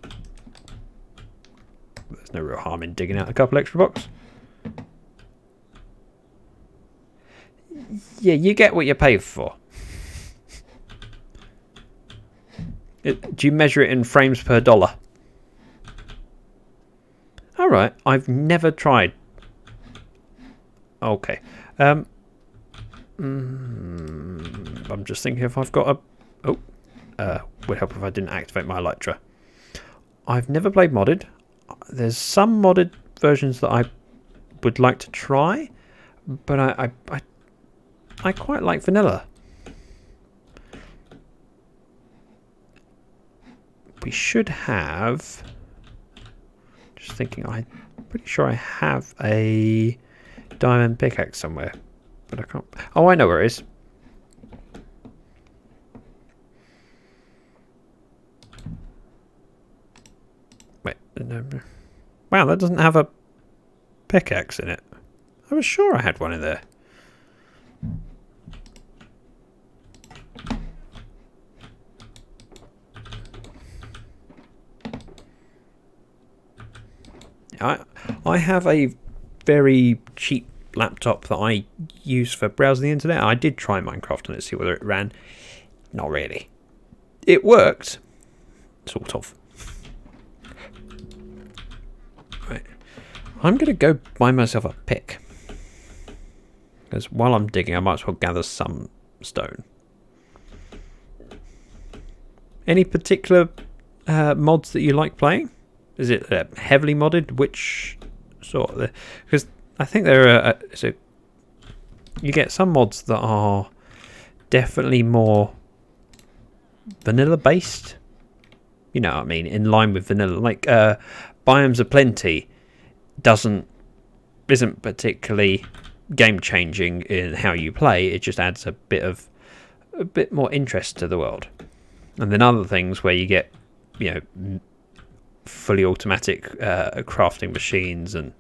There's no real harm in digging out a couple extra blocks. Yeah, you get what you pay for. Do you measure it in frames per dollar? Alright, I've never tried. Okay. I'm just thinking if I've got a... Oh. Would help if I didn't activate my Elytra. I've never played modded. There's some modded versions that I would like to try, but I quite like vanilla. We should have... Just thinking, I'm pretty sure I have a diamond pickaxe somewhere, but I can't... Oh, I know where it is. Wait, no. Wow, that doesn't have a pickaxe in it. I was sure I had one in there. I have a very cheap laptop that I use for browsing the internet. I did try Minecraft on it to see whether it ran. Not really. It worked, sort of. Right. I'm going to go buy myself a pick. Because while I'm digging, I might as well gather some stone. Any particular mods that you like playing? Is it heavily modded? Which sort? Because I think there are. So you get some mods that are definitely more vanilla based. You know what I mean? In line with vanilla, like Biomes of Plenty isn't particularly game changing in how you play. It just adds a bit more interest to the world. And then other things where you get, you know, fully automatic crafting machines, and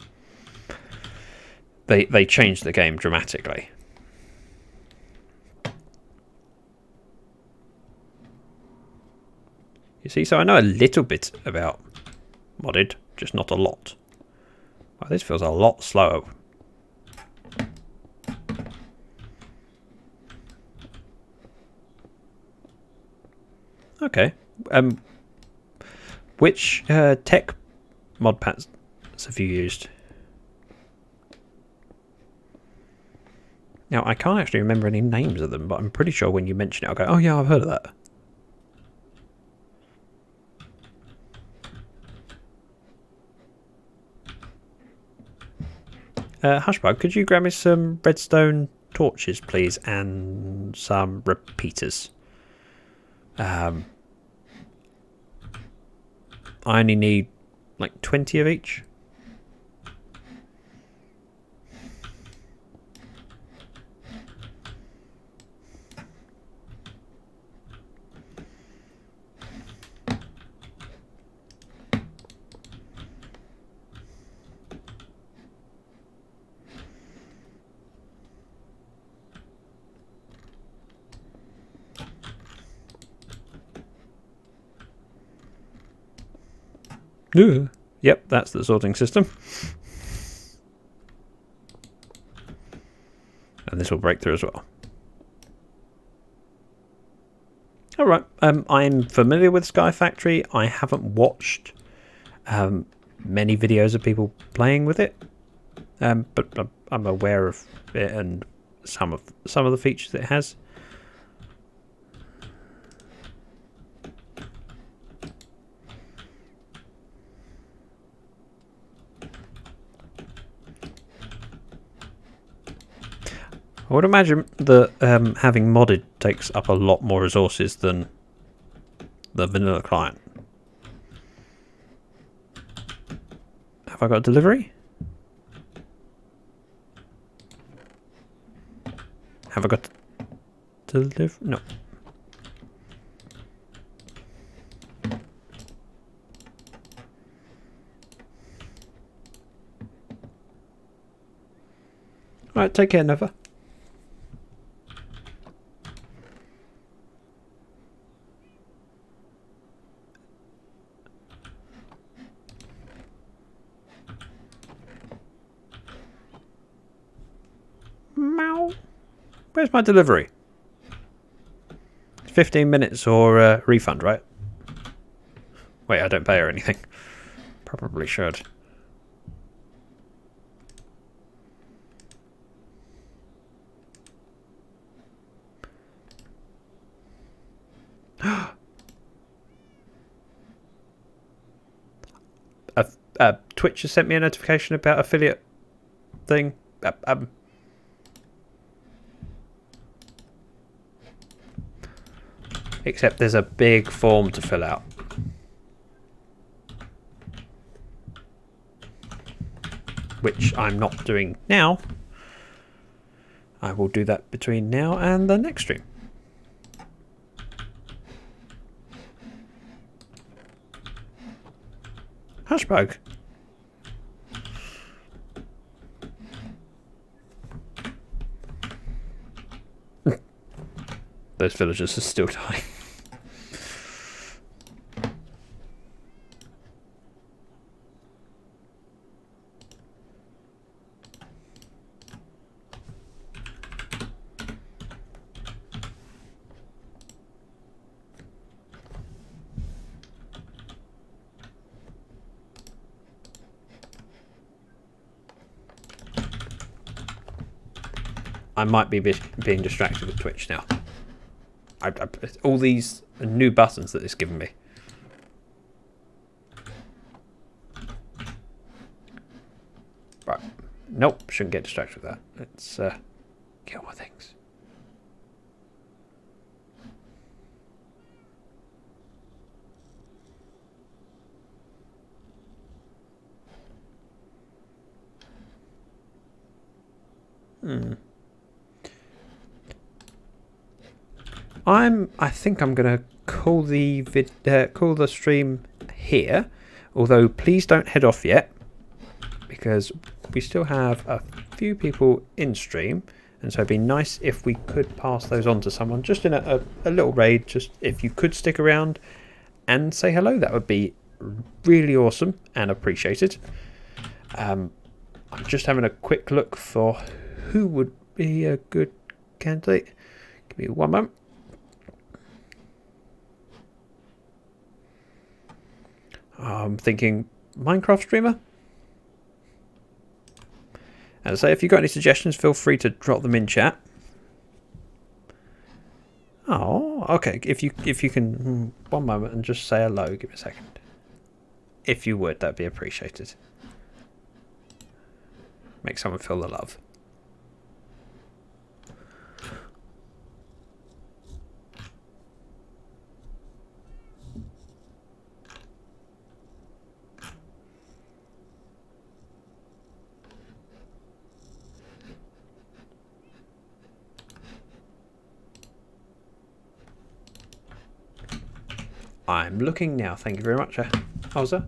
they change the game dramatically. You see, so I know a little bit about modded, just not a lot. Wow, this feels a lot slower. Okay. Which tech mod packs have you used? Now, I can't actually remember any names of them, but I'm pretty sure when you mention it, I'll go, oh yeah, I've heard of that. Hushbug, could you grab me some redstone torches, please, and some repeaters? I only need like 20 of each. Yep, that's the sorting system. And this will break through as well. Alright, I'm familiar with Sky Factory. I haven't watched many videos of people playing with it. But I'm aware of it and some of the features it has. I would imagine that having modded takes up a lot more resources than the vanilla client. Have I got a delivery? Have I got delivery? No. Alright, take care, Nova. Where's my delivery? 15 minutes or refund, right? Wait, I don't pay her anything. Probably should. Twitch has sent me a notification about affiliate thing. Except there's a big form to fill out. Which I'm not doing now. I will do that between now and the next stream. Hushbug. those villagers are still dying. I might be being distracted with Twitch now. All these new buttons that it's given me. Right. Nope, shouldn't get distracted with that. Let's get on with things. I think I'm gonna call the stream here, although please don't head off yet, because we still have a few people in stream, and so it'd be nice if we could pass those on to someone just in a little raid. Just if you could stick around and say hello, that would be really awesome and appreciated. I'm just having a quick look for who would be a good candidate. Give me one moment. I'm thinking Minecraft streamer. And so if you've got any suggestions, feel free to drop them in chat. Oh, okay. If you can, one moment and just say hello. Give me a second. If you would, that'd be appreciated. Make someone feel the love. I'm looking now. Thank you very much, Howza.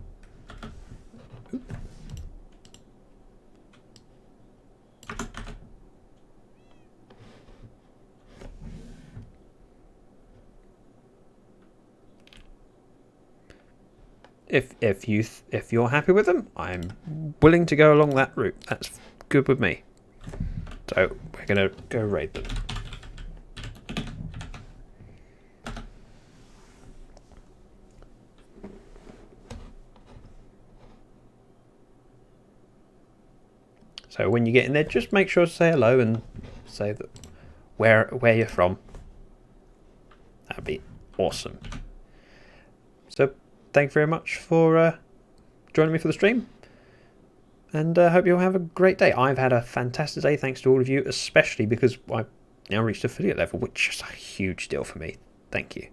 If you're happy with them, I'm willing to go along that route. That's good with me. So we're gonna go raid them. So when you get in there, just make sure to say hello and say that where you're from. That'd be awesome. So thank you very much for joining me for the stream, and I hope you all have a great day. I've had a fantastic day, thanks to all of you, especially because I've now reached affiliate level, which is a huge deal for me. Thank you.